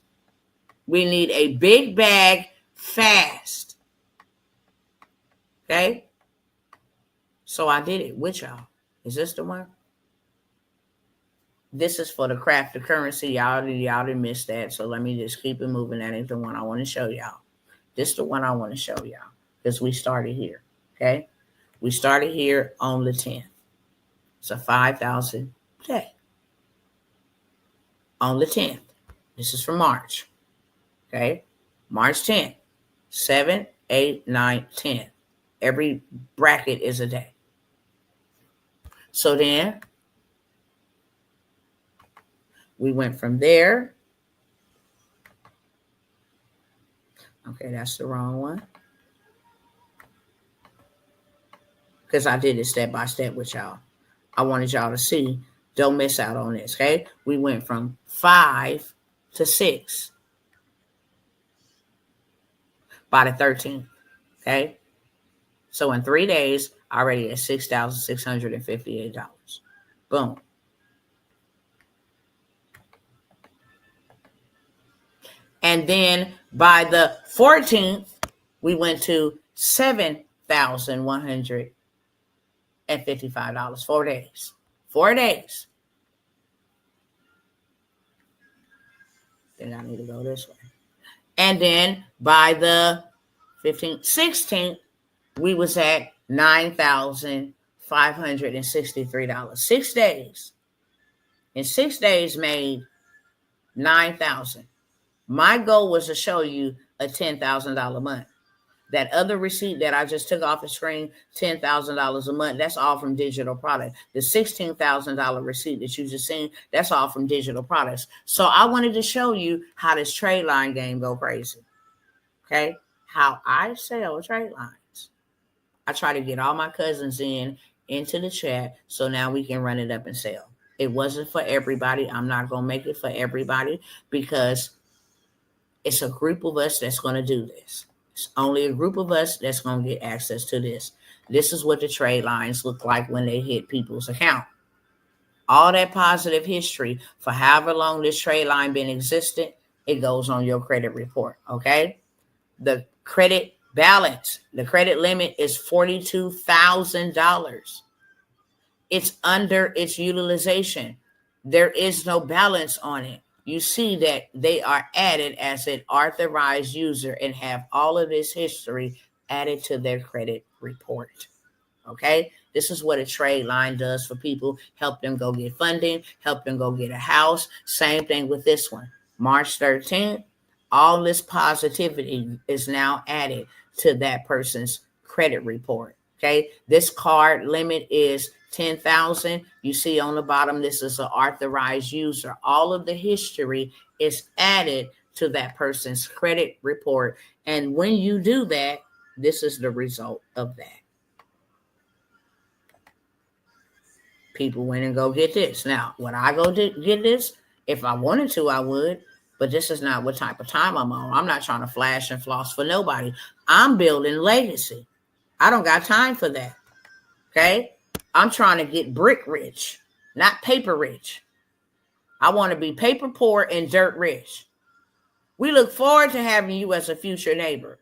We need a big bag fast. Okay? So I did it with y'all. Is this the one? This is for the craft of currency. Y'all didn't miss that. So let me just keep it moving. That ain't the one I want to show y'all. This is the one I want to show y'all because we started here. Okay? We started here on the 10th. It's a 5,000 day. On the 10th. This is for March. Okay? March 10th. 7, 8, 9, 10. Every bracket is a day. So then we went from there. Okay, that's the wrong one. Because I did it step by step with y'all. I wanted y'all to see. Don't miss out on this, okay? We went from 5 to 6 by the 13th, okay? So in 3 days, already at $6,658. Boom. And then by the 14th, we went to $7,155. 4 days. 4 days. Then I need to go this way. And then by the 15th, 16th, we was at $9,563. 6 days. In 6 days made $9,000. My goal was to show you a $10,000 month. That other receipt that I just took off the screen, $10,000 a month, that's all from digital product. The $16,000 receipt that you just seen, that's all from digital products. So I wanted to show you how this trade line game go crazy. Okay? How I sell trade lines. I try to get all my cousins into the chat so now we can run it up and sell. It wasn't for everybody. I'm not going to make it for everybody because it's a group of us that's going to do this. It's only a group of us that's going to get access to this. This is what the trade lines look like when they hit people's account. All that positive history for however long this trade line been existent, it goes on your credit report, okay? The credit balance, the credit limit is $42,000. It's under its utilization. There is no balance on it. You see that they are added as an authorized user and have all of this history added to their credit report. Okay? This is what a trade line does for people. Help them go get funding, help them go get a house. Same thing with this one. March 13th, all this positivity is now added to that person's credit report. Okay? This card limit is $10,000. You see on the bottom, this is an authorized user. All of the history is added to that person's credit report. And when you do that, this is the result of that. People went and go get this. Now, would I go get this? If I wanted to, I would. But this is not what type of time I'm on. I'm not trying to flash and floss for nobody. I'm building legacy. I don't got time for that. Okay? I'm trying to get brick rich, not paper rich. I want to be paper poor and dirt rich. We look forward to having you as a future neighbor.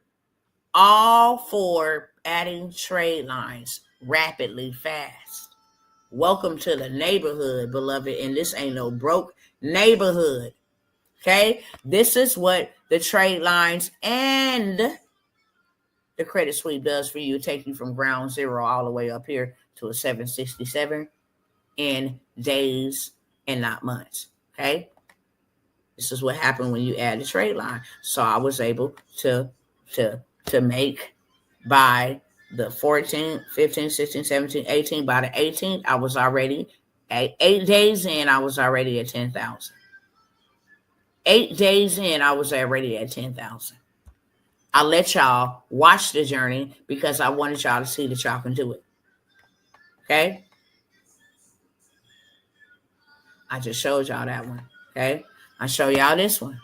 All for adding trade lines rapidly, fast. Welcome to the neighborhood, beloved. And this ain't no broke neighborhood. Okay? This is what the trade lines and the credit sweep does for you. Take you from ground zero all the way up here to a 767 in days and not months. Okay? This is what happened when you add the trade line. So I was able to make by the 14th, 15th, 16th, 17th, 18th. By the 18th, I was already at 8 days in, I was already at 10,000. 8 days in, I was already at 10,000. I let y'all watch the journey because I wanted y'all to see that y'all can do it. Okay? I just showed y'all that one. Okay? I show y'all this one.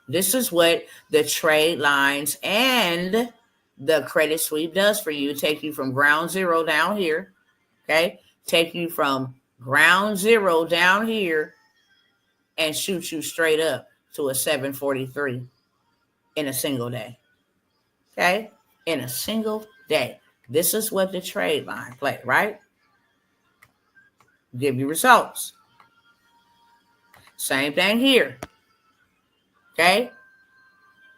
This is what the trade lines and the credit sweep does for you. Take you from ground zero down here. Okay? Take you from ground zero down here and shoot you straight up to a 743 in a single day. Okay? In a single day. This is what the trade line play, right? Give you results. Same thing here. Okay?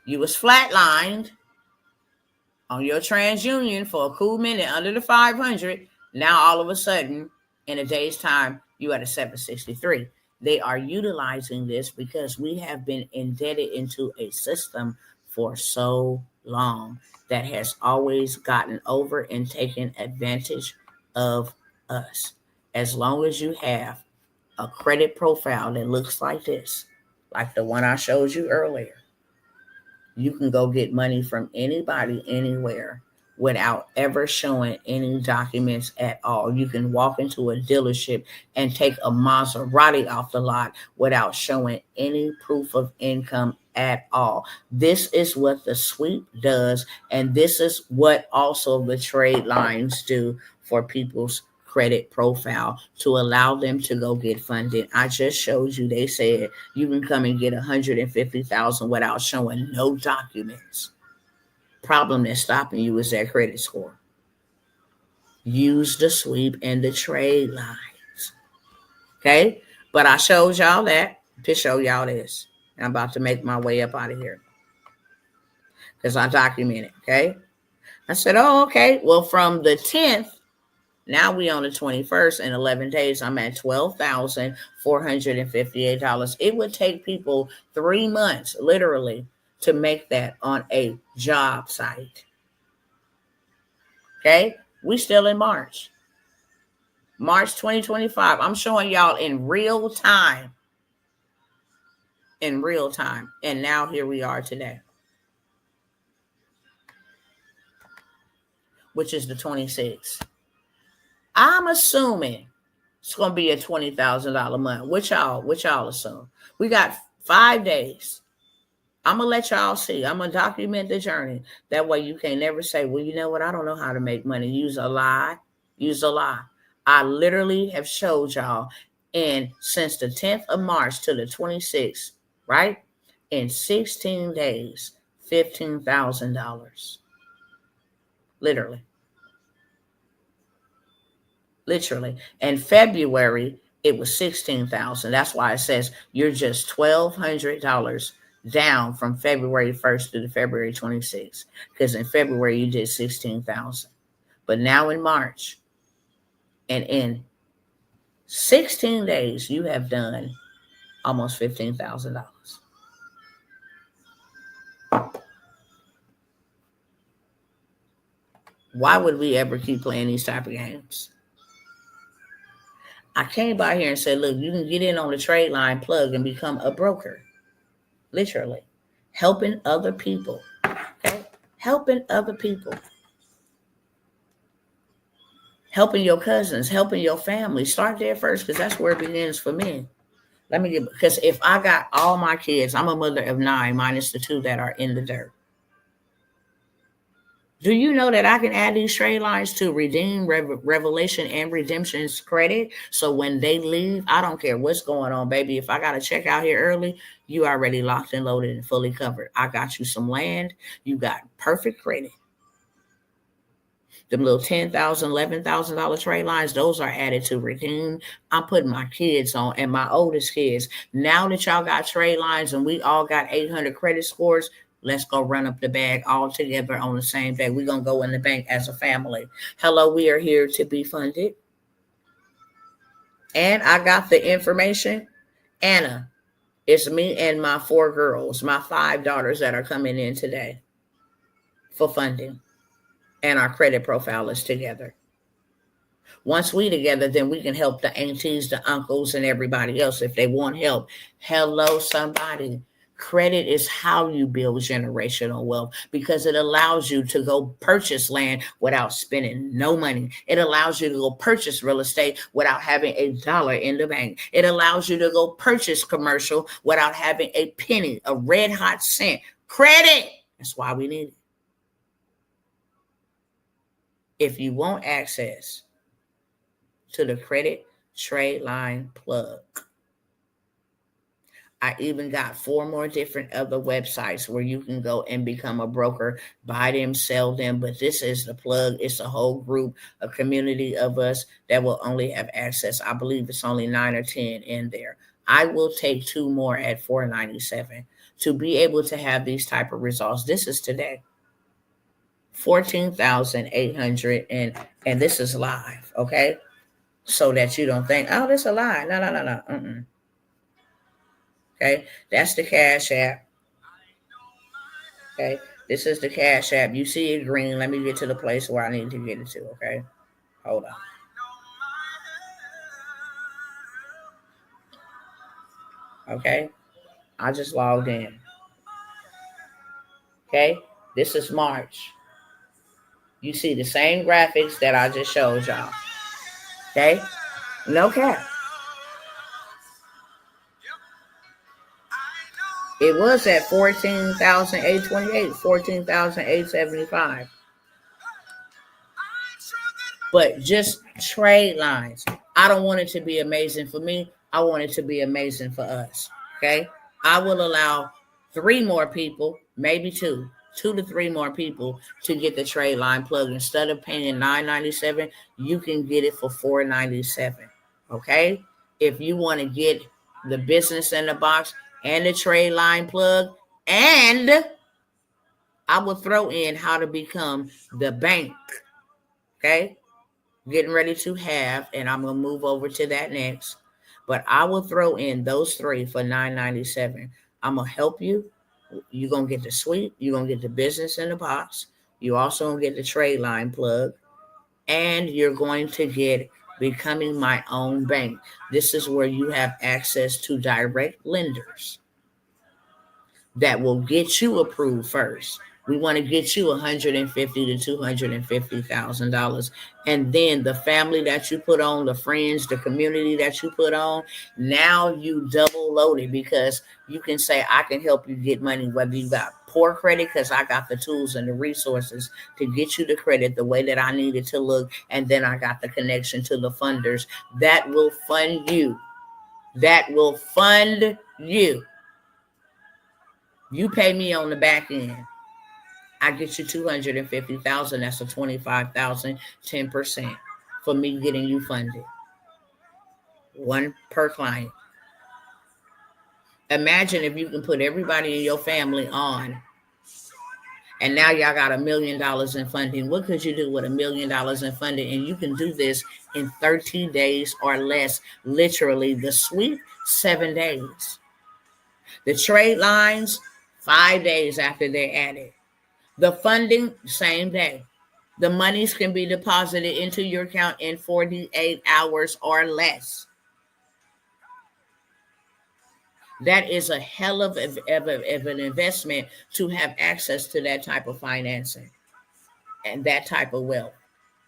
You was flatlined on your TransUnion for a cool minute under the 500. Now all of a sudden, in a day's time, you at a 763. They are utilizing this because we have been indebted into a system for so long that has always gotten over and taken advantage of us. As long as you have a credit profile that looks like this, like the one I showed you earlier, you can go get money from anybody, anywhere, without ever showing any documents at all. You can walk into a dealership and take a Maserati off the lot without showing any proof of income at all. This is what the sweep does, and this is what also the trade lines do for people's credit profile to allow them to go get funded. I just showed you, they said you can come and get $150,000 without showing no documents. Problem that's stopping you is that credit score. Use the sweep and the trade lines. Okay? But I showed y'all that to show y'all this. I'm about to make my way up out of here because I documented. Okay? I said, oh, okay. Well, from the 10th, now we on the 21st, in 11 days, I'm at $12,458. It would take people 3 months, literally, to make that on a job site. Okay? We still in March. March 2025. I'm showing y'all in real time. In real time. And now here we are today, which is the 26th. I'm assuming it's going to be a $20,000 month. What y'all assume? We got 5 days. I'm going to let y'all see. I'm going to document the journey. That way you can't never say, well, you know what? I don't know how to make money. Use a lie. Use a lie. I literally have showed y'all since the 10th of March to the 26th, right? In 16 days, $15,000. Literally. In February, it was $16,000. That's why it says you're just $1,200 down from February 1st to the February 26th. Because in February, you did $16,000. But now in March, and in 16 days, you have done almost $15,000. Why would we ever keep playing these type of games? I came by here and said, look, you can get in on the trade line plug and become a broker. Literally. Helping other people. Okay? Helping other people. Helping your cousins. Helping your family. Start there first because that's where it begins for me. Because if I got all my kids, I'm a mother of 9 minus the 2 that are in the dirt. Do you know that I can add these trade lines to redeem, revelation, and redemption's credit? So when they leave, I don't care what's going on, baby. If I got to check out here early, you already locked and loaded and fully covered. I got you some land. You got perfect credit. Them little $10,000, $11,000 trade lines, those are added to redeem. I'm putting my kids on and my oldest kids. Now that y'all got trade lines and we all got 800 credit scores, let's go run up the bag all together on the same day. We're going to go in the bank as a family. Hello, we are here to be funded. And I got the information. Anna, it's me and my 4 girls, my 5 daughters that are coming in today for funding. And our credit profile is together. Once we together, then we can help the aunties, the uncles, and everybody else if they want help. Hello, somebody. Credit is how you build generational wealth because it allows you to go purchase land without spending no money. It allows you to go purchase real estate without having $1 in the bank. It allows you to go purchase commercial without having a penny, a red hot cent. Credit. That's why we need it. If you want access to the credit trade line plug, I even got 4 more different other websites where you can go and become a broker, buy them, sell them. But this is the plug. It's a whole group, a community of us that will only have access. I believe it's only 9 or 10 in there. I will take 2 more at $497 to be able to have these type of results. This is today. 14,800 and this is live, okay? So that you don't think, oh, this is a lie. No. Okay, that's the Cash App. Okay, this is the Cash App. You see it green. Let me get to the place where I need to get it to, okay? Hold on. Okay, I just logged in. Okay, this is March. You see the same graphics that I just showed y'all. Okay, no cap. It was at 14,828, 14,875. But just trade lines. I don't want it to be amazing for me. I want it to be amazing for us. Okay. I will allow 3 more people, maybe 2 to 3 more people to get the trade line plug. Instead of paying $9.97, you can get it for $4.97. Okay. If you want to get the business in the box and the trade line plug, and I will throw in how to become the bank. Okay. Getting ready to have, and I'm going to move over to that next. But I will throw in those 3 for $9.97. I'm going to help you. You're going to get the suite. You're going to get the business in the box. You also going to get the trade line plug. And you're going to get becoming my own bank. This is where you have access to direct lenders that will get you approved first. We want to get you $150,000 to $250,000, and then the family that you put on, the friends, the community that you put on. Now you double loaded, because you can say, I can help you get money, whether you got poor credit, because I got the tools and the resources to get you the credit the way that I need it to look, and then I got the connection to the funders that will fund you. That will fund you. You pay me on the back end. I get you $250,000. That's a $25,000, 10% for me getting you funded. 1 per client. Imagine if you can put everybody in your family on, and now y'all got $1 million in funding. What could you do with $1 million in funding? And you can do this in 30 days or less. Literally, the suite, 7 days. The trade lines, 5 days after they're added. The funding, same day. The monies can be deposited into your account in 48 hours or less. That is a hell of an investment to have access to that type of financing and that type of wealth.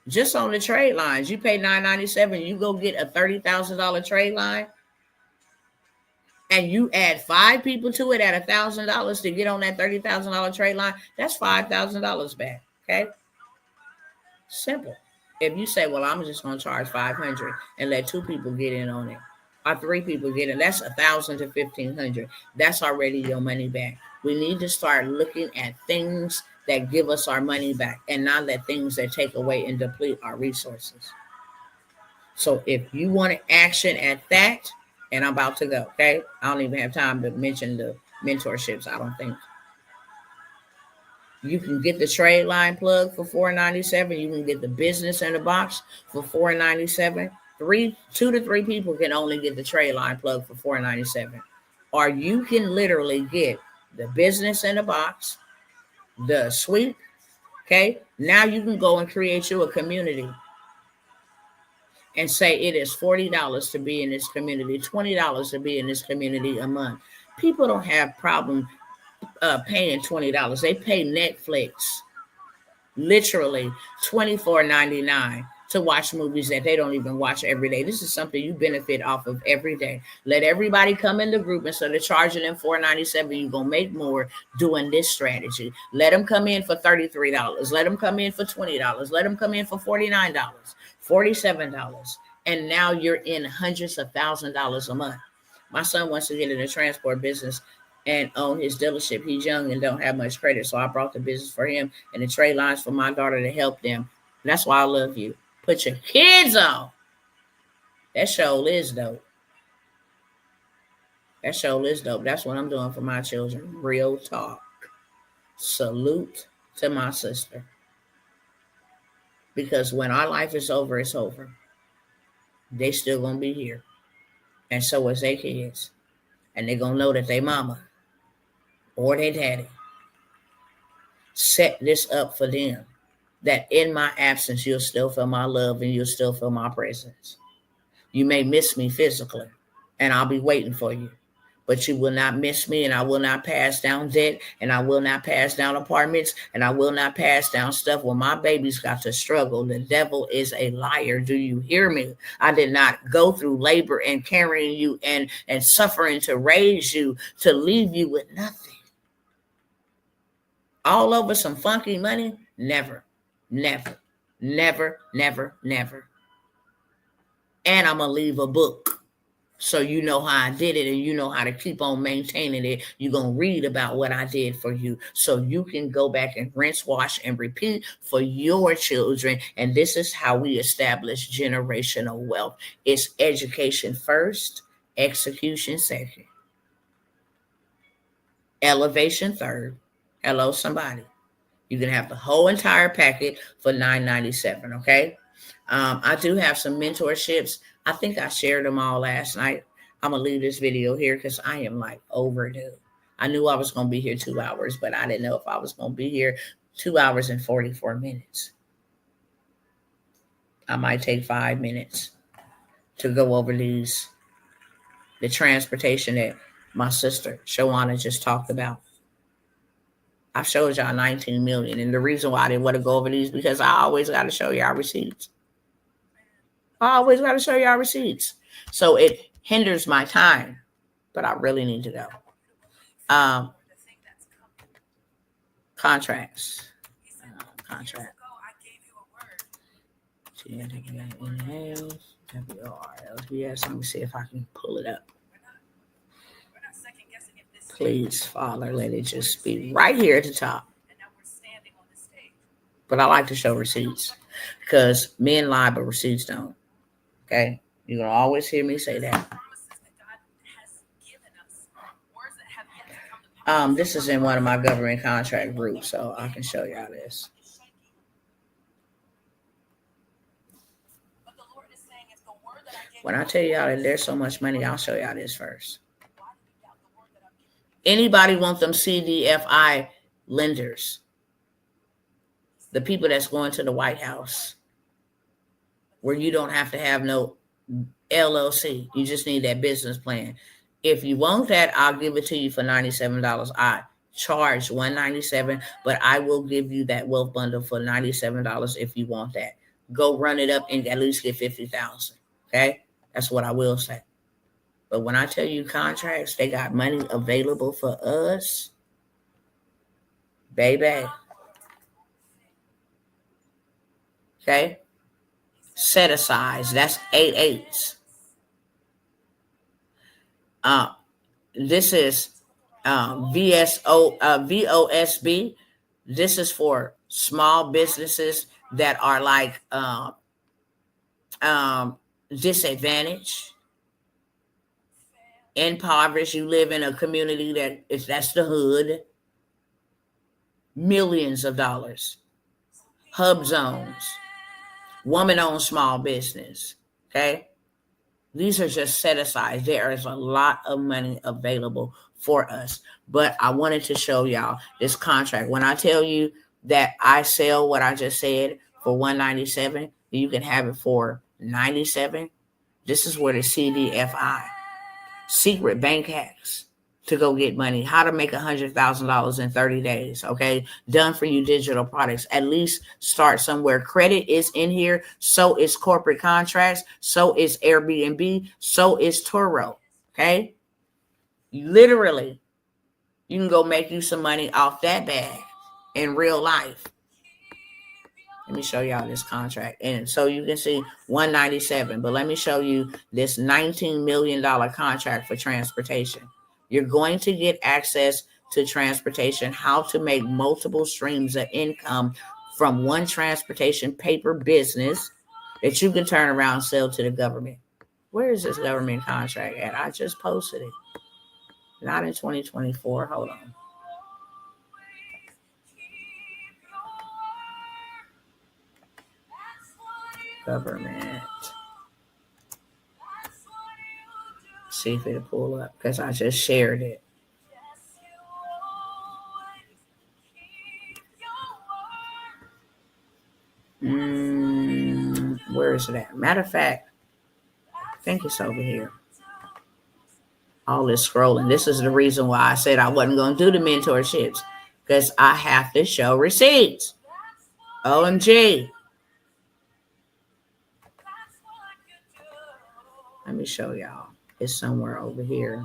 Just on the trade lines, you pay $9.97, you go get a $30,000 trade line, and you add 5 people to it at $1,000 to get on that $30,000 trade line, that's $5,000 back. Okay. Simple. If you say, well, I'm just going to charge $500 and let 2 people get in on it, or 3 people get in, that's $1,000 to $1,500. That's already your money back. We need to start looking at things that give us our money back, and not at things that take away and deplete our resources. So if you want to action at that, and I'm about to go, okay? I don't even have time to mention the mentorships, I don't think. You can get the trade line plug for $4.97. You can get the business in the box for $4.97. 2 to 3 people can only get the trade line plug for $4.97. Or you can literally get the business in the box, the suite, okay? Now you can go and create you a community and say it is $40 to be in this community, $20 to be in this community a month. People don't have problem paying $20. They pay Netflix literally $24.99 to watch movies that they don't even watch every day. This is something you benefit off of every day. Let everybody come in the group, instead of charging them $4.97, you're going to make more doing this strategy. Let them come in for $33. Let them come in for $20. Let them come in for $49, $47. And now you're in hundreds of $1,000s a month. My son wants to get in the transport business and own his dealership. He's young and don't have much credit. So I brought the business for him and the trade lines for my daughter to help them. That's why I love you. Put your kids on. That show is dope. That show is dope. That's what I'm doing for my children. Real talk. Salute to my sister. Because when our life is over, it's over. They still gonna be here. And so is their kids. And they're gonna know that they mama or their daddy set this up for them, that in my absence, you'll still feel my love and you'll still feel my presence. You may miss me physically, and I'll be waiting for you, but you will not miss me, and I will not pass down debt, and I will not pass down apartments, and I will not pass down stuff when my baby's got to struggle. The devil is a liar. Do you hear me? I did not go through labor and carrying you and suffering to raise you, to leave you with nothing. All over some funky money? Never, never. Never, never, never. And I'm going to leave a book so you know how I did it and you know how to keep on maintaining it. You're going to read about what I did for you so you can go back and rinse, wash, and repeat for your children. And this is how we establish generational wealth. It's education first, execution second, elevation third. Hello, somebody. You can have the whole entire packet for $9.97. Okay. I do have some mentorships. I think I shared them all last night. I'm gonna leave this video here because I am like overdue. I knew I was gonna be here 2 hours, but I didn't know if I was gonna be here 2 hours and 44 minutes. I might take 5 minutes to go over the transportation that my sister Shawana just talked about. I showed y'all 19 million. And the reason why I didn't want to go over these because I always got to show y'all receipts. I always got to show y'all receipts. So it hinders my time, but I really need to go. Contracts. Contract. Yes, let me see if I can pull it up. Please, Father, let it just be right here at the top. But I like to show receipts because men lie, but receipts don't. Okay? You're going to always hear me say that. This is in one of my government contract groups, so I can show y'all this. When I tell y'all that there's so much money, I'll show y'all this first. Anybody want them CDFI lenders? The people that's going to the White House, where you don't have to have no LLC. You just need that business plan. If you want that, I'll give it to you for $97. I charge $197, but I will give you that wealth bundle for $97 if you want that. Go run it up and at least get $50,000. Okay, that's what I will say. But when I tell you contracts, they got money available for us, baby. Okay, set asides. That's 8/8. This is VOSB. This is for small businesses that are like disadvantaged, impoverished. You live in a community that's the hood. Millions of dollars. Hub zones. Woman-owned small business. Okay. These are just set aside. There is a lot of money available for us. But I wanted to show y'all this contract. When I tell you that I sell what I just said for $197, you can have it for $97. This is where the CDFI, secret bank hacks to go get money, how to make $100,000 in 30 days. Okay. Done for you digital products. At least start somewhere. Credit is in here. So is corporate contracts. So is Airbnb. So is Turo. Okay. Literally, you can go make you some money off that bag in real life. Let me show y'all this contract. And so you can see $197, but let me show you this $19 million contract for transportation. You're going to get access to transportation, how to make multiple streams of income from one transportation paper business that you can turn around and sell to the government. Where is this government contract at? I just posted it. Not in 2024. Hold on. Government. See if it'll pull up because I just shared it. Where is it at? Matter of fact, I think it's over here. All this scrolling. This is the reason why I said I wasn't going to do the mentorships because I have to show receipts. OMG. Let me show y'all. It's somewhere over here.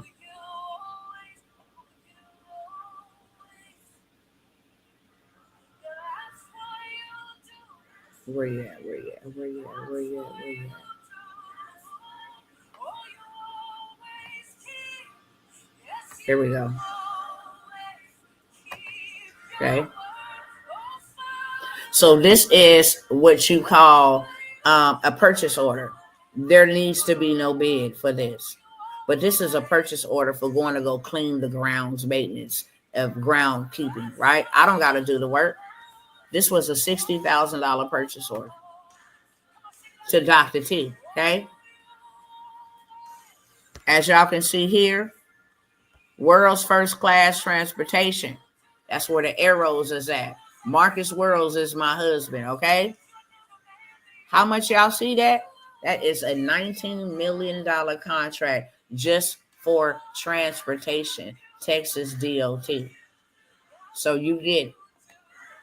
Where you at? Where you at? Where you at? Where you at? Where you at? Here we go. Okay. So this is what you call a purchase order. There needs to be no bid for this. But this is a purchase order for going to go clean the grounds maintenance of ground keeping, right? I don't got to do the work. This was a $60,000 purchase order to Dr. T, okay? As y'all can see here, World's First Class Transportation. That's where the arrows is at. Marcus Worlds is my husband, okay? How much y'all see that? That is a $19 million contract just for transportation, Texas DOT. So you get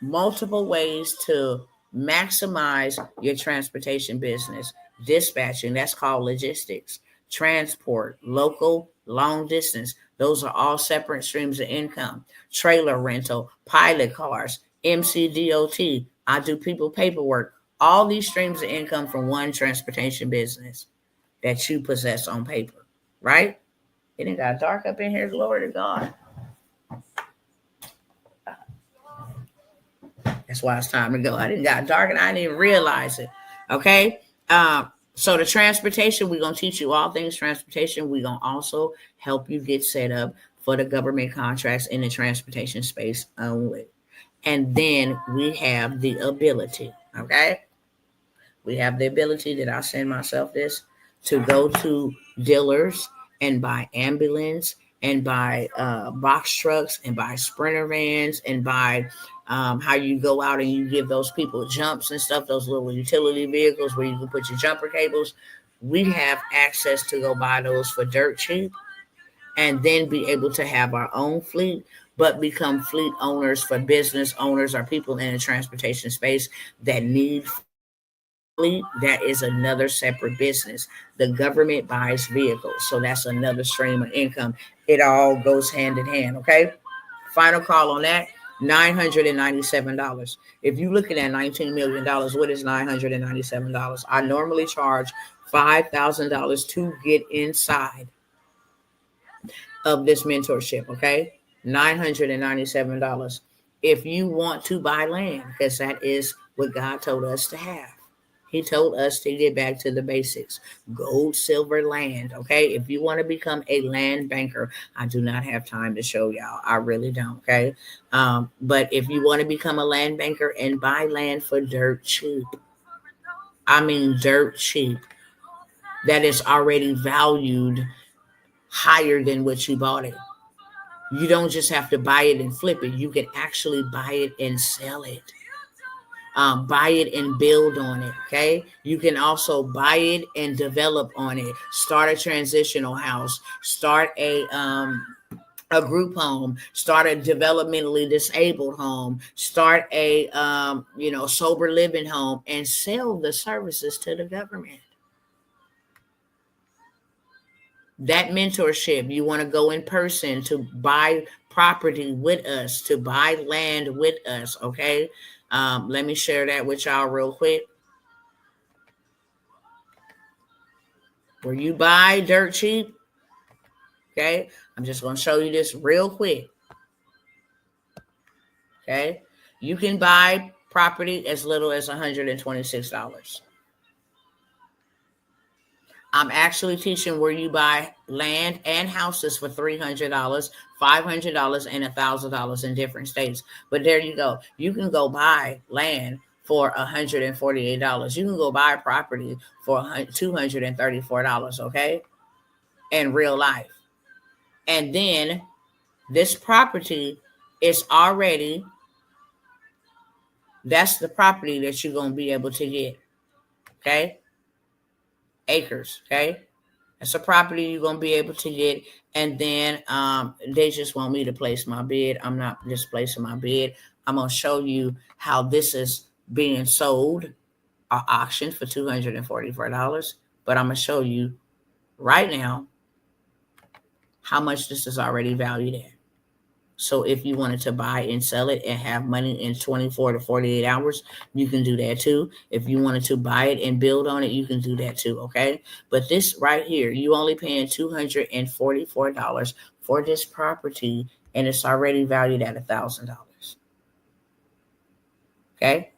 multiple ways to maximize your transportation business. Dispatching, that's called logistics. Transport, local, long distance, those are all separate streams of income. Trailer rental, pilot cars, MCDOT, I do people paperwork. All these streams of income from one transportation business that you possess on paper, right? It ain't got dark up in here, glory to God. That's why it's time to go. I didn't got dark and I didn't even realize it. Okay. So the transportation, we're going to teach you all things transportation. We're going to also help you get set up for the government contracts in the transportation space only. And then we have the ability, okay? We have the ability that I send myself this to go to dealers and buy ambulance and buy box trucks and buy sprinter vans and buy how you go out and you give those people jumps and stuff, those little utility vehicles where you can put your jumper cables. We have access to go buy those for dirt cheap and then be able to have our own fleet, but become fleet owners for business owners or people in the transportation space that need fleet. That is another separate business. The government buys vehicles, so that's another stream of income. It all goes hand in hand, okay? Final call on that, $997. If you're looking at $19 million, what is $997? I normally charge $5,000 to get inside of this mentorship, okay? $997. If you want to buy land, because that is what God told us to have. He told us to get back to the basics. Gold, silver, land, okay? If you want to become a land banker, I do not have time to show y'all. I really don't, okay? But if you want to become a land banker and buy land for dirt cheap, I mean dirt cheap, that is already valued higher than what you bought it. You don't just have to buy it and flip it. You can actually buy it and sell it. Buy it and build on it, okay? You can also buy it and develop on it. Start a transitional house. Start a group home. Start a developmentally disabled home. Start a sober living home and sell the services to the government. That mentorship, you want to go in person to buy property with us, to buy land with us, okay? Let me share that with y'all real quick. Where you buy dirt cheap, okay? I'm just going to show you this real quick, okay? You can buy property as little as $126. I'm actually teaching where you buy land and houses for $300, $500, and $1,000 in different states. But there you go. You can go buy land for $148. You can go buy property for $234, okay? In real life. And then this property is already, that's the property that you're going to be able to get, okay? Acres, okay? That's a property you're going to be able to get. And then they just want me to place my bid. I'm not just placing my bid. I'm going to show you how this is being sold or auctioned for $244. But I'm going to show you right now how much this is already valued at. So if you wanted to buy and sell it and have money in 24 to 48 hours, you can do that too. If you wanted to buy it and build on it, you can do that too, okay? But this right here, you only paying $244 for this property, and it's already valued at $1,000, okay?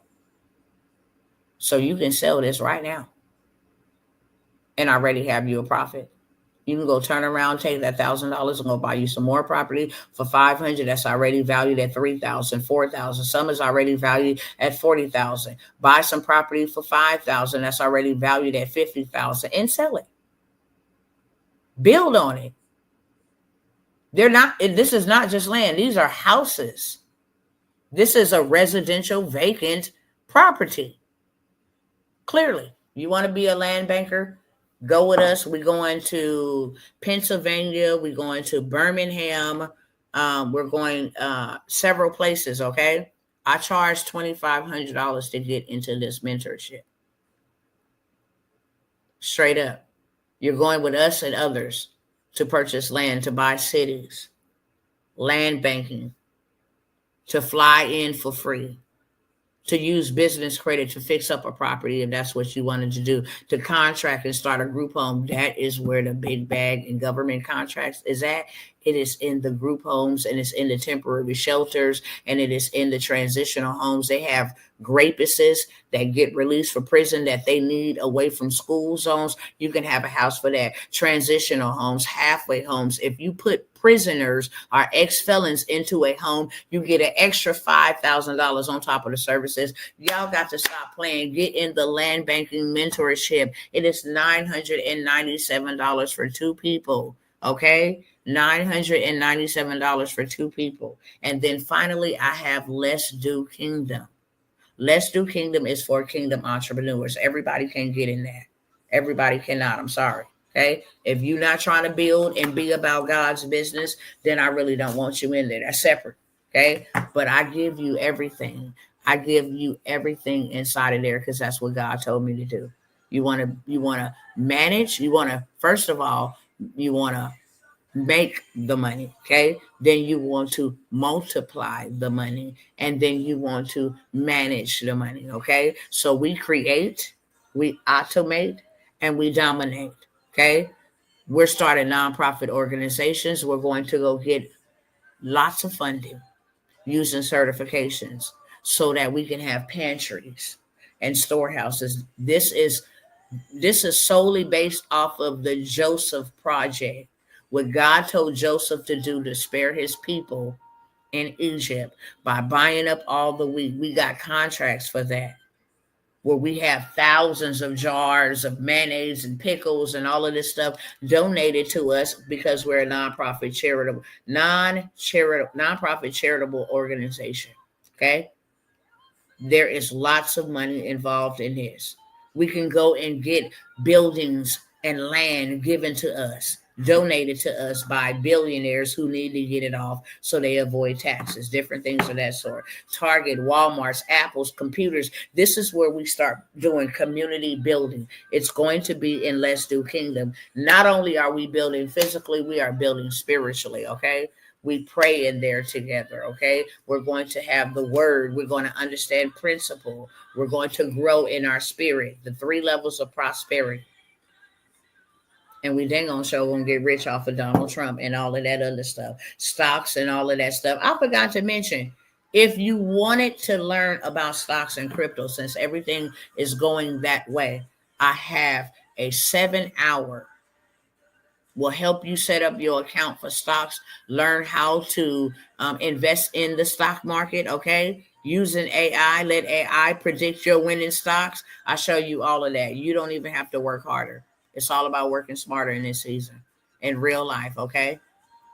So you can sell this right now and already have you a profit. You can go turn around, take that $1,000 and go buy you some more property for $500. That's already valued at $3,000, $4,000. Some is already valued at $40,000. Buy some property for $5,000. That's already valued at $50,000 and sell it. Build on it. This is not just land. These are houses. This is a residential vacant property. Clearly, you want to be a land banker? Go with us. We're going to Pennsylvania. We're going to Birmingham. We're going several places, okay? I charge $2,500 to get into this mentorship. Straight up. You're going with us and others to purchase land, to buy cities, land banking, to fly in for free, to use business credit to fix up a property if that's what you wanted to do, to contract and start a group home. That is where the big bag in government contracts is at. It is in the group homes, and it's in the temporary shelters, and it is in the transitional homes. They have rapists that get released from prison that they need away from school zones. You can have a house for that. Transitional homes, halfway homes. If you put prisoners or ex-felons into a home, you get an extra $5,000 on top of the services. Y'all got to stop playing. Get in the land banking mentorship. It is $997 for two people. Okay, $997 for two people. And then finally, I have Let's Do Kingdom. Let's Do Kingdom is for kingdom entrepreneurs. Everybody can get in that. Everybody cannot. I'm sorry. Okay. If you're not trying to build and be about God's business, then I really don't want you in there. That's separate. Okay. But I give you everything. I give you everything inside of there because that's what God told me to do. You want to manage. You want to, first of all, you want to make the money, okay? Then you want to multiply the money, and then you want to manage the money, okay? So we create, we automate, and we dominate, okay? We're starting nonprofit organizations. We're going to go get lots of funding using certifications so that we can have pantries and storehouses. This is solely based off of the Joseph Project. What God told Joseph to do to spare his people in Egypt by buying up all the wheat. We got contracts for that, where we have thousands of jars of mayonnaise and pickles and all of this stuff donated to us because we're a nonprofit charitable organization. Okay. There is lots of money involved in this. We can go and get buildings and land given to us, donated to us by billionaires who need to get it off so they avoid taxes, different things of that sort. Target, Walmart's, Apple's, computers. This is where we start doing community building. It's going to be in Let's Do Kingdom. Not only are we building physically, we are building spiritually, okay? We pray in there together, okay? We're going to have the word. We're going to understand principle. We're going to grow in our spirit, the 3 levels of prosperity. And we dang on show gonna get rich off of Donald Trump and all of that other stuff, stocks and all of that stuff. I forgot to mention, if you wanted to learn about stocks and crypto, since everything is going that way, I have a 7-hour will help you set up your account for stocks, learn how to invest in the stock market, okay? Using AI, let AI predict your winning stocks. I show you all of that. You don't even have to work harder. It's all about working smarter in this season, in real life, okay?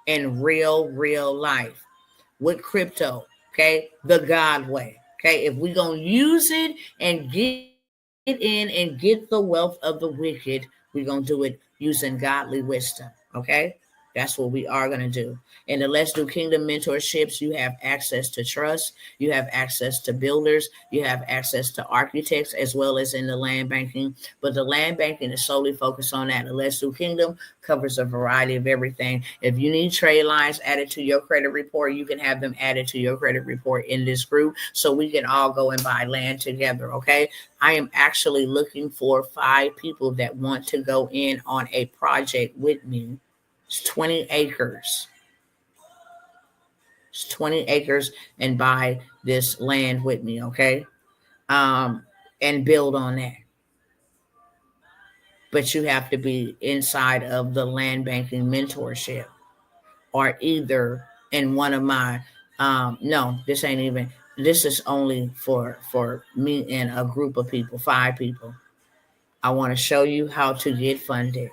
In real life with crypto, okay? The God way, okay? If we're going to use it and get in and get the wealth of the wicked, we're going to do it using godly wisdom, okay? That's what we are going to do. In the Let's Do Kingdom mentorships, you have access to trust, you have access to builders, you have access to architects, as well as in the land banking. But the land banking is solely focused on that. The Let's Do Kingdom covers a variety of everything. If you need trade lines added to your credit report, you can have them added to your credit report in this group so we can all go and buy land together, okay? I am actually looking for 5 people that want to go in on a project with me. It's 20 acres. It's 20 acres and buy this land with me, okay? And build on that. But you have to be inside of the land banking mentorship or either in one of my, no, this ain't even, this is only for me and a group of people, 5 people. I want to show you how to get funded.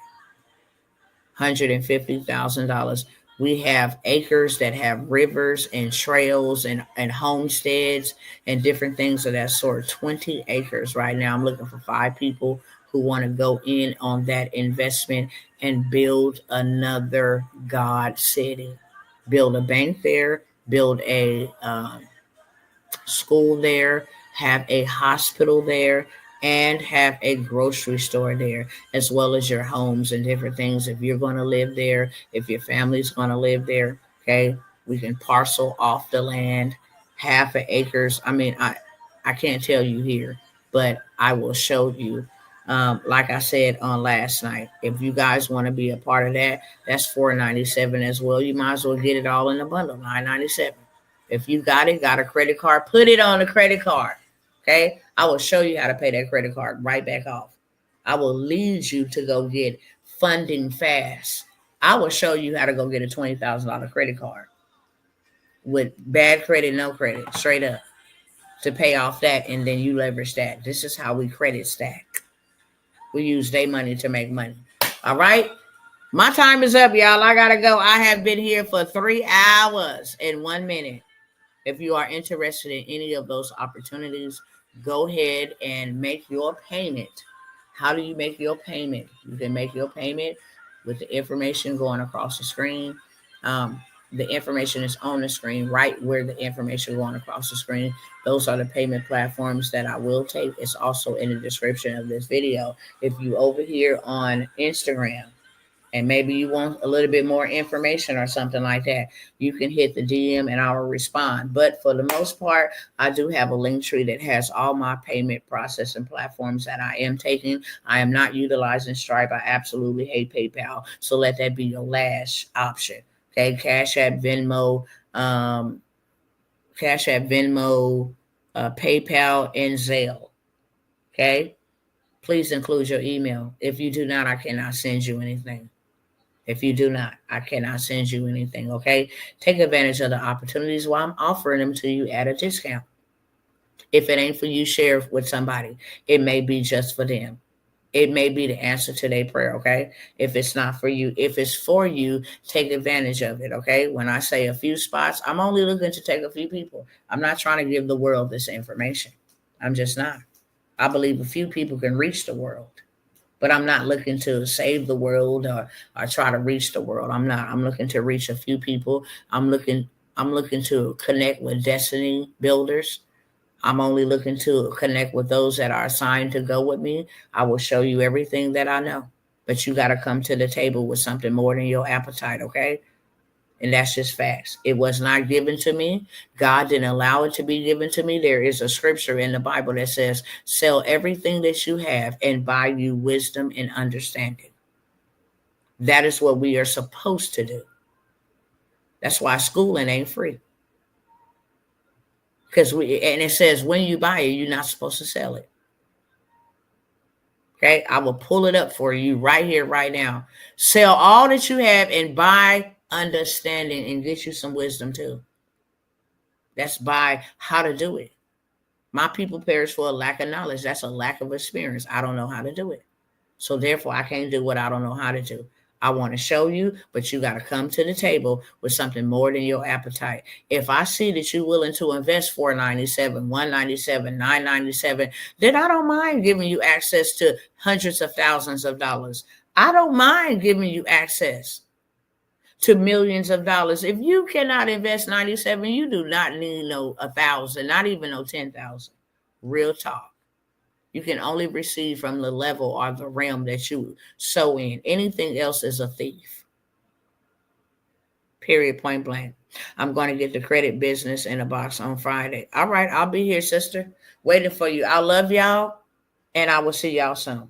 $150,000. We have acres that have rivers and trails and homesteads and different things of that sort. 20 acres right now. I'm looking for 5 people who want to go in on that investment and build another God city. Build a bank there, build a school there, have a hospital there, and have a grocery store there, as well as your homes and different things. If you're going to live there, if your family's going to live there, okay, we can parcel off the land, half an acres. I mean, I can't tell you here, but I will show you. Like I said on last night, if you guys want to be a part of that, that's $497 as well. You might as well get it all in the bundle, $997. If you got a credit card, put it on the credit card. Okay, I will show you how to pay that credit card right back off. I will lead you to go get funding fast. I will show you how to go get a $20,000 credit card with bad credit, no credit, straight up, to pay off that, and then you leverage that. This is how we credit stack. We use their money to make money. All right, my time is up, y'all. I gotta go. I have been here for 3 hours and 1 minute. If you are interested in any of those opportunities, go ahead and make your payment. How do you make your payment? You can make your payment with the information going across the screen. The information is on the screen, right where the information going across the screen. Those are the payment platforms that I will take. It's also in the description of this video. If you over here on Instagram, and maybe you want a little bit more information or something like that, you can hit the DM and I will respond. But for the most part, I do have a link tree that has all my payment processing platforms that I am taking. I am not utilizing Stripe. I absolutely hate PayPal. So let that be your last option. Okay, Cash App, Venmo, PayPal, and Zelle. Okay, please include your email. If you do not, I cannot send you anything. If you do not, I cannot send you anything, okay? Take advantage of the opportunities while I'm offering them to you at a discount. If it ain't for you, share it with somebody. It may be just for them. It may be the answer to their prayer, okay? If it's not for you, if it's for you, take advantage of it, okay? When I say a few spots, I'm only looking to take a few people. I'm not trying to give the world this information. I'm just not. I believe a few people can reach the world. But I'm not looking to save the world or try to reach the world. I'm not. I'm looking to reach a few people. I'm looking to connect with destiny builders. I'm only looking to connect with those that are assigned to go with me. I will show you everything that I know. But you got to come to the table with something more than your appetite, okay? And that's just facts. It was not given to me. God didn't allow it to be given to me. There is a scripture in the Bible that says, sell everything that you have and buy you wisdom and understanding. That is what we are supposed to do. That's why schooling ain't free. And it says when you buy it, you're not supposed to sell it. Okay, I will pull it up for you right here, right now. Sell all that you have and buy understanding and get you some wisdom too. That's by how to do it. My people perish for a lack of knowledge. That's a lack of experience. I don't know how to do it. So therefore, I can't do what I don't know how to do. I want to show you, but you got to come to the table with something more than your appetite. If I see that you're willing to invest $497, $197, $997, then I don't mind giving you access to hundreds of thousands of dollars. I don't mind giving you access to millions of dollars. If you cannot invest 97, you do not need no 1,000, not even no 10,000. Real talk. You can only receive from the level or the realm that you sow in. Anything else is a thief. Period, point blank. I'm going to get the credit business in a box on Friday. All right, I'll be here, sister, waiting for you. I love y'all, and I will see y'all soon.